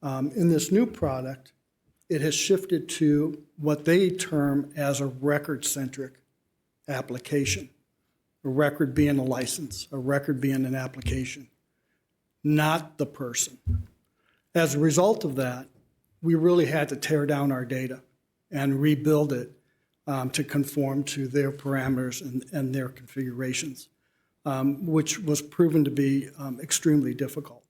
In this new product, it has shifted to what they term as a record-centric application. A record being a license, a record being an application, not the person. As a result of that, we really had to tear down our data and rebuild it to conform to their parameters and their configurations. which was proven to be extremely difficult.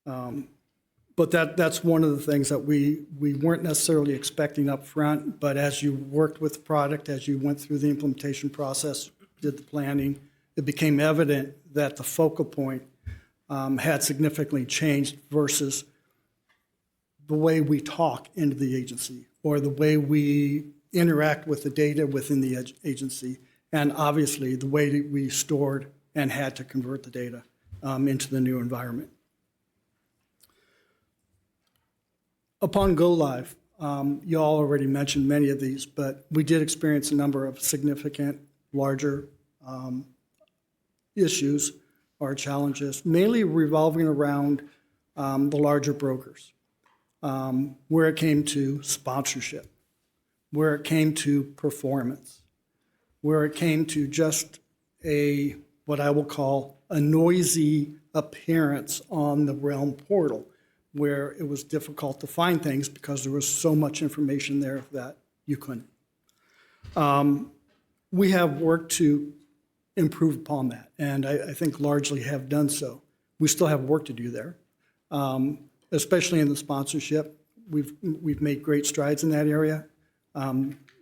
But that's one of the things that we weren't necessarily expecting up front, but as you worked with the product, as you went through the implementation process, did the planning, it became evident that the focal point had significantly changed versus the way we talk into the agency or the way we interact with the data within the agency, and obviously the way that we stored and had to convert the data into the new environment. Upon go live, you all already mentioned many of these, but we did experience a number of significant, larger issues or challenges, mainly revolving around the larger brokers, where it came to sponsorship, where it came to performance, where it came to just what I will call a noisy appearance on the Realm portal, where it was difficult to find things because there was so much information there that you couldn't. We have worked to improve upon that, and I think largely have done so. We still have work to do there, especially in the sponsorship. We've made great strides in that area.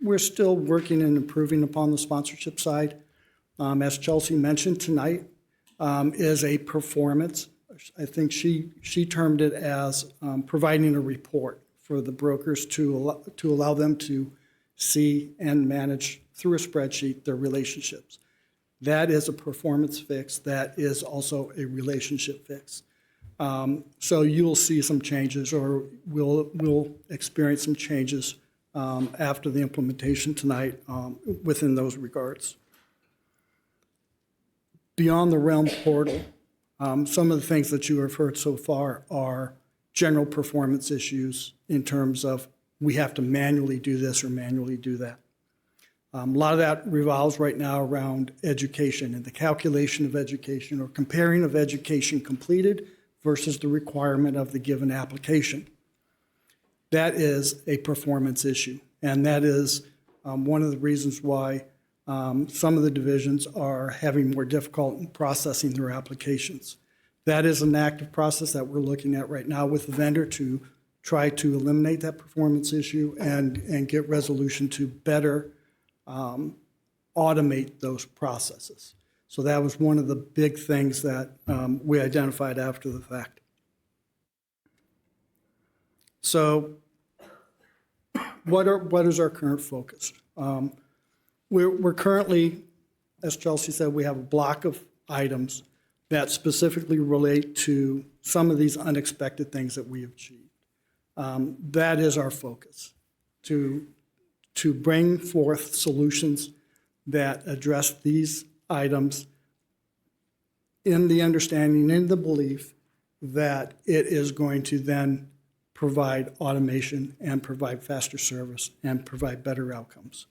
We're still working and improving upon the sponsorship side. As Chelsea mentioned tonight, is a performance. I think she termed it as providing a report for the brokers to allow them to see and manage through a spreadsheet their relationships. That is a performance fix. That is also a relationship fix. So you'll see some changes, or we'll experience some changes after the implementation tonight within those regards. Beyond the Realm portal, some of the things that you have heard so far are general performance issues in terms of we have to manually do this or manually do that. A lot of that revolves right now around education and the calculation of education or comparing of education completed versus the requirement of the given application. That is a performance issue, and that is one of the reasons why some of the divisions are having more difficult in processing their applications. That is an active process that we're looking at right now with the vendor to try to eliminate that performance issue and get resolution to better automate those processes. So that was one of the big things that we identified after the fact. So what is our current focus? We're currently, as Chelsea said, we have a block of items that specifically relate to some of these unexpected things that we have achieved. That is our focus, to bring forth solutions that address these items in the understanding, in the belief that it is going to then provide automation and provide faster service and provide better outcomes.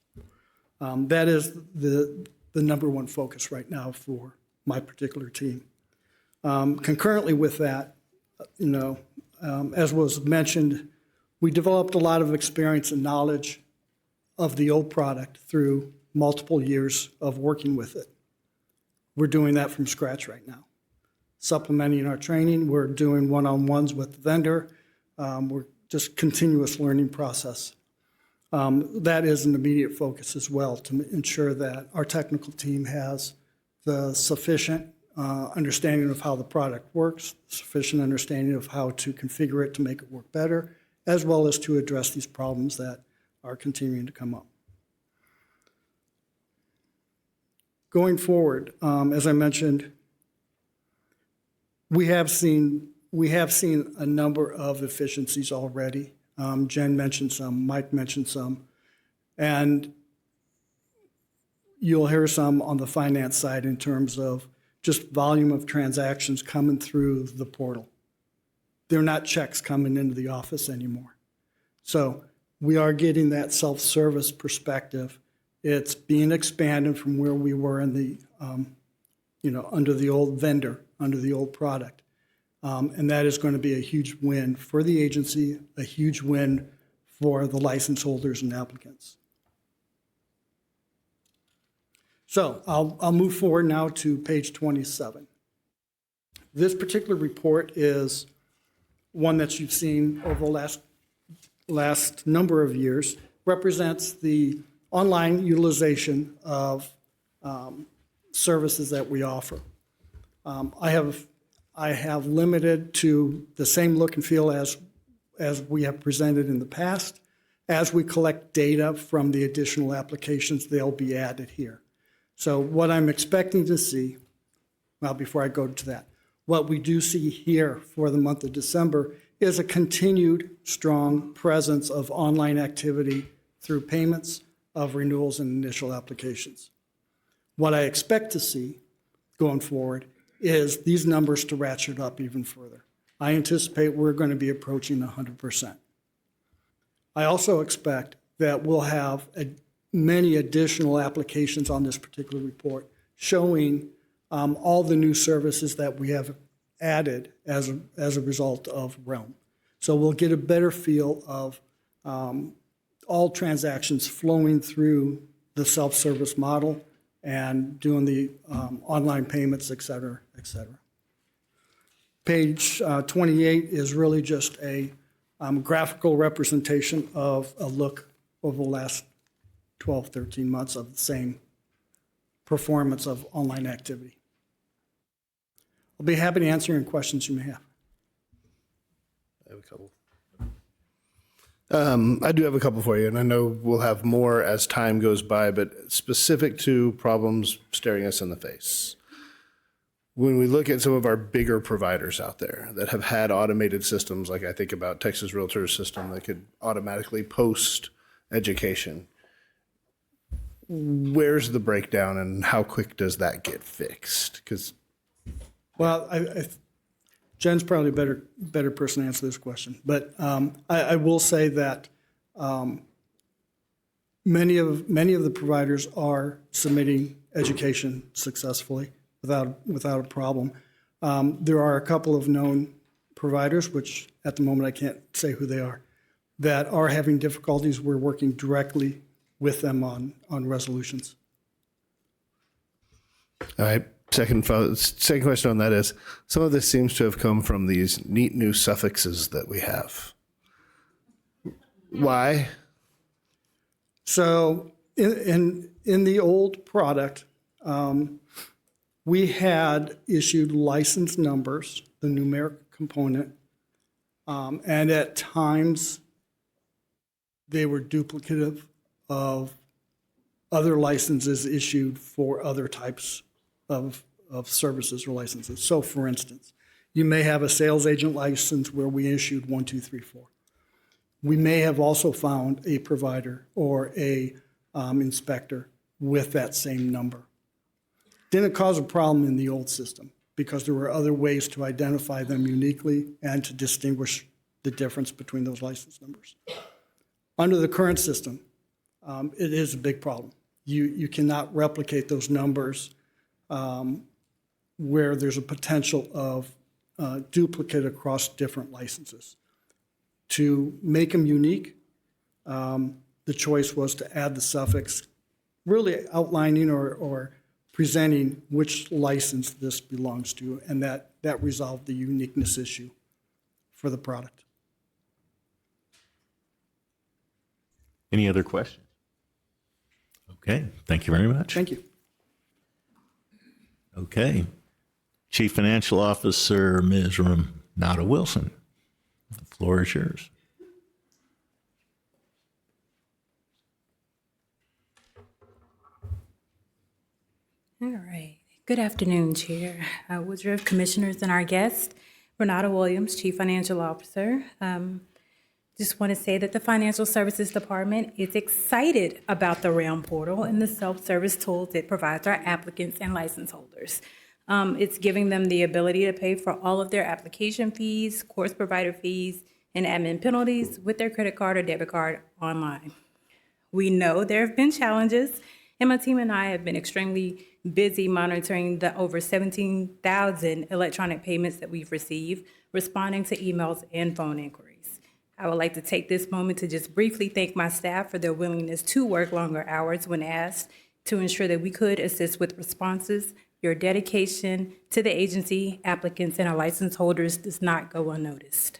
That is the number one focus right now for my particular team. Concurrently with that, as was mentioned, we developed a lot of experience and knowledge of the old product through multiple years of working with it. We're doing that from scratch right now. Supplementing our training, we're doing one-on-ones with the vendor. We're just continuous learning process. That is an immediate focus as well, to ensure that our technical team has the sufficient understanding of how the product works, sufficient understanding of how to configure it to make it work better, as well as to address these problems that are continuing to come up. Going forward, as I mentioned, we have seen a number of efficiencies already. Jen mentioned some, Mike mentioned some, and you'll hear some on the finance side in terms of just volume of transactions coming through the portal. They're not checks coming into the office anymore. So we are getting that self-service perspective. It's being expanded from where we were in the, under the old vendor, under the old product. And that is going to be a huge win for the agency, a huge win for the license holders and applicants. So I'll move forward now to page 27. This particular report is one that you've seen over the last number of years, represents the online utilization of services that we offer. I have limited to the same look and feel as we have presented in the past. As we collect data from the additional applications, they'll be added here. So what I'm expecting to see, well, before I go to that, what we do see here for the month of December is a continued strong presence of online activity through payments of renewals and initial applications. What I expect to see going forward is these numbers to ratchet up even further. I anticipate we're going to be approaching 100%. I also expect that we'll have many additional applications on this particular report showing all the new services that we have added as a result of Realm. So we'll get a better feel of all transactions flowing through the self-service model and doing the online payments, et cetera, et cetera. Page 28 is really just a graphical representation of a look over the last 12, 13 months of the same performance of online activity. I'll be happy to answer any questions you may have. I have a couple. I do have a couple for you, and I know we'll have more as time goes by, but specific to problems staring us in the face. When we look at some of our bigger providers out there that have had automated systems, like I think about Texas Realtors system that could automatically post education, where's the breakdown and how quick does that get fixed? Because well, Jen's probably a better person to answer this question, but I will say that many of the providers are submitting education successfully without a problem. There are a couple of known providers, which at the moment I can't say who they are, that are having difficulties. We're working directly with them on resolutions. all right. Second question on that is, some of this seems to have come from these neat new suffixes that we have. Why? So in the old product, we had issued license numbers, the numeric component, and at times they were duplicative of other licenses issued for other types of services or licenses. So for instance, you may have a sales agent license where we issued 1, 2, 3, 4. We may have also found a provider or a inspector with that same number. Didn't cause a problem in the old system because there were other ways to identify them uniquely and to distinguish the difference between those license numbers. Under the current system, it is a big problem. You cannot replicate those numbers where there's a potential of duplicate across different licenses. To make them unique, the choice was to add the suffix, really outlining or presenting which license this belongs to, and that resolved the uniqueness issue for the product. Any other questions? Okay, thank you very much. Thank you. Okay. Chief Financial Officer, Ms. Renata Wilson. The floor is yours. All right. Good afternoon, Chair, Woodruff, Commissioners, and our guest, Renata Williams, Chief Financial Officer. Just want to say that the Financial Services Department is excited about the Realm portal and the self-service tools it provides our applicants and license holders. It's giving them the ability to pay for all of their application fees, course provider fees, and admin penalties with their credit card or debit card online. We know there have been challenges, and my team and I have been extremely busy monitoring the over 17,000 electronic payments that we've received, responding to emails and phone inquiries. I would like to take this moment to just briefly thank my staff for their willingness to work longer hours when asked, to ensure that we could assist with responses. Your dedication to the agency, applicants, and our license holders does not go unnoticed.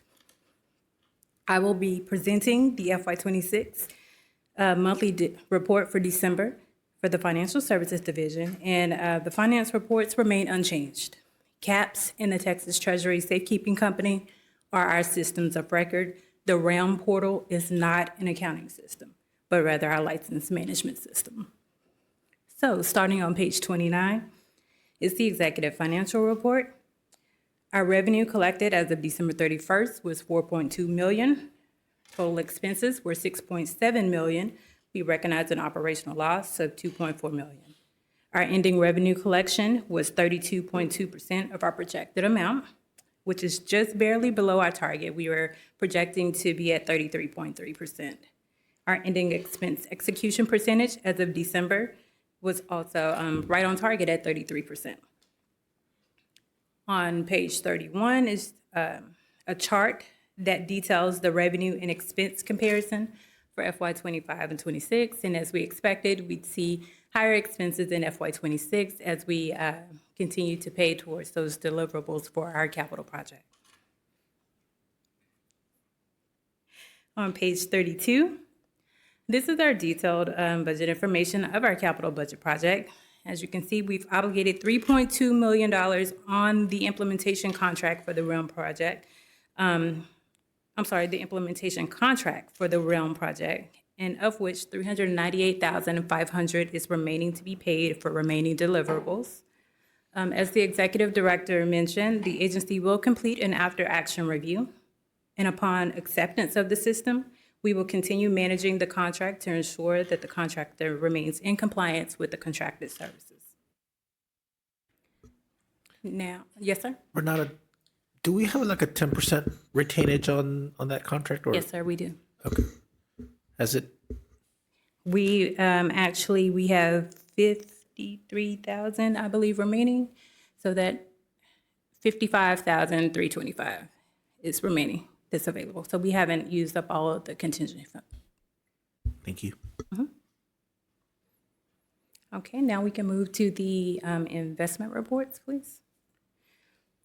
I will be presenting the FY26 monthly report for December for the Financial Services Division, and the finance reports remain unchanged. CAPS and the Texas Treasury Safekeeping Company are our systems of record. The RAM portal is not an accounting system, but rather our license management system. So starting on page 29 is the executive financial report. Our revenue collected as of December 31st was $4.2 million. Total expenses were $6.7 million. We recognized an operational loss of $2.4 million. Our ending revenue collection was 32.2% of our projected amount, which is just barely below our target. We were projecting to be at 33.3%. Our ending expense execution percentage as of December was also right on target at 33%. On page 31 is a chart that details the revenue and expense comparison for FY25 and 26. And as we expected, we'd see higher expenses in FY26 as we continue to pay towards those deliverables for our capital project. On page 32, this is our detailed budget information of our capital budget project. As you can see, we've obligated $3.2 million on the implementation contract for the Realm project. The implementation contract for the Realm project, and of which $398,500 is remaining to be paid for remaining deliverables. As the executive director mentioned, the agency will complete an after-action review, and upon acceptance of the system, we will continue managing the contract to ensure that the contractor remains in compliance with the contracted services. Now, yes, sir? Renata, do we have like a 10% retainage on that contract? Or? Yes, sir, we do. Okay. Has it? We we have 53,000, I believe, remaining. So that 55,325 is remaining that's available. So we haven't used up all of the contingency fund. Thank you. Okay, now we can move to the investment reports, please.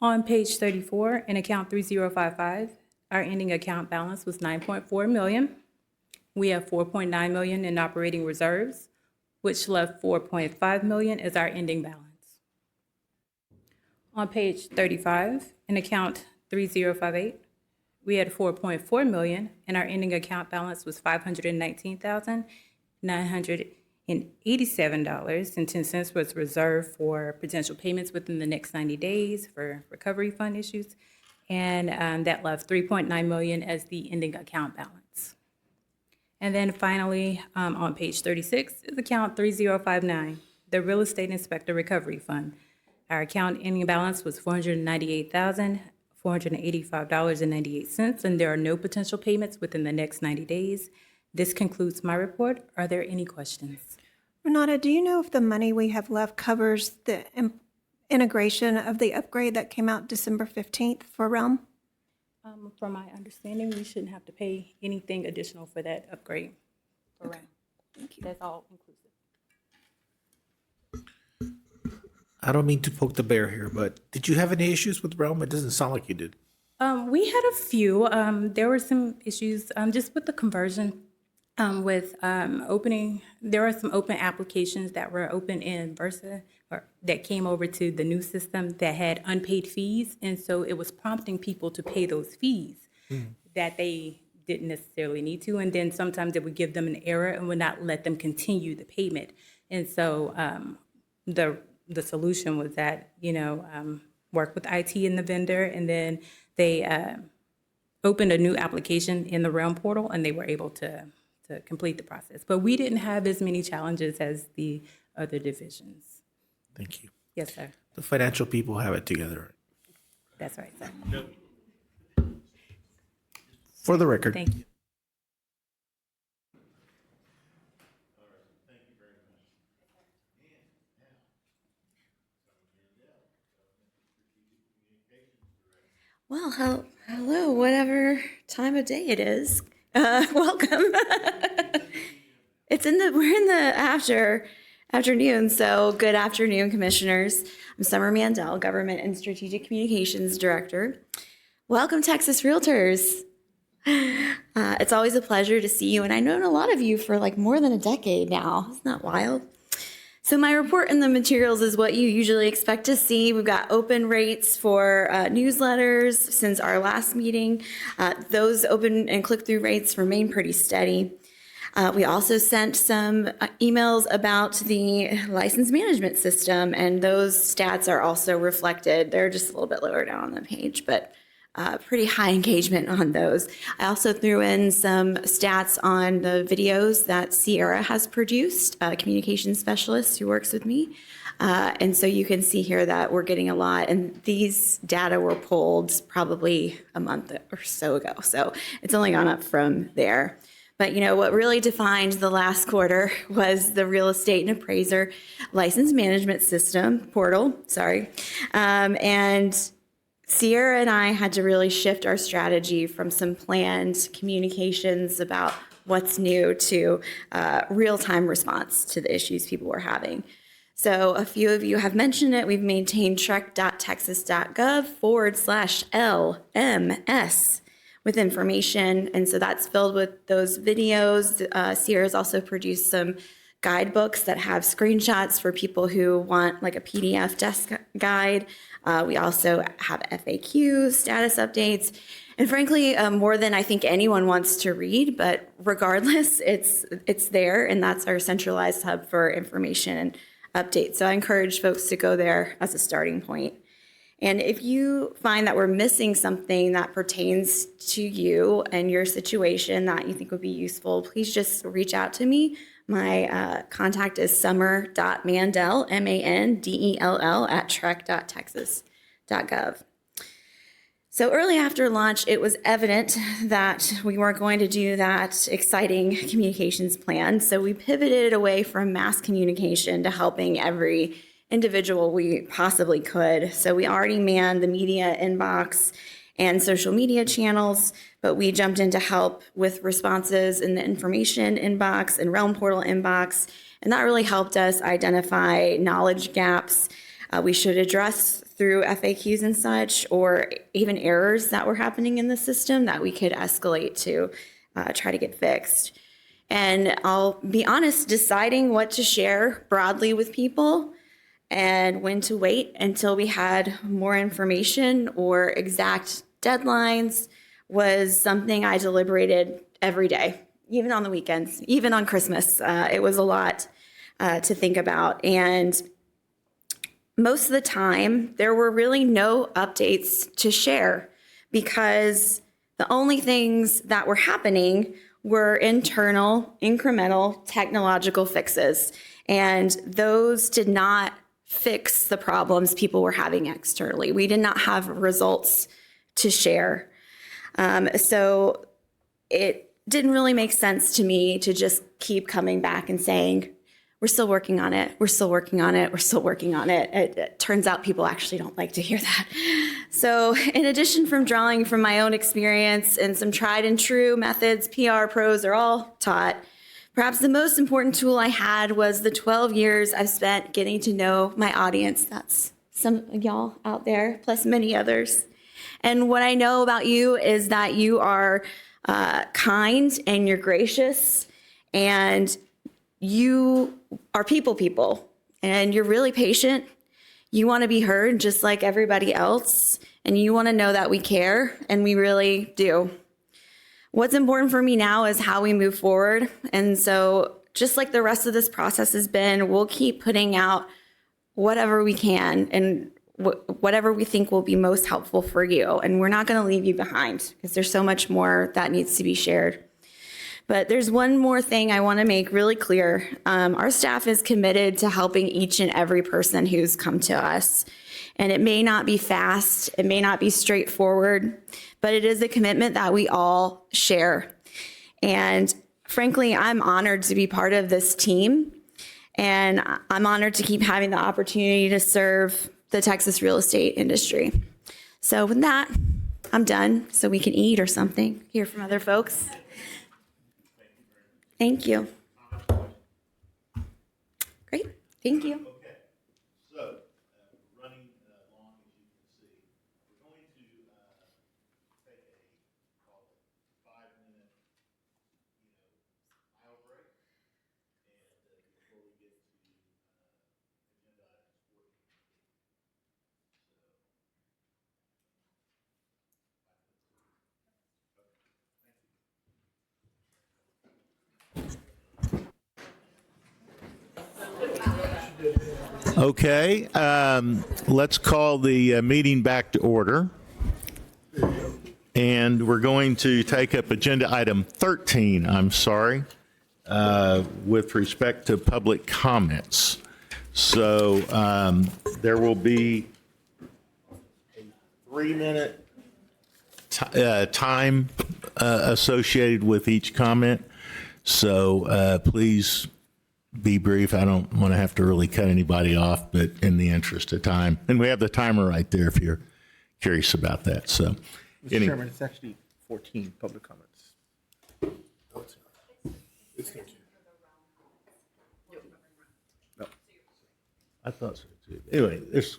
On page 34, in account 3055, our ending account balance was $9.4 million. We have $4.9 million in operating reserves, which left $4.5 million as our ending balance. On page 35, in account 3058, we had $4.4 million, and our ending account balance was $519,987.10 was reserved for potential payments within the next 90 days for recovery fund issues, and that left $3.9 million as the ending account balance. And then finally, on page 36 is account 3059, the real estate inspector recovery fund. Our account ending balance was $498,485.98, and there are no potential payments within the next 90 days. This concludes my report. Are there any questions? Renata, do you know if the money we have left covers the integration of the upgrade that came out December 15th for Realm? From my understanding, we shouldn't have to pay anything additional for that upgrade. For Realm. Thank you. That's all inclusive. I don't mean to poke the bear here, but did you have any issues with Realm? It doesn't sound like you did. We had a few. There were some issues just with the conversion, with opening. There are some open applications that were open in Versa or that came over to the new system that had unpaid fees. And so it was prompting people to pay those fees that they didn't necessarily need to. And then sometimes it would give them an error and would not let them continue the payment. And so the solution was that, work with IT and the vendor, and then they opened a new application in the Realm portal, and they were able to complete the process. But we didn't have as many challenges as the other divisions. Thank you. Yes, sir. The financial people have it together. That's right, sir. For the record. Thank you. Well, hello, whatever time of day it is. Welcome. We're in the after. Afternoon. So good afternoon, commissioners. I'm Summer Mandel, Government and Strategic Communications Director. Welcome, Texas Realtors. It's always a pleasure to see you, and I've known a lot of you for like more than a decade now. Isn't that wild? So my report in the materials is what you usually expect to see. We've got open rates for newsletters since our last meeting. Those open and click-through rates remain pretty steady. We also sent some emails about the license management system, and those stats are also reflected. They're just a little bit lower down on the page, but pretty high engagement on those. I also threw in some stats on the videos that Sierra has produced, a communications specialist who works with me. And so you can see here that we're getting a lot, and these data were pulled probably a month or so ago. So it's only gone up from there. But you know, what really defined the last quarter was the real estate and appraiser license management system portal, and Sierra and I had to really shift our strategy from some planned communications about what's new to real-time response to the issues people were having. So a few of you have mentioned it. We've maintained TREC.texas.gov/LMS with information. And so that's filled with those videos. Sierra's also produced some guidebooks that have screenshots for people who want like a PDF desk guide. We also have FAQs, status updates, and frankly, more than I think anyone wants to read, but regardless, it's there, and that's our centralized hub for information and updates. So I encourage folks to go there as a starting point. And if you find that we're missing something that pertains to you and your situation that you think would be useful, please just reach out to me. My contact is summer.mandel, MANDELL, @trec.texas.gov. So early after launch, it was evident that we weren't going to do that exciting communications plan. So we pivoted away from mass communication to helping every individual we possibly could. So we already manned the media inbox and social media channels, but we jumped in to help with responses in the information inbox and Realm Portal inbox, and that really helped us identify knowledge gaps we should address through FAQs and such, or even errors that were happening in the system that we could escalate to try to get fixed. And I'll be honest, deciding what to share broadly with people and when to wait until we had more information or exact deadlines was something I deliberated every day, even on the weekends, even on Christmas. It was a lot to think about. And most of the time, there were really no updates to share because the only things that were happening were internal, incremental technological fixes. And those did not fix the problems people were having externally. We did not have results to share. So it didn't really make sense to me to just keep coming back and saying, we're still working on it, we're still working on it, we're still working on it. It turns out people actually don't like to hear that. So in addition from drawing from my own experience and some tried and true methods PR pros are all taught, perhaps the most important tool I had was the 12 years I've spent getting to know my audience. That's some of y'all out there, plus many others. And what I know about you is that you are kind and you're gracious and you are people, and you're really patient. You want to be heard just like everybody else, and you want to know that we care, and we really do. What's important for me now is how we move forward. And so just like the rest of this process has been, we'll keep putting out whatever we can and whatever we think will be most helpful for you. And we're not going to leave you behind because there's so much more that needs to be shared. But there's one more thing I want to make really clear. Our staff is committed to helping each and every person who's come to us. And it may not be fast, it may not be straightforward, but it is a commitment that we all share. And frankly, I'm honored to be part of this team. And I'm honored to keep having the opportunity to serve the Texas real estate industry. So with that, I'm done, so we can eat or something, hear from other folks. Thank you. Great, thank you. So, running long as you can see, we're going to take call it 5-minute, aisle break, and before we get to agenda items 14. Okay, let's call the meeting back to order. And we're going to take up agenda item 13, with respect to public comments. So there will be a 3-minute time associated with each comment. So please be brief. I don't want to have to really cut anybody off, but in the interest of time. And we have the timer right there if you're curious about that. So, Mr. Chairman, it's actually 14 public comments. I thought so too. Anyway, there's,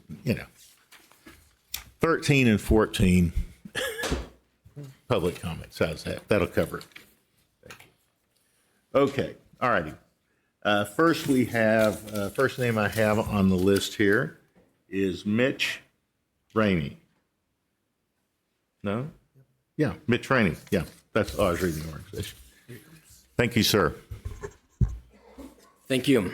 13 and 14 public comments. How's that? That'll cover it. Thank you. Okay. All righty. First, we have, first name I have on the list here is Mitch Rainey. No? Yeah, Mitch Rainey. Yeah, that's, I was reading the organization. Thank you, sir. Thank you.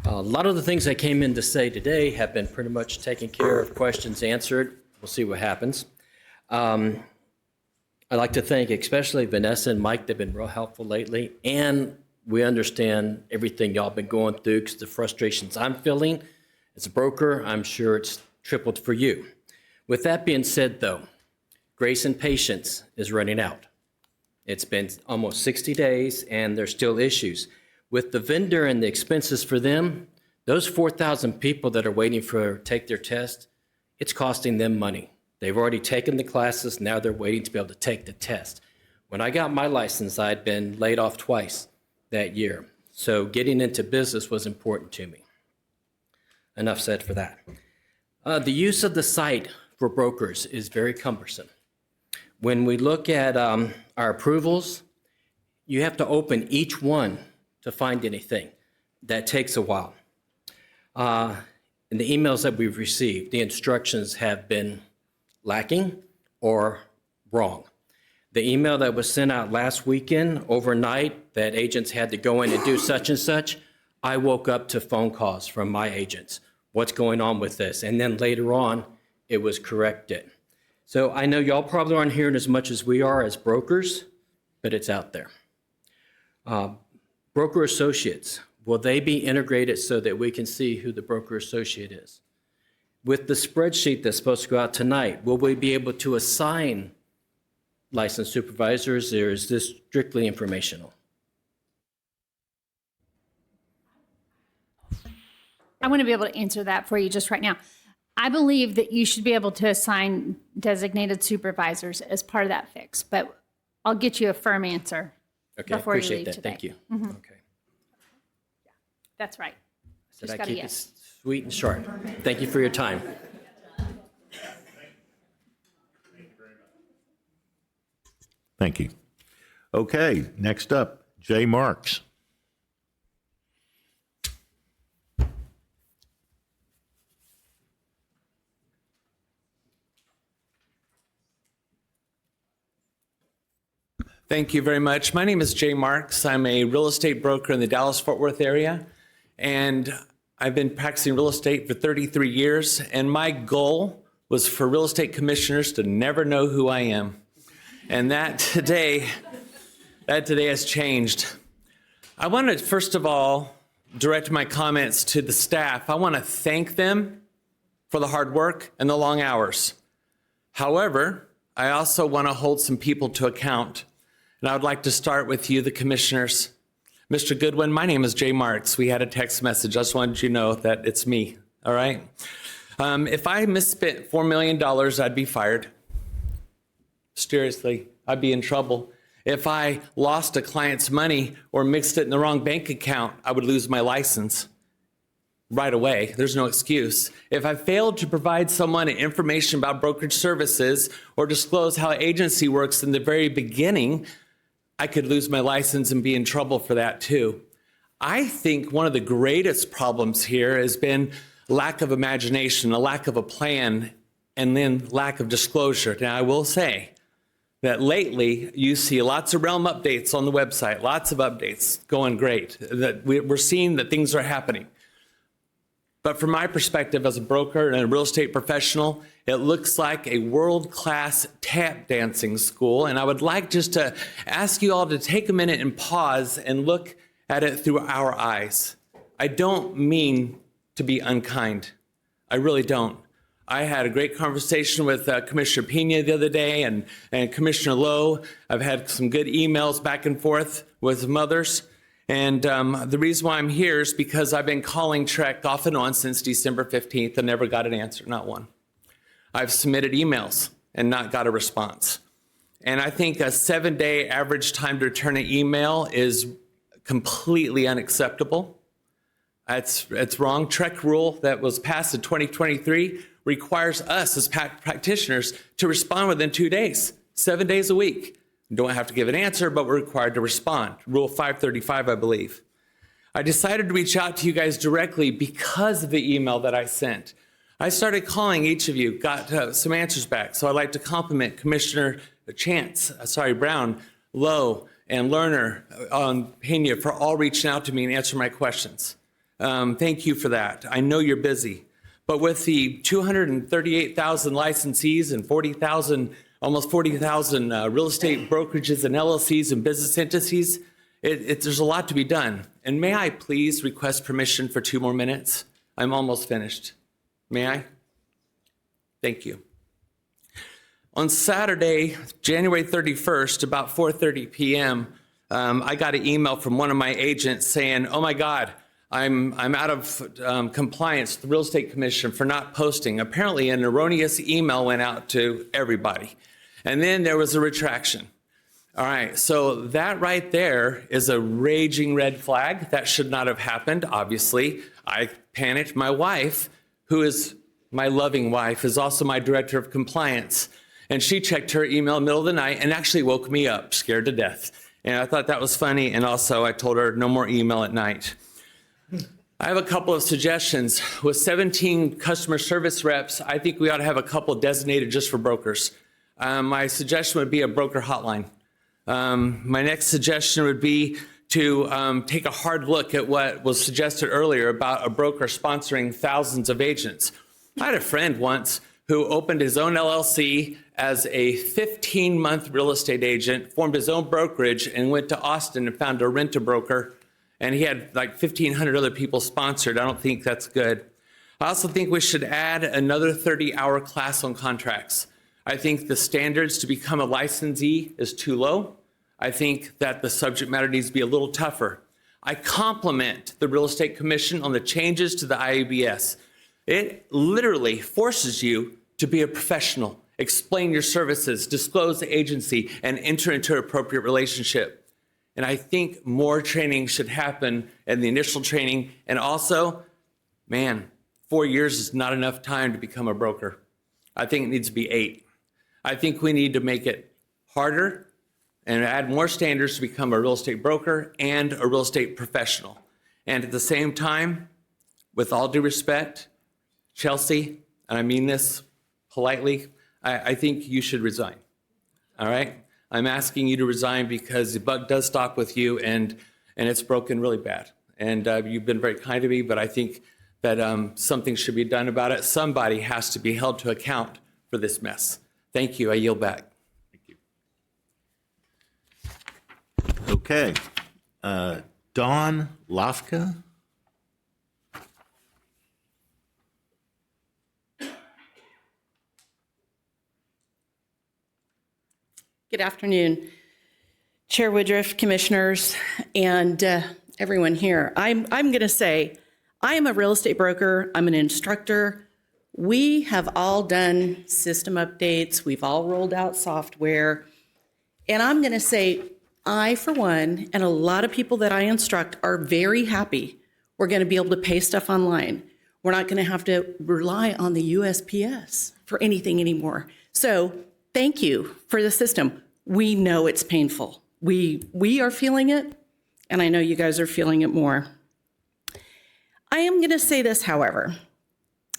A lot of the things I came in to say today have been pretty much taken care of, questions answered. We'll see what happens. I'd like to thank especially Vanessa and Mike. They've been real helpful lately. And we understand everything y'all been going through because the frustrations I'm feeling as a broker, I'm sure it's tripled for you. With that being said, though, grace and patience is running out. It's been almost 60 days and there's still issues. With the vendor and the expenses for them, those 4,000 people that are waiting for take their test, it's costing them money. They've already taken the classes, now they're waiting to be able to take the test. When I got my license, I'd been laid off twice that year. So getting into business was important to me. Enough said for that. The use of the site for brokers is very cumbersome. When we look at our approvals, you have to open each one to find anything. That takes a while. In the emails that we've received, the instructions have been lacking or wrong. The email that was sent out last weekend, overnight, that agents had to go in and do such and such, I woke up to phone calls from my agents. What's going on with this? And then later on, it was corrected. So I know y'all probably aren't hearing as much as we are as brokers, but it's out there. Broker associates, will they be integrated so that we can see who the broker associate is? With the spreadsheet that's supposed to go out tonight, will we be able to assign licensed supervisors, or is this strictly informational? I want to be able to answer that for you just right now. I believe that you should be able to assign designated supervisors as part of that fix, but I'll get you a firm answer Okay, I before you appreciate leave that. today. Thank you. Mhm. Okay. That's right. Said Just I got a keep yes. it sweet and short. Thank you for your time. Thank you. Okay, next up, Jay Marks. Thank you very much. My name is Jay Marks. I'm a real estate broker in the Dallas-Fort Worth area, and I've been practicing real estate for 33 years, and my goal was for real estate commissioners to never know who I am. And that today has changed. I want to, first of all, direct my comments to the staff. I want to thank them for the hard work and the long hours. However, I also want to hold some people to account. And I would like to start with you, the commissioners. Mr. Goodwin, my name is Jay Marks. We had a text message. I just wanted you to know that it's me, all right? If I misspent $4 million, I'd be fired. Seriously, I'd be in trouble. If I lost a client's money or mixed it in the wrong bank account, I would lose my license. right away. There's no excuse. If I failed to provide someone information about brokerage services or disclose how agency works in the very beginning, I could lose my license and be in trouble for that too. I think one of the greatest problems here has been lack of imagination, a lack of a plan, and then lack of disclosure. Now, I will say that lately you see lots of realm updates on the website, lots of updates going great, that we're seeing that things are happening. But from my perspective as a broker and a real estate professional, it looks like a world-class tap dancing school. And I would like just to ask you all to take a minute and pause and look at it through our eyes. I don't mean to be unkind. I really don't. I had a great conversation with Commissioner Pena the other day and Commissioner Lowe. I've had some good emails back and forth with some others. And the reason why I'm here is because I've been calling TREC off and on since December 15th and never got an answer, not one. I've submitted emails and not got a response. And I think a 7-day average time to return an email is completely unacceptable. It's wrong. TREC rule that was passed in 2023 requires us as practitioners to respond within 2 days, 7 days a week. We don't have to give an answer, but we're required to respond. Rule 535, I believe. I decided to reach out to you guys directly because of the email that I sent. I started calling each of you, got some answers back. So I'd like to compliment Commissioner Brown, Lowe, and Lerner on Pena for all reaching out to me and answering my questions. Thank you for that. I know you're busy. But with the 238,000 licensees and almost 40,000 real estate brokerages and LLCs and business entities, there's a lot to be done. And may I please request permission for 2 more minutes? I'm almost finished. May I? Thank you. On Saturday, January 31st, about 4:30 p.m., I got an email from one of my agents saying, "Oh my God, I'm out of compliance with the Real Estate Commission for not posting." Apparently, an erroneous email went out to everybody. And then there was a retraction. All right, so that right there is a raging red flag. That should not have happened, obviously. I panicked. My wife, who is my loving wife, is also my director of compliance. And she checked her email in the middle of the night and actually woke me up, scared to death. And I thought that was funny. And also I told her no more email at night. I have a couple of suggestions. With 17 customer service reps, I think we ought to have a couple designated just for brokers. My suggestion would be a broker hotline. My next suggestion would be to take a hard look at what was suggested earlier about a broker sponsoring thousands of agents. I had a friend once who opened his own LLC as a 15-month real estate agent, formed his own brokerage, and went to Austin and found a rent-a-broker. And he had like 1,500 other people sponsored. I don't think that's good. I also think we should add another 30-hour class on contracts. I think the standards to become a licensee is too low. I think that the subject matter needs to be a little tougher. I compliment the Real Estate Commission on the changes to the IABS. It literally forces you to be a professional, explain your services, disclose the agency, and enter into an appropriate relationship. And I think more training should happen in the initial training. And also, 4 years is not enough time to become a broker. I think it needs to be 8. I think we need to make it harder and add more standards to become a real estate broker and a real estate professional. And at the same time, with all due respect, Chelsea, and I mean this politely, I think you should resign. All right? I'm asking you to resign because the buck does stop with you and it's broken really bad. And you've been very kind to me, but I think that something should be done about it. Somebody has to be held to account for this mess. Thank you. I yield back. Thank you. Okay. Dawn Lafka. Good afternoon, Chair Woodruff, commissioners, and everyone here. I'm going to say, I am a real estate broker. I'm an instructor. We have all done system updates. We've all rolled out software. And I'm going to say, I, for one, and a lot of people that I instruct are very happy We're going to be able to pay stuff online. We're not going to have to rely on the USPS for anything anymore. So thank you for the system. We know it's painful. We are feeling it, and I know you guys are feeling it more. I am going to say this, however.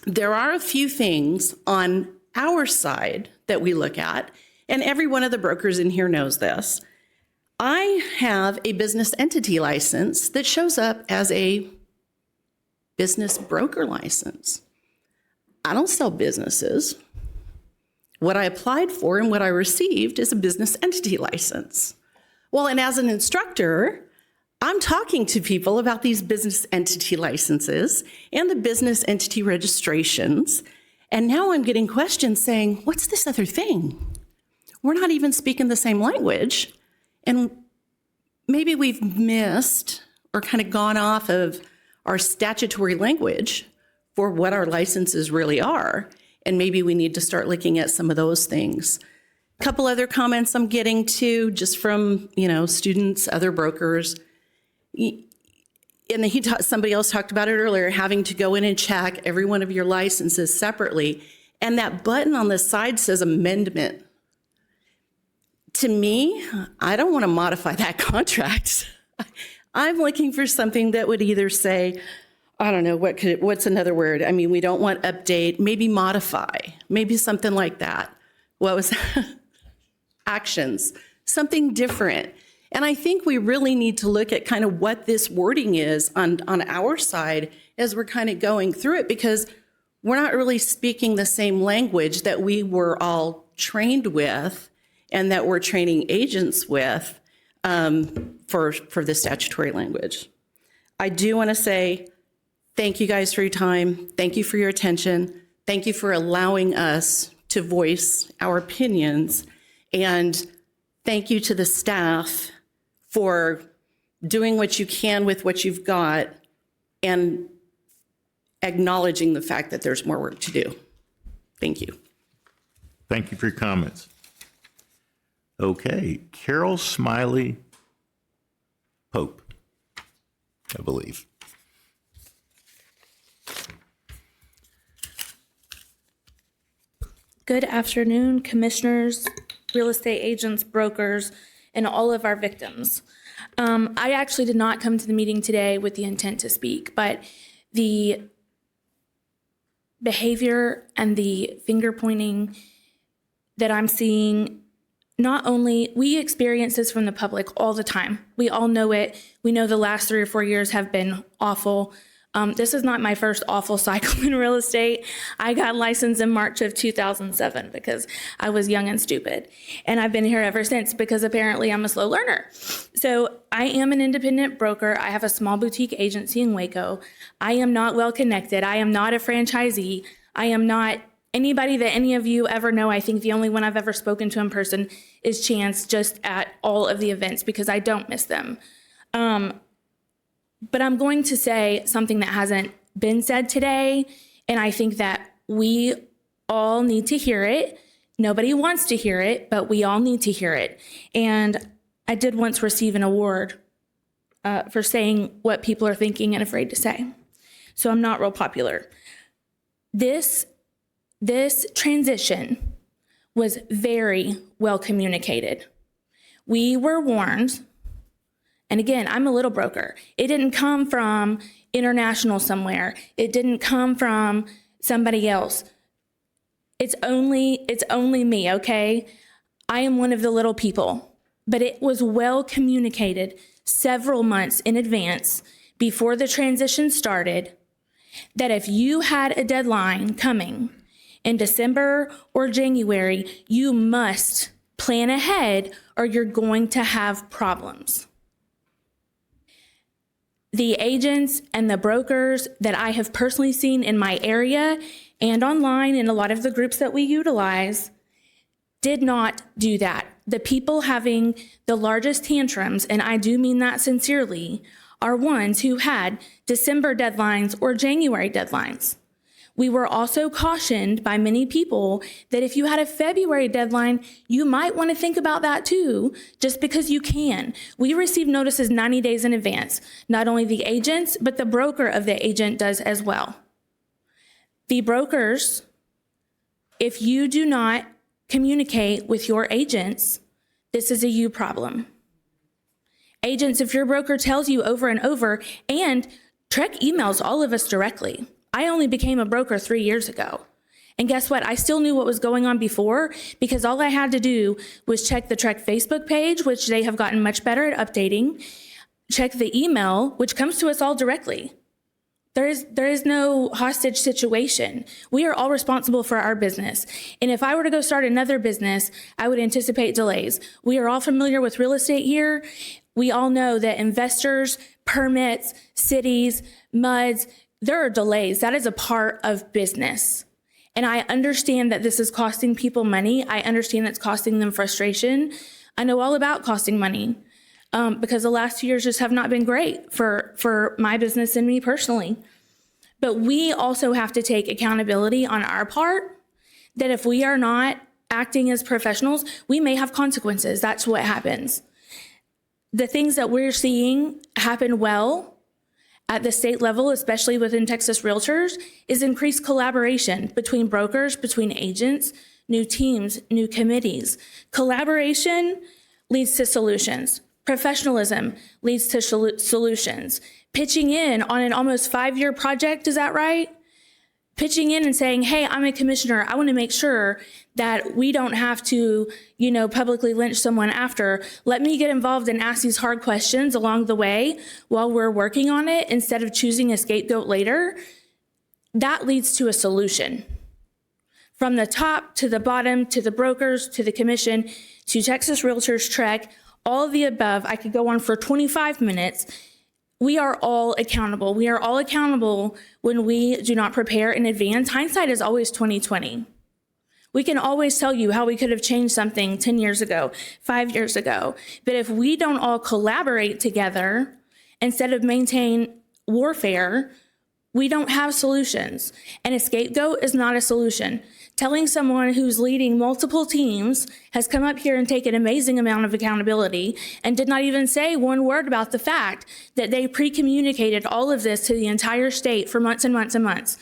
There are a few things on our side that we look at, and every one of the brokers in here knows this. I have a business entity license that shows up as a business broker license. I don't sell businesses. What I applied for and what I received is a business entity license. Well, and as an instructor, I'm talking to people about these business entity licenses and the business entity registrations. And now I'm getting questions saying, what's this other thing? We're not even speaking the same language. And maybe we've missed or kind of gone off of our statutory language for what our licenses really are. And maybe we need to start looking at some of those things. A couple other comments I'm getting to just from, students, other brokers. And somebody else talked about it earlier, having to go in and check every one of your licenses separately. And that button on the side says amendment. To me, I don't want to modify that contract. I'm looking for something that would either say, I don't know, what's another word? I mean, we don't want update, maybe modify, maybe something like that. What was that? Actions, something different. And I think we really need to look at kind of what this wording is on our side as we're kind of going through it, because we're not really speaking the same language that we were all trained with and that we're training agents with for the statutory language. I do want to say thank you guys for your time. Thank you for your attention. Thank you for allowing us to voice our opinions. And thank you to the staff for doing what you can with what you've got and acknowledging the fact that there's more work to do. Thank you. Thank you for your comments. Okay, Carol Smiley Pope, I believe. Good afternoon, commissioners, real estate agents, brokers, and all of our victims. I actually did not come to the meeting today with the intent to speak, but the behavior and the finger pointing that I'm seeing, not only, we experience this from the public all the time. We all know it. We know the last 3 or 4 years have been awful. This is not my first awful cycle in real estate. I got licensed in March of 2007 because I was young and stupid. And I've been here ever since because apparently I'm a slow learner. So I am an independent broker. I have a small boutique agency in Waco. I am not well connected. I am not a franchisee. I am not anybody that any of you ever know. I think the only one I've ever spoken to in person is Chance, just at all of the events because I don't miss them. But I'm going to say something that hasn't been said today, and I think that we all need to hear it. Nobody wants to hear it, but we all need to hear it. And I did once receive an award for saying what people are thinking and afraid to say. So I'm not real popular. This transition was very well communicated. We were warned. And again, I'm a little broker. It didn't come from international somewhere. It didn't come from somebody else. It's only me, okay? I am one of the little people. But it was well communicated several months in advance before the transition started that if you had a deadline coming in December or January, you must plan ahead or you're going to have problems. The agents and the brokers that I have personally seen in my area and online in a lot of the groups that we utilize did not do that. The people having the largest tantrums, and I do mean that sincerely, are ones who had December deadlines or January deadlines. We were also cautioned by many people that if you had a February deadline, you might want to think about that too, just because you can. We receive notices 90 days in advance. Not only the agents, but the broker of the agent does as well. The brokers, if you do not communicate with your agents, this is a you problem. Agents, if your broker tells you over and over, and TREC emails all of us directly. I only became a broker 3 years ago. And guess what? I still knew what was going on before because all I had to do was check the TREC Facebook page, which they have gotten much better at updating, check the email, which comes to us all directly. There is no hostage situation. We are all responsible for our business. And if I were to go start another business, I would anticipate delays. We are all familiar with real estate here. We all know that investors, permits, cities, MUDs, there are delays. That is a part of business. And I understand that this is costing people money. I understand it's costing them frustration. I know all about costing money because the last 2 years just have not been great for my business and me personally. But we also have to take accountability on our part that if we are not acting as professionals, we may have consequences. That's what happens. The things that we're seeing happen well at the state level, especially within Texas Realtors, is increased collaboration between brokers, between agents, new teams, new committees. Collaboration leads to solutions. Professionalism leads to solutions. Pitching in on an almost 5-year project, is that right? Pitching in and saying, hey, I'm a commissioner. I want to make sure that we don't have to, publicly lynch someone after. Let me get involved and ask these hard questions along the way while we're working on it instead of choosing a scapegoat later. That leads to a solution. From the top to the bottom, to the brokers, to the commission, to Texas Realtors, TREC, all of the above, I could go on for 25 minutes. We are all accountable. We are all accountable when we do not prepare in advance. Hindsight is always 20/20. We can always tell you how we could have changed something 10 years ago, 5 years ago. But if we don't all collaborate together instead of maintain warfare, we don't have solutions. And a scapegoat is not a solution. Telling someone who's leading multiple teams has come up here and taken an amazing amount of accountability and did not even say one word about the fact that they pre-communicated all of this to the entire state for months and months and months.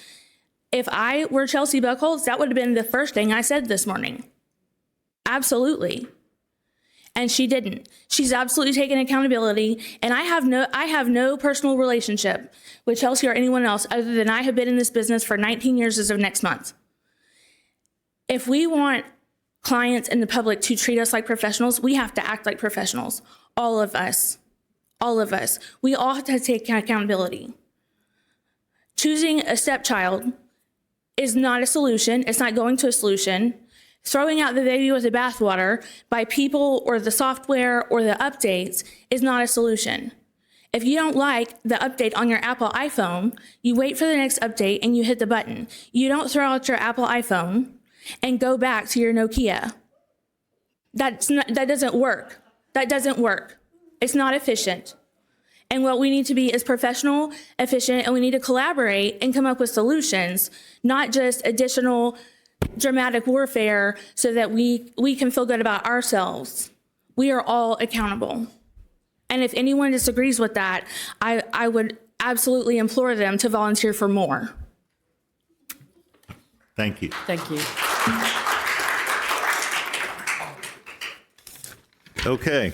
If I were Chelsea Buckholz, that would have been the first thing I said this morning. Absolutely. And she didn't. She's absolutely taken accountability. And I have no personal relationship with Chelsea or anyone else other than I have been in this business for 19 years as of next month. If we want clients and the public to treat us like professionals, we have to act like professionals. All of us. All of us. We all have to take accountability. Choosing a stepchild is not a solution. It's not going to a solution. Throwing out the baby with the bathwater by people or the software or the updates is not a solution. If you don't like the update on your Apple iPhone, you wait for the next update and you hit the button. You don't throw out your Apple iPhone and go back to your Nokia. That doesn't work. That doesn't work. It's not efficient. And what we need to be is professional, efficient, and we need to collaborate and come up with solutions, not just additional dramatic warfare so that we can feel good about ourselves. We are all accountable. And if anyone disagrees with that, I would absolutely implore them to volunteer for more. Thank you. Thank you. Okay.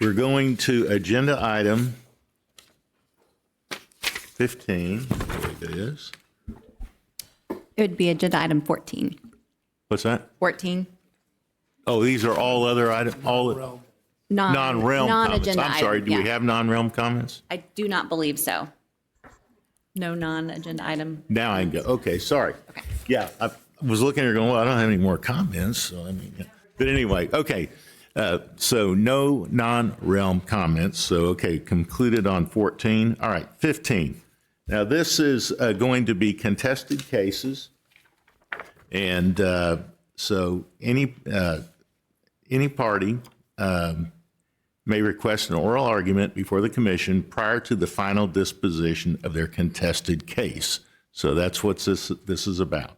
We're going to agenda item 15, I believe it is. It would be agenda item 14. What's that? 14. Oh, these are all other items, all non-realm comments. Non-agenda I'm sorry, item, do we yeah. have non-realm comments? I do not believe so. No non-agenda item. Now I can go. Okay, sorry. Okay. Yeah, I was looking at it going, well, I don't have any more comments. So I mean, yeah. But anyway, okay. So no non-realm comments. So, okay, concluded on 14. All right, 15. Now, this is going to be contested cases. And so any party may request an oral argument before the commission prior to the final disposition of their contested case. So that's what this is about.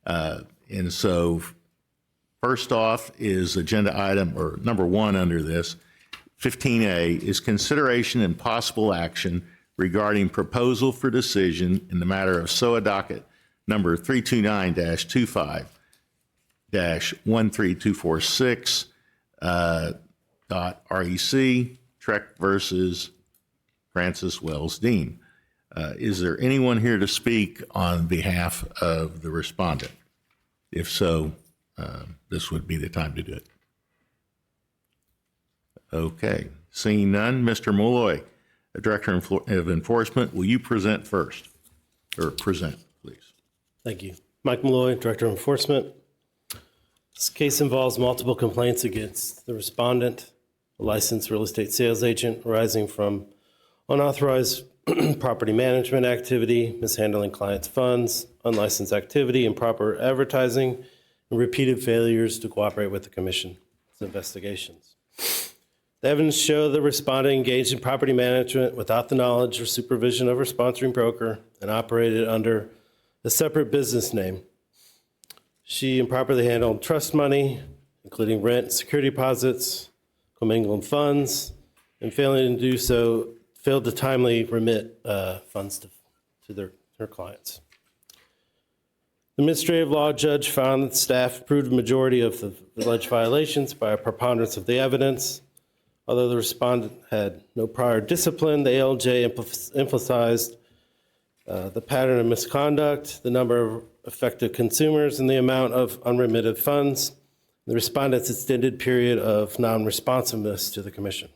And so first off is agenda item, or number 1 under this, 15A, is consideration and possible action regarding proposal for decision in the matter of SOA docket number 329-25-13246, .REC, TREC versus Francis Wells Dean. Is there anyone here to speak on behalf of the respondent? If so, this would be the time to do it. Okay, seeing none, Mr. Molloy, Director of Enforcement, will you present first? Or present, please. Thank you. Mike Malloy, Director of Enforcement. This case involves multiple complaints against the respondent, a licensed real estate sales agent arising from unauthorized property management activity, mishandling clients' funds, unlicensed activity, improper advertising, and repeated failures to cooperate with the Commission's investigations. The evidence show the respondent engaged in property management without the knowledge or supervision of her sponsoring broker and operated under a separate business name. She improperly handled trust money, including rent, security deposits, commingled funds, and failing to do so, failed to timely remit funds to her clients. The administrative law judge found that staff proved a majority of the alleged violations by a preponderance of the evidence. Although the respondent had no prior discipline, the ALJ emphasized the pattern of misconduct, the number of affected consumers, and the amount of unremitted funds, the respondent's extended period of non-responsiveness to the Commission.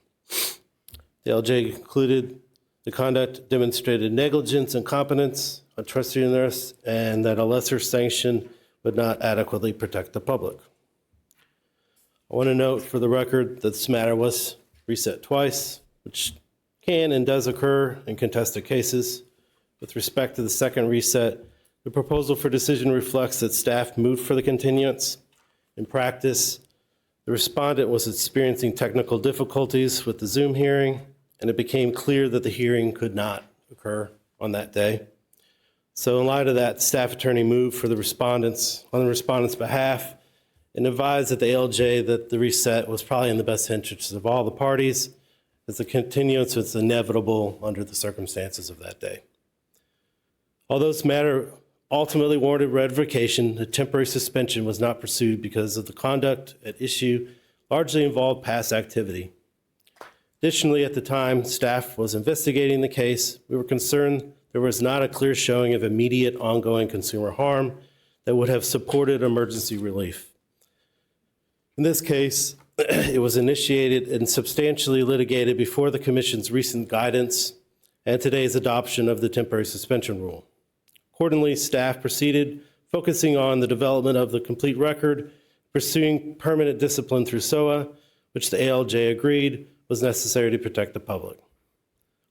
The ALJ concluded the conduct demonstrated negligence and incompetence, untrustworthiness, and that a lesser sanction would not adequately protect the public. I want to note for the record that this matter was reset twice, which can and does occur in contested cases. With respect to the second reset, the proposal for decision reflects that staff moved for the continuance. In practice, the respondent was experiencing technical difficulties with the Zoom hearing, and it became clear that the hearing could not occur on that day. So in light of that, staff attorney moved for the respondents on the respondent's behalf and advised at the ALJ that the reset was probably in the best interests of all the parties, as the continuance was inevitable under the circumstances of that day. Although this matter ultimately warranted ratification, the temporary suspension was not pursued because of the conduct at issue largely involved past activity. Additionally, at the time staff was investigating the case, we were concerned there was not a clear showing of immediate ongoing consumer harm that would have supported emergency relief. In this case, it was initiated and substantially litigated before the Commission's recent guidance and today's adoption of the temporary suspension rule. Accordingly, staff proceeded focusing on the development of the complete record, pursuing permanent discipline through SOA, which the ALJ agreed was necessary to protect the public.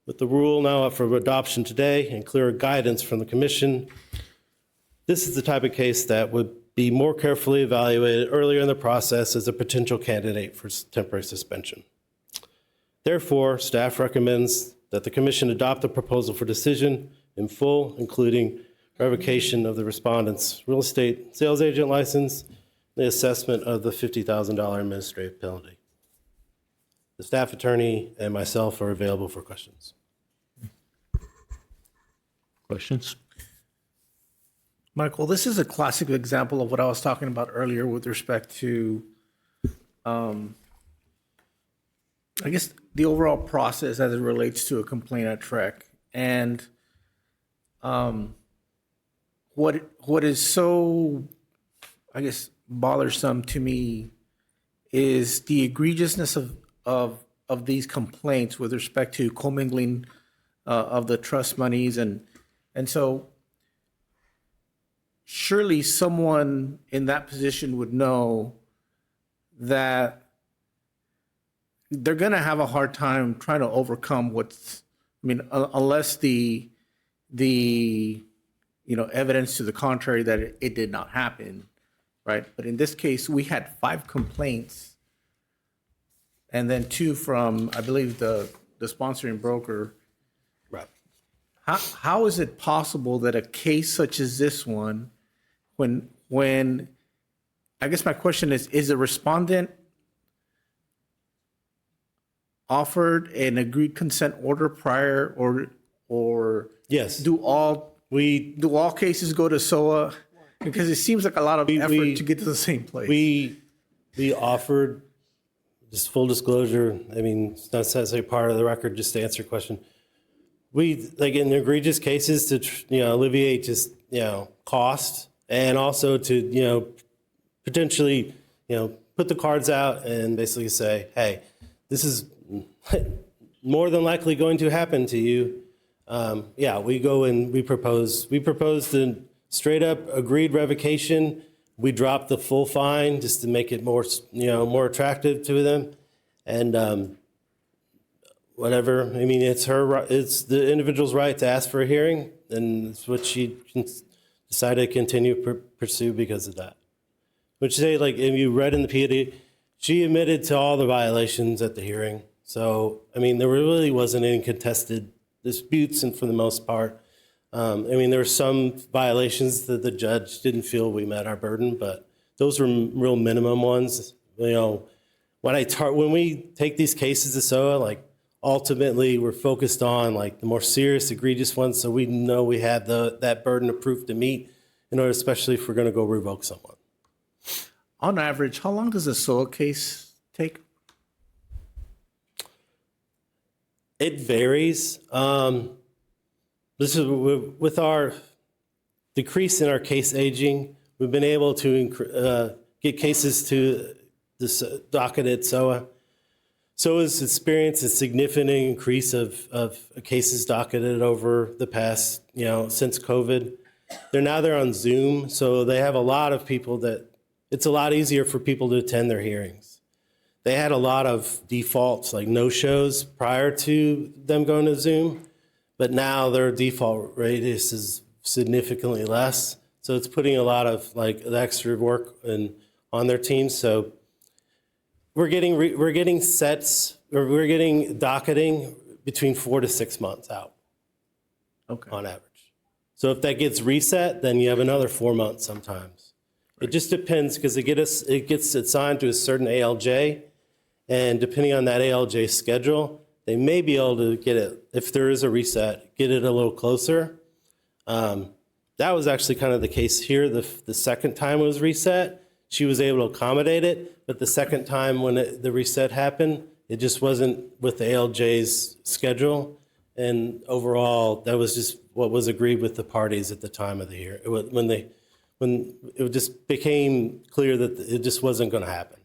With the rule now up for adoption today and clearer guidance from the Commission, this is the type of case that would be more carefully evaluated earlier in the process as a potential candidate for temporary suspension. Therefore, staff recommends that the Commission adopt the proposal for decision in full, including revocation of the respondent's real estate sales agent license, the assessment of the $50,000 administrative penalty. The staff attorney and myself are available for questions. Questions? Michael, this is a classic example of what I was talking about earlier with respect to, I guess, the overall process as it relates to a complaint at TREC. And what is so, I guess, bothersome to me is the egregiousness of these complaints with respect to commingling of the trust monies. And so surely someone in that position would know that they're going to have a hard time trying to overcome unless the evidence to the contrary that it did not happen, right? But in this case, we had 5 complaints and then 2 from, I believe, the sponsoring broker. Right. how is it possible that a case such as this one, when I guess my question is a respondent offered an agreed consent order prior, or Yes. do all cases go to SOA? Because it seems like a lot of effort to get to the same place. We offered, just full disclosure, I mean, it's not necessarily part of the record, just to answer your question. We, like in egregious cases, to alleviate just cost, and also to potentially put the cards out and basically say, hey, this is more than likely going to happen to you. We go and we propose the straight up agreed revocation. We drop the full fine just to make it more attractive to them, and whatever. I mean, it's the individual's right to ask for a hearing, and it's what she decided to continue pursue because of that. Which say, like, if you read in the PD, she admitted to all the violations at the hearing. So, I mean, there really wasn't any contested disputes, and for the most part, I mean, there were some violations that the judge didn't feel we met our burden, but those were real minimum ones. When we take these cases to SOA, like, ultimately we're focused on like the more serious, egregious ones, so we know we have that burden of proof to meet in order, especially if we're going to go revoke someone. On average, how long does a SOA case take? It varies. This is with our decrease in our case aging, we've been able to get cases to this docket at SOA. SOA's experienced a significant increase of cases docketed over the past, since COVID. They're on Zoom, so they have a lot of people that it's a lot easier for people to attend their hearings. They had a lot of defaults, like no-shows prior to them going to Zoom, but now their default radius is significantly less. So it's putting a lot of like extra work on their teams. So we're getting docketing between 4 to 6 months out, on average. So if that gets reset, then you have another 4 months sometimes. Right. It just depends because it gets assigned to a certain ALJ, and depending on that ALJ schedule, they may be able to get it, if there is a reset, get it a little closer. That was actually kind of the case here. The second time it was reset, she was able to accommodate it, but the second time when the reset happened, it just wasn't with the ALJ's schedule. And overall, that was just what was agreed with the parties at the time of the hearing. When it just became clear that it just wasn't going to happen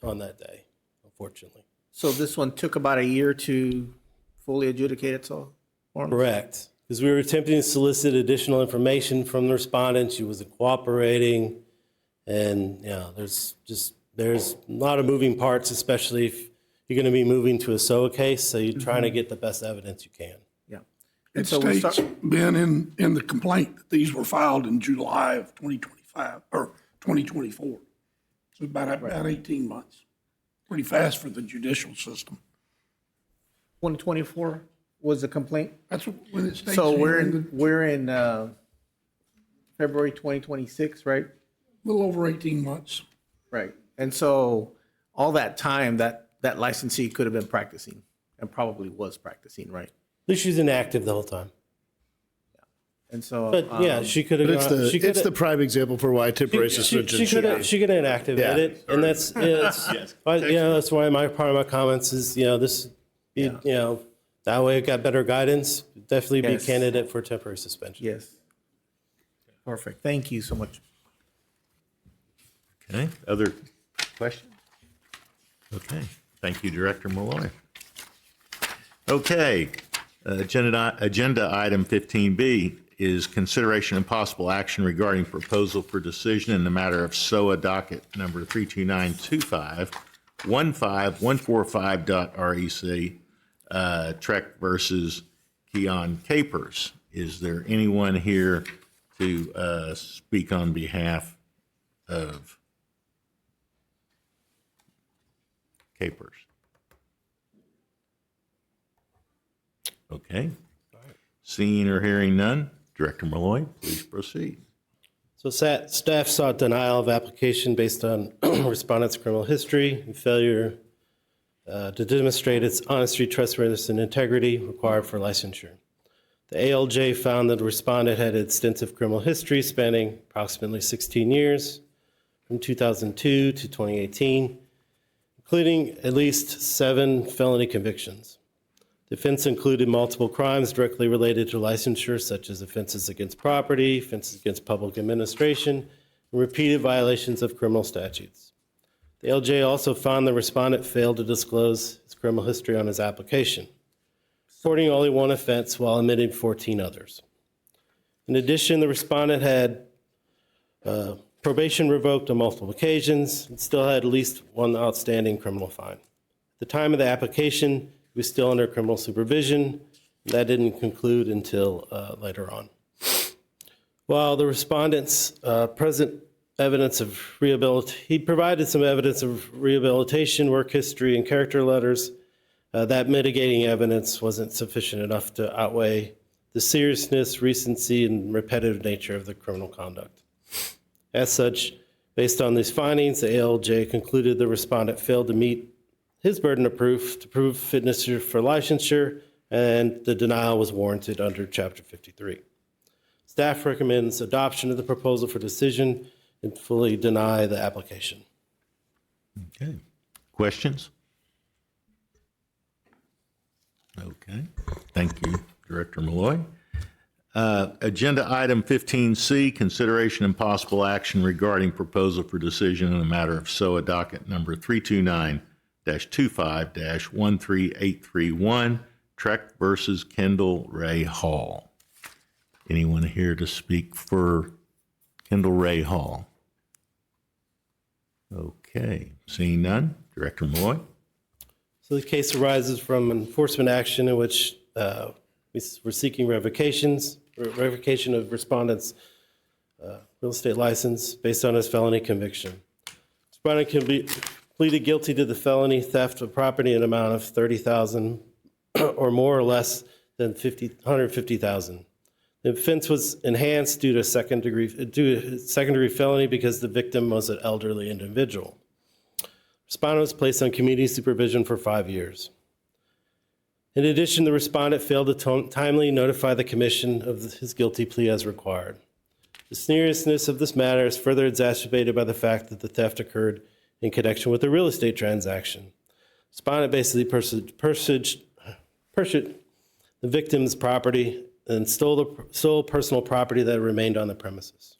on that day, unfortunately. So this one took about a year to fully adjudicate itself? Correct. Because we were attempting to solicit additional information from the respondent. She wasn't cooperating. And there's a lot of moving parts, especially if you're going to be moving to a SOA case. So you're trying to get the best evidence you can. Yeah. It states, Ben, in the complaint that these were filed in July of 2025 or 2024. So about 18 months. Pretty fast for the judicial system. 2024 was the complaint? That's when it states. So we're in February 2026, right? A little over 18 months. Right. And so all that time, that licensee could have been practicing and probably was practicing, right? At least she's inactive the whole time. And so, but she could have. It's the prime example for why temporary suspension. She could have inactivated it, and that's that's why part of my comments is that way it got better guidance. Definitely be candidate for temporary suspension. Yes. Perfect. Thank you so much. Okay. Other questions? Okay. Thank you, Director Malloy. Okay. Agenda item 15B is consideration and possible action regarding proposal for decision in the matter of SOA docket number 32925 15145.REC, TREC versus Keon Capers. Is there anyone here to speak on behalf of Capers? Okay. Seeing or hearing none, Director Malloy, please proceed. So staff sought denial of application based on respondent's criminal history and failure to demonstrate its honesty, trustworthiness, and integrity required for licensure. The ALJ found that the respondent had extensive criminal history spanning approximately 16 years, from 2002 to 2018, including at least 7 felony convictions. The offense included multiple crimes directly related to licensure, such as offenses against property, offenses against public administration, and repeated violations of criminal statutes. The ALJ also found the respondent failed to disclose his criminal history on his application, reporting only 1 offense while omitting 14 others. In addition, the respondent had probation revoked on multiple occasions and still had at least 1 outstanding criminal fine. At the time of the application, he was still under criminal supervision. That didn't conclude until later on. While the respondent's present evidence of he provided some evidence of rehabilitation, work history, and character letters, that mitigating evidence wasn't sufficient enough to outweigh the seriousness, recency, and repetitive nature of the criminal conduct. As such, based on these findings, the ALJ concluded the respondent failed to meet his burden of proof to prove fitness for licensure, and the denial was warranted under Chapter 53. Staff recommends adoption of the proposal for decision and fully deny the application. Okay. Questions? Okay. Thank you, Director Malloy. Agenda item 15C, consideration and possible action regarding proposal for decision in the matter of SOA docket number 329-25-13831, TREC versus Kendall Ray Hall. Anyone here to speak for Kendall Ray Hall? Okay, seeing none, Director Malloy. So the case arises from enforcement action in which we're seeking revocation of respondent's real estate license based on his felony conviction. Respondent can be pleaded guilty to the felony theft of property in an amount of $30,000 or more or less than $150,000. The offense was enhanced due to second-degree felony because the victim was an elderly individual. Respondent was placed on community supervision for 5 years. In addition, the respondent failed to timely notify the commission of his guilty plea as required. The seriousness of this matter is further exacerbated by the fact that the theft occurred in connection with a real estate transaction. Respondent basically purchased the victim's property and stole the sole personal property that remained on the premises.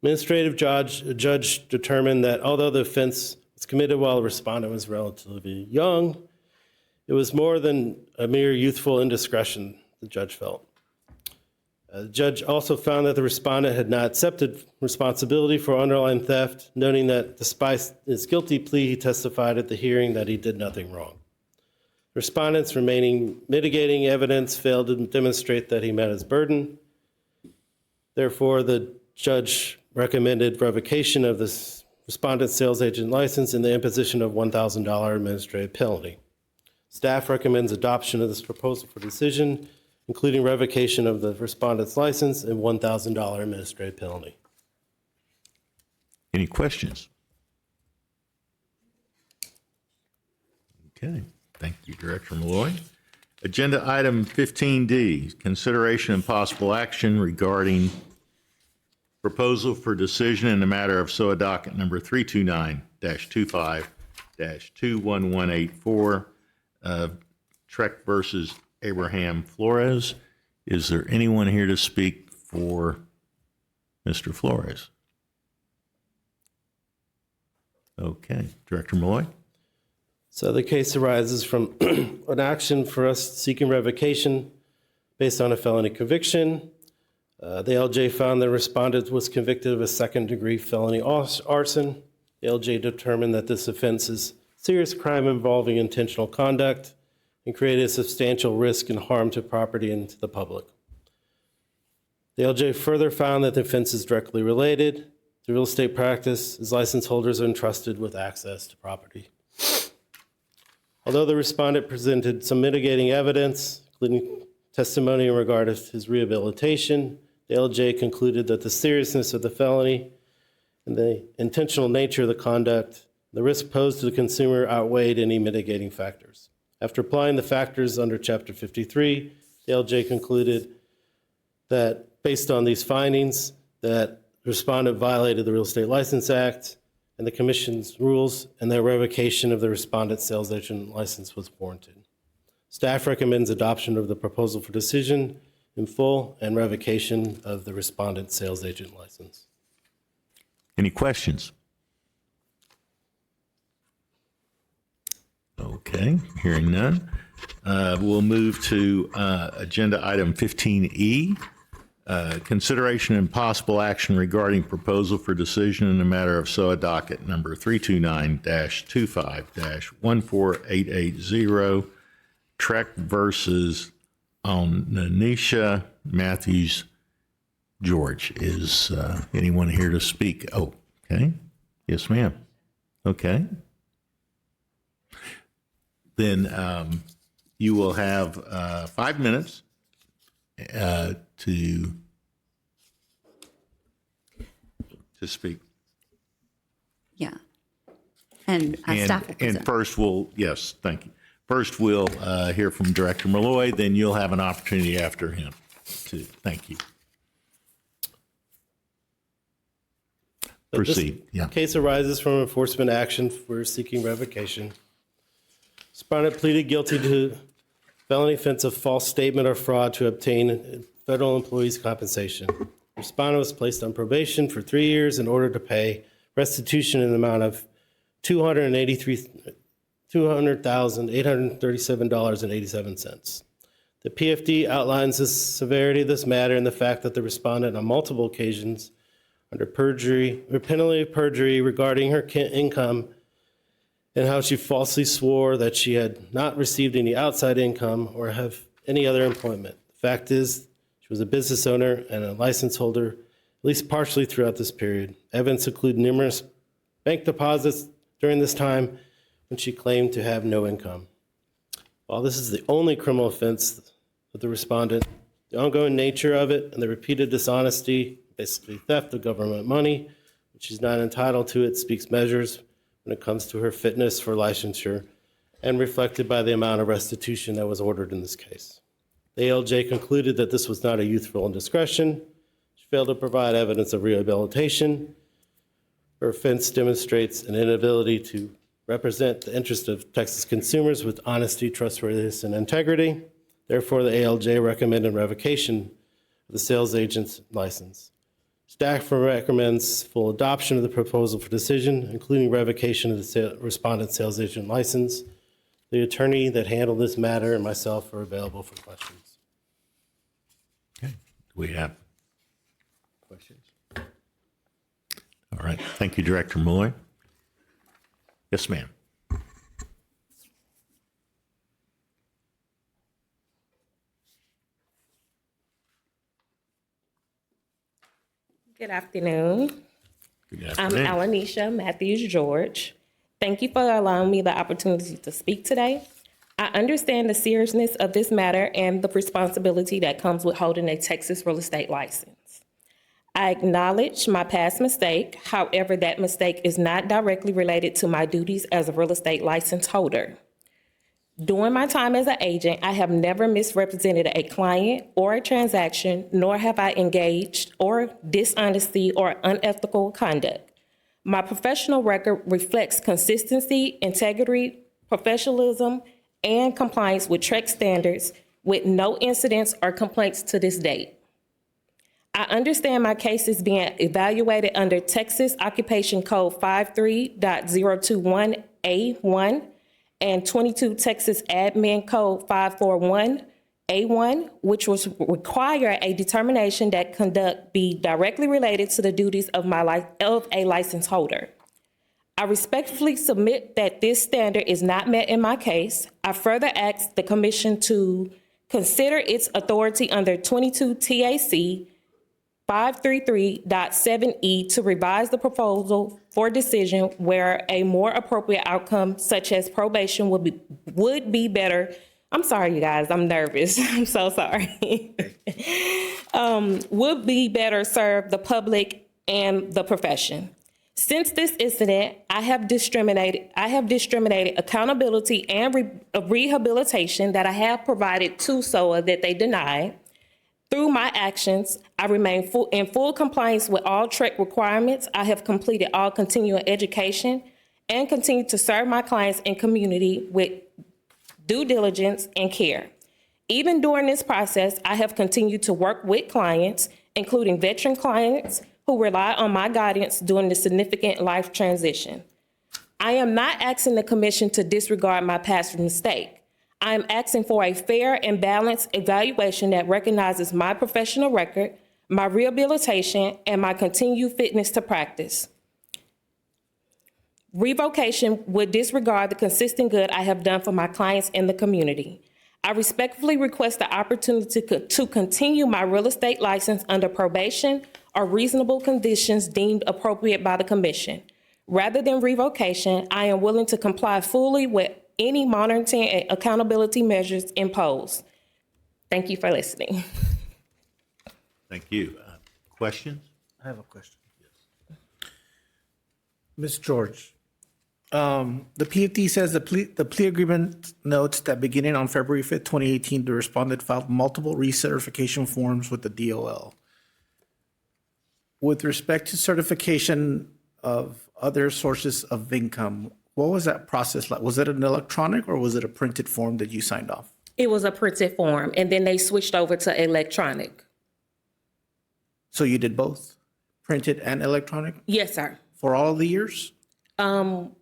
Administrative judge determined that although the offense was committed while the respondent was relatively young, it was more than a mere youthful indiscretion, the judge felt. The judge also found that the respondent had not accepted responsibility for underlying theft, noting that despite his guilty plea, he testified at the hearing that he did nothing wrong. Respondent's remaining mitigating evidence failed to demonstrate that he met his burden. Therefore, the judge recommended revocation of this respondent's sales agent license and the imposition of $1,000 administrative penalty. Staff recommends adoption of this proposal for decision, including revocation of the respondent's license and $1,000 administrative penalty. Any questions? Okay. Thank you, Director Malloy. Agenda item 15D, consideration and possible action regarding proposal for decision in the matter of SOA docket number 329-25-21184, TREC versus Abraham Flores. Is there anyone here to speak for Mr. Flores? Okay, Director Malloy. So the case arises from an action for us seeking revocation based on a felony conviction. The LJ found the respondent was convicted of a second-degree felony arson. The LJ determined that this offense is a serious crime involving intentional conduct and created a substantial risk and harm to property and to the public. The LJ further found that the offense is directly related to real estate practice, as license holders are entrusted with access to property. Although the respondent presented some mitigating evidence, including testimony in regard to his rehabilitation. The ALJ concluded that the seriousness of the felony and the intentional nature of the conduct, the risk posed to the consumer outweighed any mitigating factors. After applying the factors under Chapter 53, the ALJ concluded that based on these findings, that the respondent violated the Real Estate License Act and the Commission's rules, and that revocation of the respondent's sales agent license was warranted. Staff recommends adoption of the proposal for decision in full and revocation of the respondent's sales agent license. Any questions? Okay, hearing none. We'll move to agenda item 15E, consideration and possible action regarding proposal for decision in the matter of SOA docket number 329-25-14880, TREC versus Onanisha Matthews George. Is anyone here to speak? Oh, okay. Yes, ma'am. Okay. Then you will have 5 minutes to speak. Yeah. And staff will present. And first we'll, yes, thank you. First we'll hear from Director Malloy, then you'll have an opportunity after him to, thank you. Proceed. This case arises from enforcement action for seeking revocation. Respondent pleaded guilty to felony offense of false statement or fraud to obtain federal employees' compensation. Respondent was placed on probation for 3 years in order to pay restitution in the amount of $200,837.87. The PFD outlines the severity of this matter and the fact that the respondent on multiple occasions under perjury, or penalty of perjury regarding her income, and how she falsely swore that she had not received any outside income or have any other employment. The fact is, she was a business owner and a license holder, at least partially throughout this period. Evidence include numerous bank deposits during this time when she claimed to have no income. While this is the only criminal offense of the respondent, the ongoing nature of it and the repeated dishonesty, basically theft of government money, which she's not entitled to, it speaks measures when it comes to her fitness for licensure and reflected by the amount of restitution that was ordered in this case. The ALJ concluded that this was not a youthful indiscretion. She failed to provide evidence of rehabilitation. Her offense demonstrates an inability to represent the interest of Texas consumers with honesty, trustworthiness, and integrity. Therefore, the ALJ recommended revocation of the sales agent's license. Staff recommends full adoption of the proposal for decision, including revocation of the respondent sales agent license. The attorney that handled this matter and myself are available for questions. Okay. Do we have questions? All right. Thank you, Director Malloy. Yes, ma'am. Good afternoon. Good afternoon. I'm Alanisha Matthews George. Thank you for allowing me the opportunity to speak today. I understand the seriousness of this matter and the responsibility that comes with holding a Texas real estate license. I acknowledge my past mistake. However, that mistake is not directly related to my duties as a real estate license holder. During my time as an agent, I have never misrepresented a client or a transaction, nor have I engaged or dishonesty or unethical conduct. My professional record reflects consistency, integrity, professionalism, and compliance with TREC standards with no incidents or complaints to this date. I understand my case is being evaluated under Texas Occupation Code 53.021A1 and 22 Texas Admin Code 541A1, which was require a determination that conduct be directly related to the duties of a license holder. I respectfully submit that this standard is not met in my case. I further ask the Commission to consider its authority under 22 TAC 533.7E to revise the proposal for decision where a more appropriate outcome such as probation would be better I'm sorry, you guys, I'm nervous. I'm so sorry. Would be better serve the public and the profession. Since this incident, I have discriminated accountability and rehabilitation that I have provided to SOA that they denied. Through my actions, I remain in full compliance with all TREC requirements. I have completed all continuing education and continue to serve my clients and community with due diligence and care. Even during this process, I have continued to work with clients, including veteran clients who rely on my guidance during the significant life transition. I am not asking the commission to disregard my past mistake. I am asking for a fair and balanced evaluation that recognizes my professional record, my rehabilitation, and my continued fitness to practice. Revocation would disregard the consistent good I have done for my clients and the community. I respectfully request the opportunity to continue my real estate license under probation or reasonable conditions deemed appropriate by the commission. Rather than revocation, I am willing to comply fully with any monitoring and accountability measures imposed. Thank you for listening. Thank you. Questions? I have a question. Yes. Ms. George, the PFD says the plea agreement notes that beginning on February 5th, 2018, the respondent filed multiple recertification forms with the DOL. With respect to certification of other sources of income, what was that process like? Was it an electronic or was it a printed form that you signed off? It was a printed form, and then they switched over to electronic. So you did both, printed and electronic? Yes, sir. For all of the years? From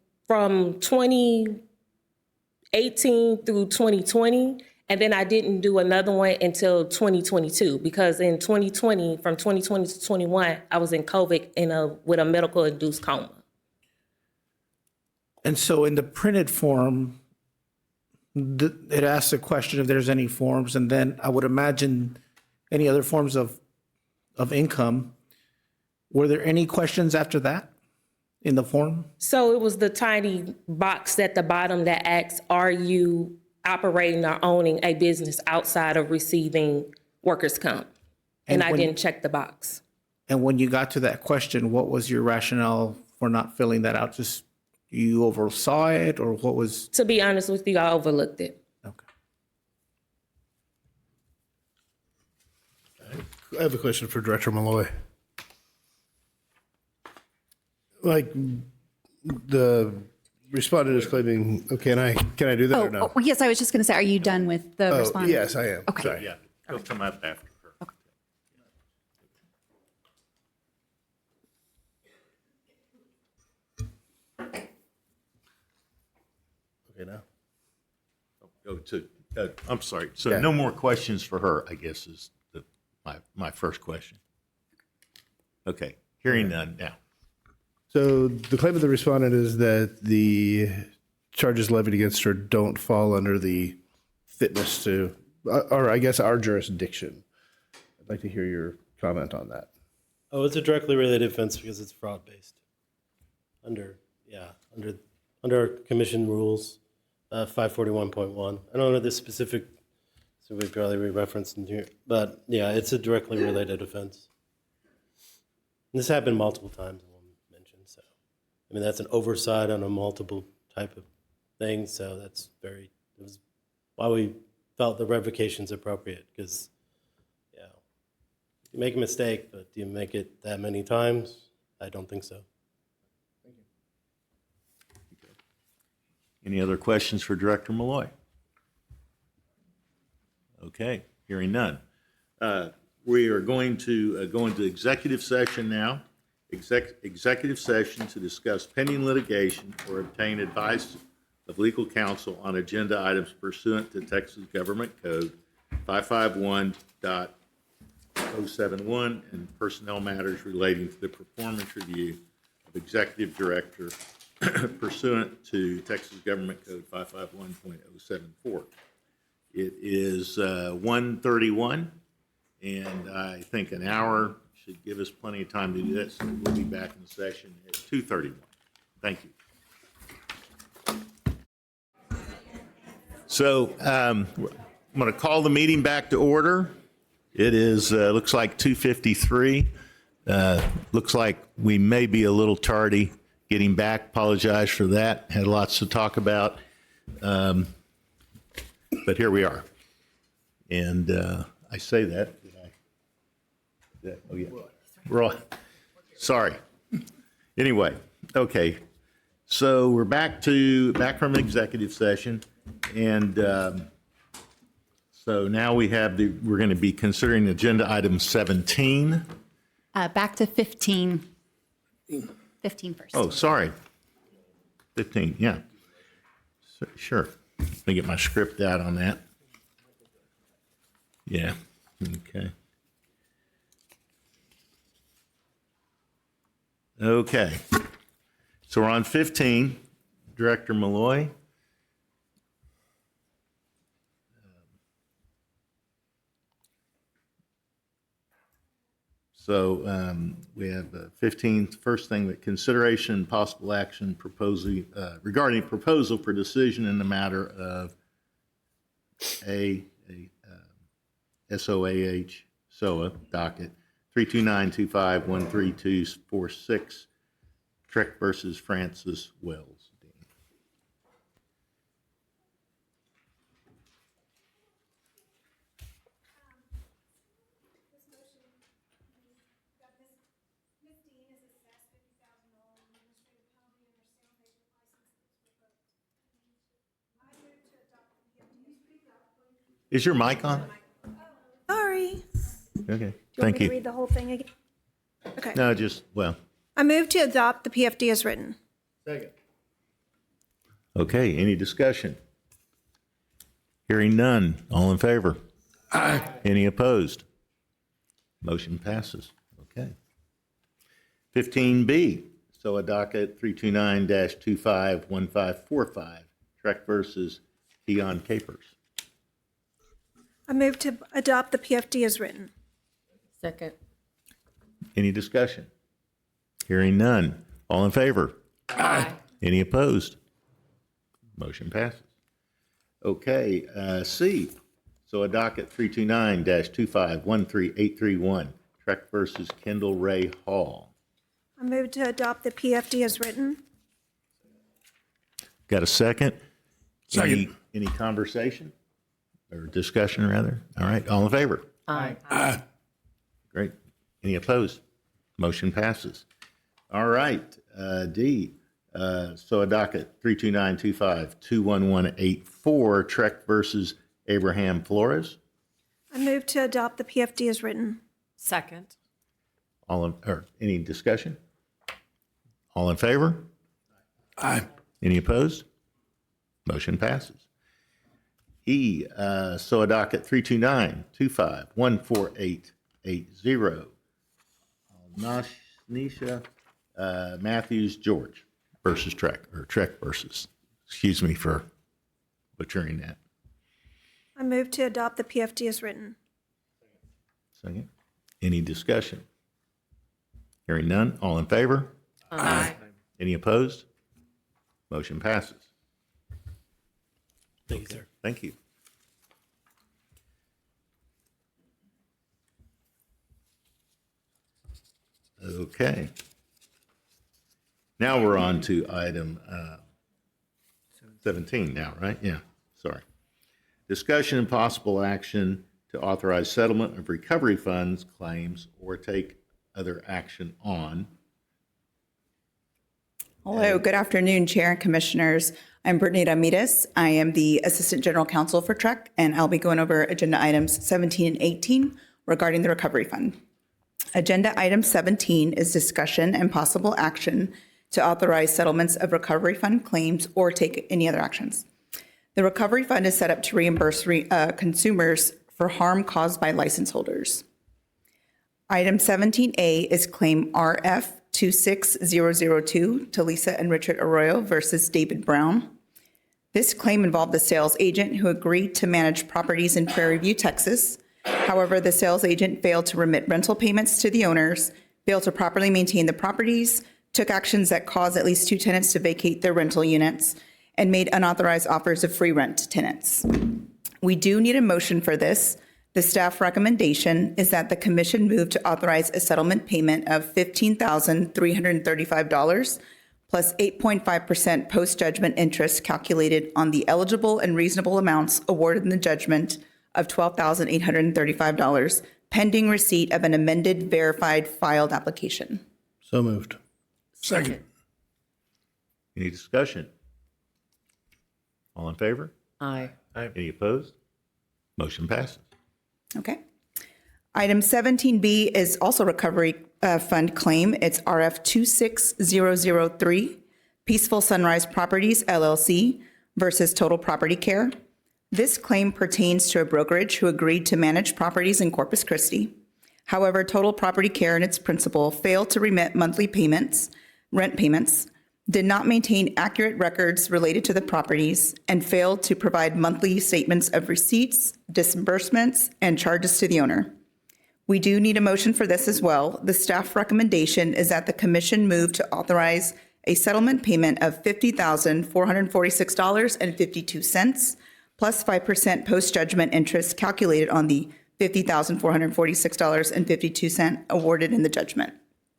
2018 through 2020, and then I didn't do another one until 2022 because in 2020, from 2020 to 21, I was in COVID with a medical induced coma. And so in the printed form, it asks a question if there's any forms, and then I would imagine any other forms of income. Were there any questions after that in the form? So it was the tiny box at the bottom that asks, are you operating or owning a business outside of receiving workers' comp? And I didn't check the box. And when you got to that question, what was your rationale for not filling that out? Just you oversaw it, or what was? To be honest with you, I overlooked it. I have a question for Director Malloy. Like the respondent is claiming, can I do that or no? Oh, yes, I was just going to say, are you done with the response? Yes, I am. Okay. Sorry. Yeah, he'll come up after her. Okay, now. Go to, I'm sorry, so Yeah. no more questions for her, I guess is my first question. Okay, hearing none now. So the claim of the respondent is that the charges levied against her don't fall under the fitness to, or I guess our jurisdiction. I'd like to hear your comment on that. Oh, it's a directly related offense because it's fraud-based. Under our commission rules, 541.1. I don't know the specific, so we probably re-referenced in here, but yeah, it's a directly related offense. And this happened multiple times, I won't mention, so. I mean, that's an oversight on a multiple type of thing, so that's it was why we felt the revocation's appropriate, because, yeah, you make a mistake, but do you make it that many times? I don't think so. Any other questions for Director Malloy? Okay, hearing none. We are going to go into executive session now. Executive session to discuss pending litigation or obtain advice of legal counsel on agenda items pursuant to Texas Government Code 551.071 and personnel matters relating to the performance review of executive director pursuant to Texas Government Code 551.074. It is 1:31, and I think an hour should give us plenty of time to do that, so we'll be back in session at 2:31. Thank you. So I'm going to call the meeting back to order. It is, looks like 2:53. Looks like we may be a little tardy getting back. Apologize for that. Had lots to talk about. But here we are. And I say that. Did I? Oh, yeah. We're all, sorry. Anyway, okay. So we're back from executive session. And so now we're going to be considering agenda item 17. Back to 15. 15 first. Oh, sorry. 15, yeah. Sure. Let me get my script out on that. Yeah, okay. Okay. So we're on 15. Director Malloy. So we have 15, first thing, that consideration and possible action regarding proposal for decision in the matter of SOA docket 329251326 TREC versus Francis Wells. Is your mic on? Sorry. Okay, Do you want thank me to you. read the whole thing again? Okay. No, just, well, I move to adopt the PFD as written. Second. okay, any discussion? Hearing none, all in favor? Aye. Any opposed? Motion passes. Okay. 15B, so a docket 329-251545, TREC versus Keon Capers. I move to adopt the PFD as written. Second. Any discussion? Hearing none, all in favor? Aye. Any opposed? Motion passes. Okay, C, so a docket 329-2513831, TREC versus Kendall Ray Hall. I move to adopt the PFD as written. Got a second? Second. Any conversation or discussion, rather? All right, all in favor? Aye. Aye. Great. Any opposed? Motion passes. All right, D, so a docket 32925-21184, TREC versus Abraham Flores. I move to adopt the PFD as written. Second. Any discussion? All in favor? Aye. Any opposed? Motion passes. E, so a docket 329-2514880, Nisha Matthews George versus TREC, or TREC versus, excuse me for butchering that. I move to adopt the PFD as written. Second. Any discussion? Hearing none, all in favor? Aye. Any opposed? Motion passes. Thank you, sir. Thank you. Okay. Now we're on to item 17 now, right? Yeah, sorry. Discussion and possible action to authorize settlement of recovery funds claims or take other action on. Hello, good afternoon, Chair and Commissioners. I'm Brittany Ramirez. I am the Assistant General Counsel for TREC, and I'll be going over agenda items 17 and 18 regarding the Recovery Fund. Agenda item 17 is discussion and possible action to authorize settlements of Recovery Fund claims or take any other actions. The Recovery Fund is set up to reimburse consumers for harm caused by license holders. Item 17A is claim RF 26002 to Lisa and Richard Arroyo versus David Brown. This claim involved the sales agent who agreed to manage properties in Prairie View, Texas. However, the sales agent failed to remit rental payments to the owners, failed to properly maintain the properties, took actions that caused at least 2 tenants to vacate their rental units, and made unauthorized offers of free rent to tenants. We do need a motion for this. The staff recommendation is that the commission move to authorize a settlement payment of $15,335 plus 8.5% post-judgment interest calculated on the eligible and reasonable amounts awarded in the judgment of $12,835, pending receipt of an amended verified filed application. So moved. Second. Any discussion? All in favor? Aye. Any opposed? Motion passes. Okay. Item 17B is also recovery fund claim. It's RF 26003, Peaceful Sunrise Properties LLC versus Total Property Care. This claim pertains to a brokerage who agreed to manage properties in Corpus Christi. However, Total Property Care and its principal failed to remit monthly payments, rent payments, did not maintain accurate records related to the properties, and failed to provide monthly statements of receipts, disbursements, and charges to the owner. We do need a motion for this as well. The staff recommendation is that the commission move to authorize a settlement payment of $50,446.52 plus 5% post-judgment interest calculated on the $50,446.52 awarded in the judgment.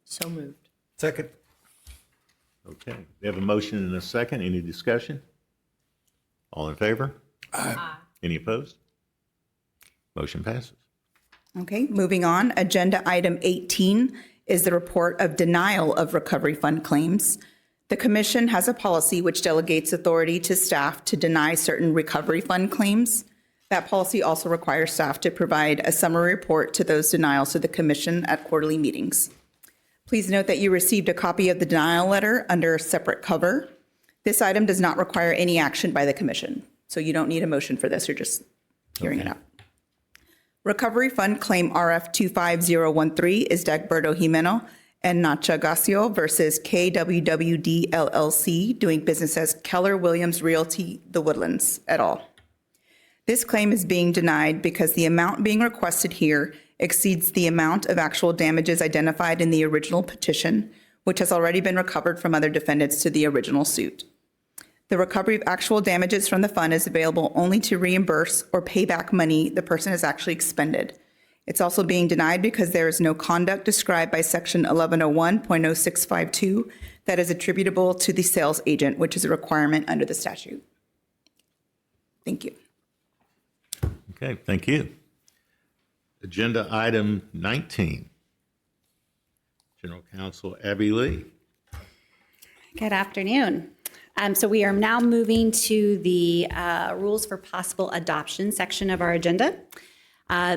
So moved. Second. Okay, we have a motion and a second. Any discussion? All in favor? Aye. Any opposed? Motion passes. Okay, moving on. Agenda item 18 is the report of denial of recovery fund claims. The commission has a policy which delegates authority to staff to deny certain recovery fund claims. That policy also requires staff to provide a summary report to those denials to the commission at quarterly meetings. Please note that you received a copy of the denial letter under a separate cover. This item does not require any action by the commission, so you don't need a motion for this. You're just hearing it out. Recovery Fund Claim RF 25013 is Dagberto Jimeno and Nacha Gacio versus KWWD LLC, doing business as Keller Williams Realty, The Woodlands, et al. This claim is being denied because the amount being requested here exceeds the amount of actual damages identified in the original petition, which has already been recovered from other defendants to the original suit. The recovery of actual damages from the fund is available only to reimburse or pay back money the person has actually expended. It's also being denied because there is no conduct described by Section 1101.0652 that is attributable to the sales agent, which is a requirement under the statute. Thank you. Okay, thank you. Agenda item 19. General Counsel Abby Lee. Good afternoon. So we are now moving to the rules for possible adoption section of our agenda.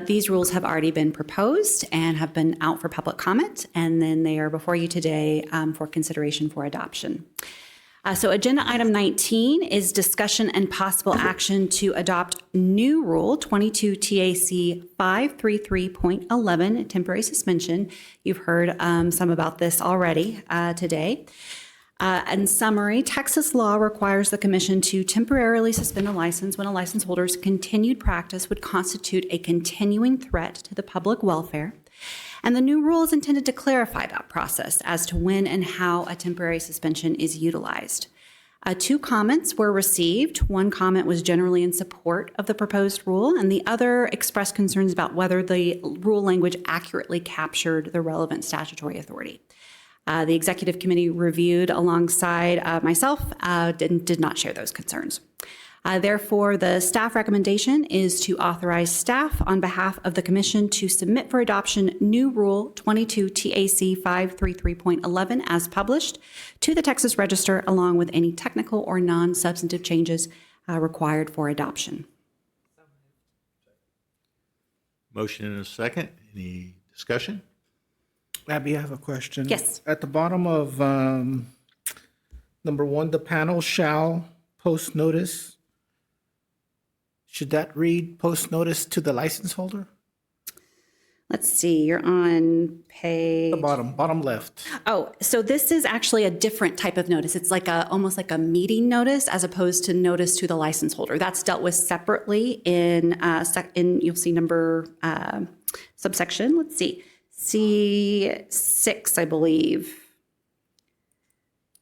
These rules have already been proposed and have been out for public comment, and then they are before you today for consideration for adoption. So agenda item 19 is discussion and possible action to adopt new rule 22 TAC 533.11, temporary suspension. You've heard some about this already today. In summary, Texas law requires the commission to temporarily suspend a license when a license holder's continued practice would constitute a continuing threat to the public welfare. And the new rule is intended to clarify that process as to when and how a temporary suspension is utilized. 2 comments were received. One comment was generally in support of the proposed rule, and the other expressed concerns about whether the rule language accurately captured the relevant statutory authority. The executive committee reviewed alongside myself, did not share those concerns. Therefore, the staff recommendation is to authorize staff on behalf of the commission to submit for adoption new rule 22 TAC 533.11 as published to the Texas Register, along with any technical or non-substantive changes required for adoption. Motion and a second. Any discussion? Abby, I have a question. Yes. At the bottom of number 1, the panel shall post notice. Should that read post notice to the license holder? Let's see, you're on page... The bottom left. Oh, so this is actually a different type of notice. It's like almost like a meeting notice as opposed to notice to the license holder. That's dealt with separately in you'll see number subsection, let's see, C6, I believe.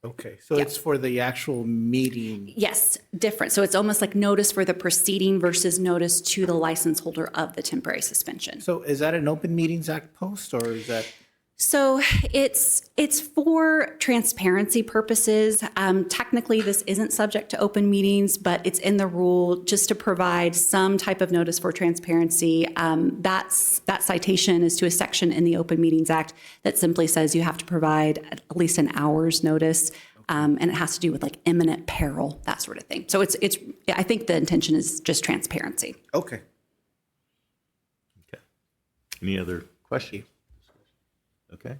Okay, so it's for the actual meeting. Yes, different. So it's almost like notice for the proceeding versus notice to the license holder of the temporary suspension. So is that an Open Meetings Act post, or is that? So it's for transparency purposes. Technically, this isn't subject to open meetings, but it's in the rule just to provide some type of notice for transparency. That citation is to a section in the Open Meetings Act that simply says you have to provide at least an hour's notice, and it has to do with like imminent peril, that sort of thing. So it's I think the intention is just transparency. Okay. Any other questions? Okay.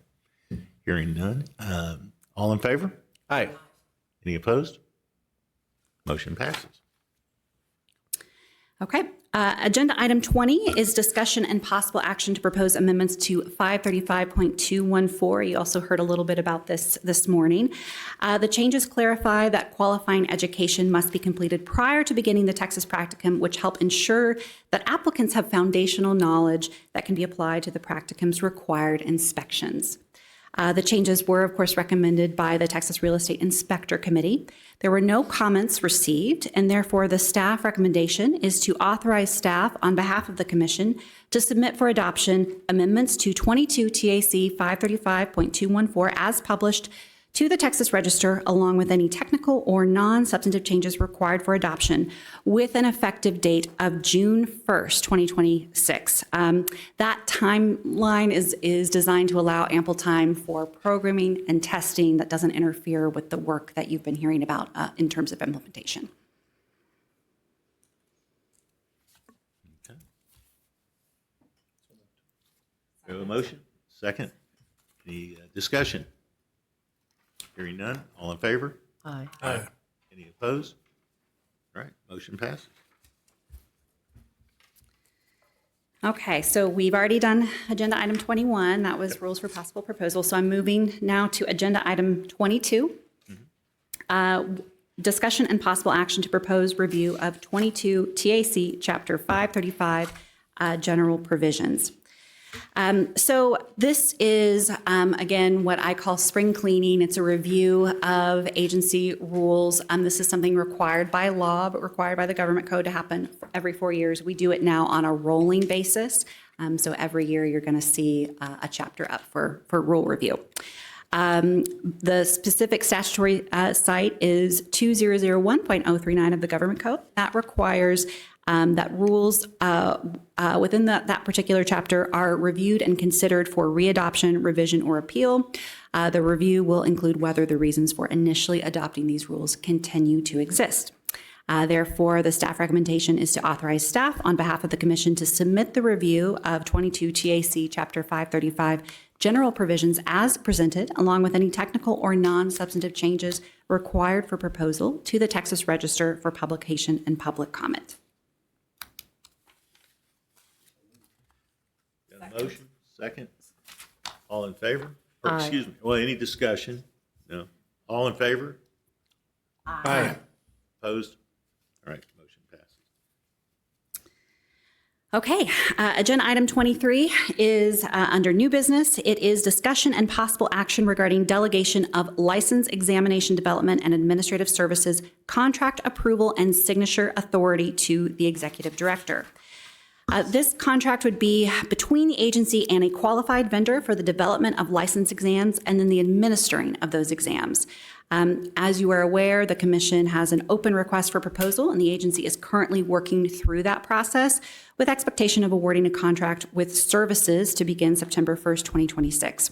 Hearing none. All in favor? Aye. Any opposed? Motion passes. Okay. Agenda item 20 is discussion and possible action to propose amendments to 535.214. You also heard a little bit about this morning. The changes clarify that qualifying education must be completed prior to beginning the Texas practicum, which help ensure that applicants have foundational knowledge that can be applied to the practicum's required inspections. The changes were, of course, recommended by the Texas Real Estate Inspector Committee. There were no comments received, and therefore the staff recommendation is to authorize staff on behalf of the Commission to submit for adoption amendments to 22 TAC 535.214 as published to the Texas Register, along with any technical or non-substantive changes required for adoption, with an effective date of June 1st, 2026. That timeline is designed to allow ample time for programming and testing that doesn't interfere with the work that you've been hearing about in terms of implementation. Okay. We have a motion? Second? Any discussion? Hearing none. All in favor? Aye. Aye. Any opposed? All right, motion passes. Okay, so we've already done agenda item 21. That was rules for possible proposal. So I'm moving now to agenda item 22. Discussion and possible action to propose review of 22 TAC Chapter 535 general provisions. So this is, again, what I call spring cleaning. It's a review of agency rules. This is something required by law, but required by the government code to happen every 4 years. We do it now on a rolling basis. So every year you're going to see a chapter up for rule review. The specific statutory site is 2001.039 of the government code. That requires that rules within that particular chapter are reviewed and considered for readoption, revision, or appeal. The review will include whether the reasons for initially adopting these rules continue to exist. Therefore, the staff recommendation is to authorize staff on behalf of the Commission to submit the review of 22 TAC Chapter 535 general provisions as presented, along with any technical or non-substantive changes required for proposal to the Texas Register for publication and public comment. Got a motion? Second? All in favor? Or, Aye. excuse me, well, any discussion? No. All in favor? Aye. Opposed? All right, motion passes. Okay, agenda item 23 is under new business. It is discussion and possible action regarding delegation of license examination development and administrative services contract approval and signature authority to the executive director. This contract would be between the agency and a qualified vendor for the development of license exams and then the administering of those exams. As you are aware, the Commission has an open request for proposal, and the agency is currently working through that process with expectation of awarding a contract with services to begin September 1st, 2026.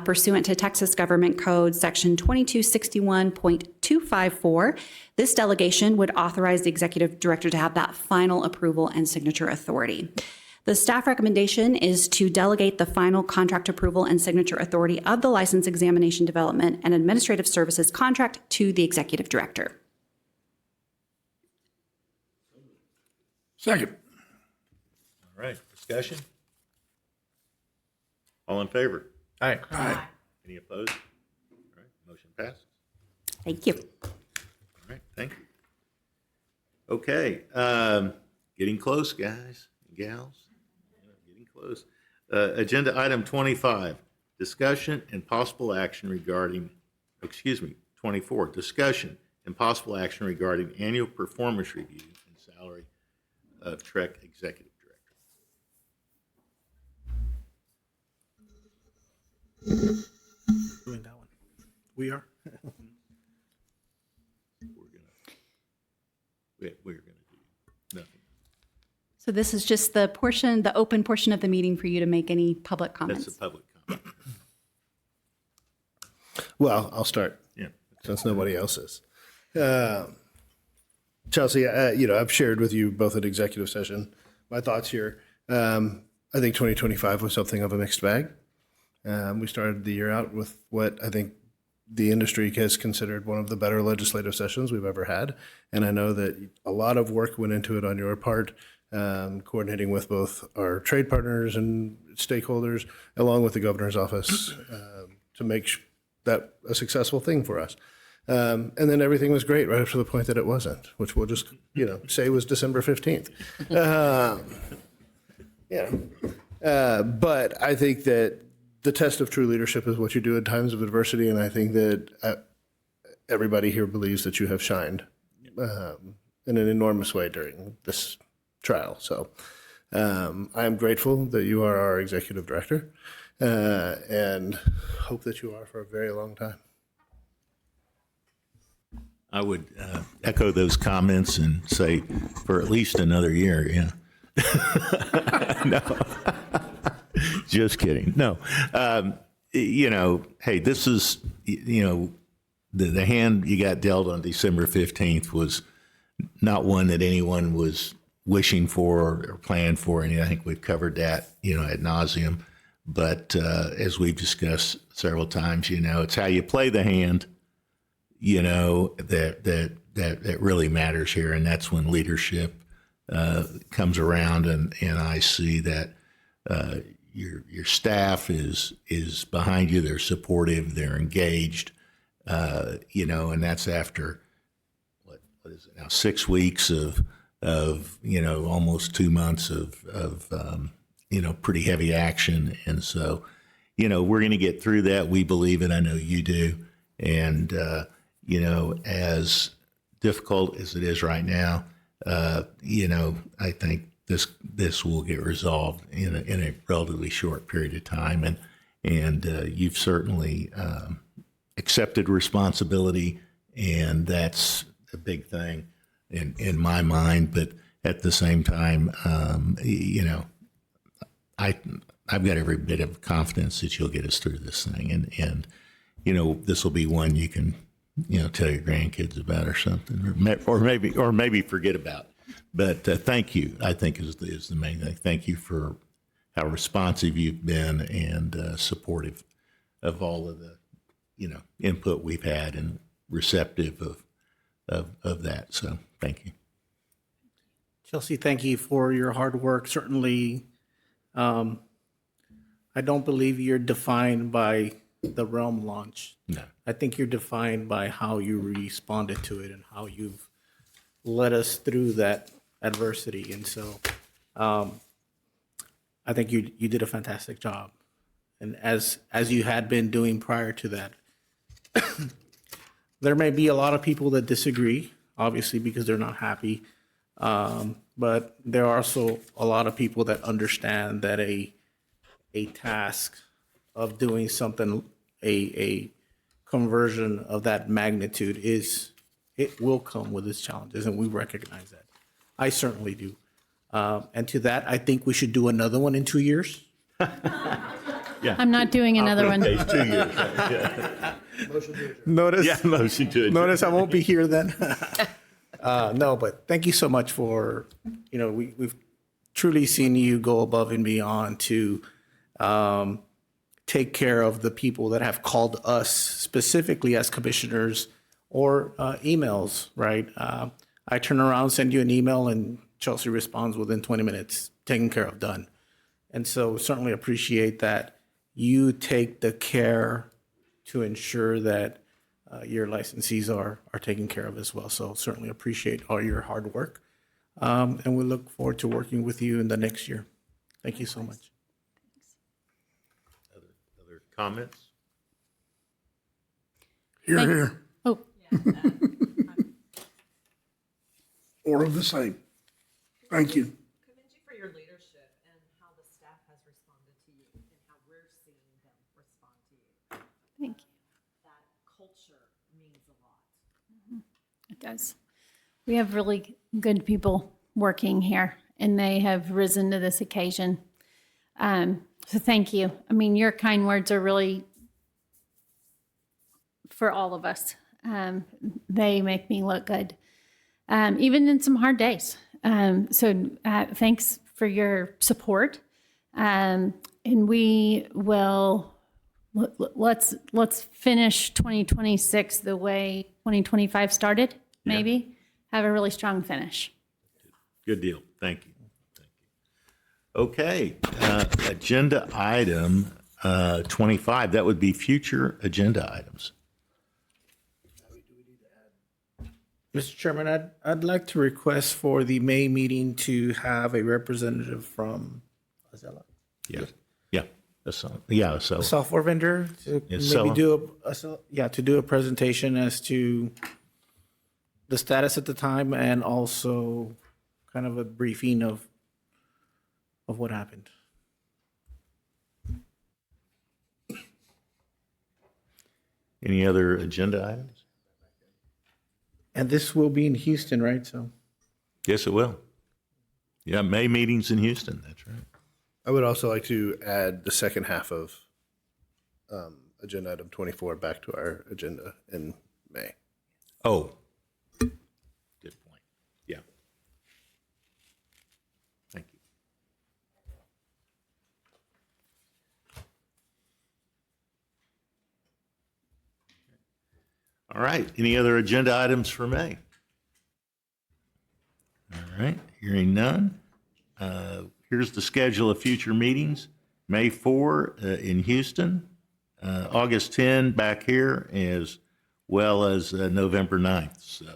Pursuant to Texas Government Code Section 2261.254, this delegation would authorize the executive director to have that final approval and signature authority. The staff recommendation is to delegate the final contract approval and signature authority of the license examination development and administrative services contract to the executive director. Second. All right, discussion? All in favor? Aye. Aye. Any opposed? All right, motion passes. Thank you. All right, thank you. Okay, getting close, guys and gals. Getting close. Agenda item 25, discussion and possible action regarding, 25 24, discussion and possible action regarding annual performance review and salary of TREC Executive Director. Doing that one. We are. We're going to do nothing. So this is just the portion, the open portion of the meeting for you to make any public comments. That's a public comment. Well, I'll start. Yeah. Since nobody else is. Chelsea, I've shared with you both at executive session my thoughts here. I think 2025 was something of a mixed bag. We started the year out with what I think the industry has considered one of the better legislative sessions we've ever had. And I know that a lot of work went into it on your part, coordinating with both our trade partners and stakeholders, along with the governor's office, to make that a successful thing for us. And then everything was great right up to the point that it wasn't, which we'll just, say was December 15th. But I think that the test of true leadership is what you do in times of adversity, and I think that everybody here believes that you have shined in an enormous way during this trial. So I am grateful that you are our executive director, and hope that you are for a very long time. I would echo those comments and say for at least another year, yeah. No. Just kidding. No. Hey, this is, the hand you got dealt on December 15th was not one that anyone was wishing for or planned for. And I think we've covered that, ad nauseum. But as we've discussed several times, it's how you play the hand, that really matters here. And that's when leadership comes around. And I see that your staff is behind you. They're supportive. They're engaged. And that's after what is it now? 6 weeks of almost 2 months of pretty heavy action. And so, we're going to get through that. We believe it. I know you do. And as difficult as it is right now, I think this will get resolved in a relatively short period of time, and you've certainly accepted responsibility, and that's a big thing in my mind. But at the same time, I've got every bit of confidence that you'll get us through this thing, and this will be one you can tell your grandkids about or something, or maybe forget about. But thank you, I think, is the main thing. Thank you for how responsive you've been and supportive of all of the, input we've had and receptive of that. So thank you. Chelsea, thank you for your hard work. Certainly, I don't believe you're defined by the Realm launch. No. I think you're defined by how you responded to it and how you've led us through that adversity. And so I think you did a fantastic job. And as you had been doing prior to that, there may be a lot of people that disagree, obviously, because they're not happy. But there are also a lot of people that understand that a task of doing something, a conversion of that magnitude it will come with its challenges, and we recognize that. I certainly do. And to that, I think we should do another one in 2 years. Yeah. I'm not doing another one. 2 years. Yeah. Notice, Yeah, motion to adjourn. notice I won't be here then. No, but thank you so much for, we've truly seen you go above and beyond to take care of the people that have called us specifically as commissioners or emails, right? I turn around, send you an email, and Chelsea responds within 20 minutes, taken care of, done. And so certainly appreciate that you take the care to ensure that your licensees are taken care of as well. So certainly appreciate all your hard work. And we look forward to working with you in the next year. Thank you so much. Other comments? Here. Oh, Or of the same. Thank you. Commend you for your leadership and how the staff has responded to you and how we're seeing them respond to you. thank you. That culture means a lot. It does. We have really good people working here, and they have risen to this occasion. So thank you. I mean, your kind words are really for all of us. They make me look good, even in some hard days. So thanks for your support. And we will, let's finish 2026 the way 2025 started, maybe. Have a really strong finish. Good deal. Thank you. Okay, agenda item 25, that would be future agenda items. Mr. Chairman, I'd like to request for the May meeting to have a representative from, Yeah, yeah, yeah, so. a software vendor to Yes, maybe so- do a presentation as to the status at the time and also kind of a briefing of what happened. Any other agenda items? And this will be in Houston, right? So Yes, it will. Yeah, May meetings in Houston, that's right. I would also like to add the second half of agenda item 24 back to our agenda in May. Oh, good point. Yeah. Thank you. All right, any other agenda items for May? All right, hearing none. Here's the schedule of future meetings. May 4 in Houston, August 10 back here, as well as November 9th. So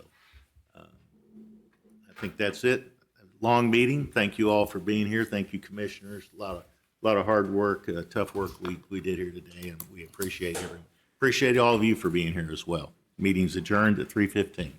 I think that's it. Long meeting. Thank you all for being here. Thank you, commissioners. A lot of hard work, tough work we did here today, and we appreciate everyone. Appreciate all of you for being here as well. Meeting's adjourned at 3:15.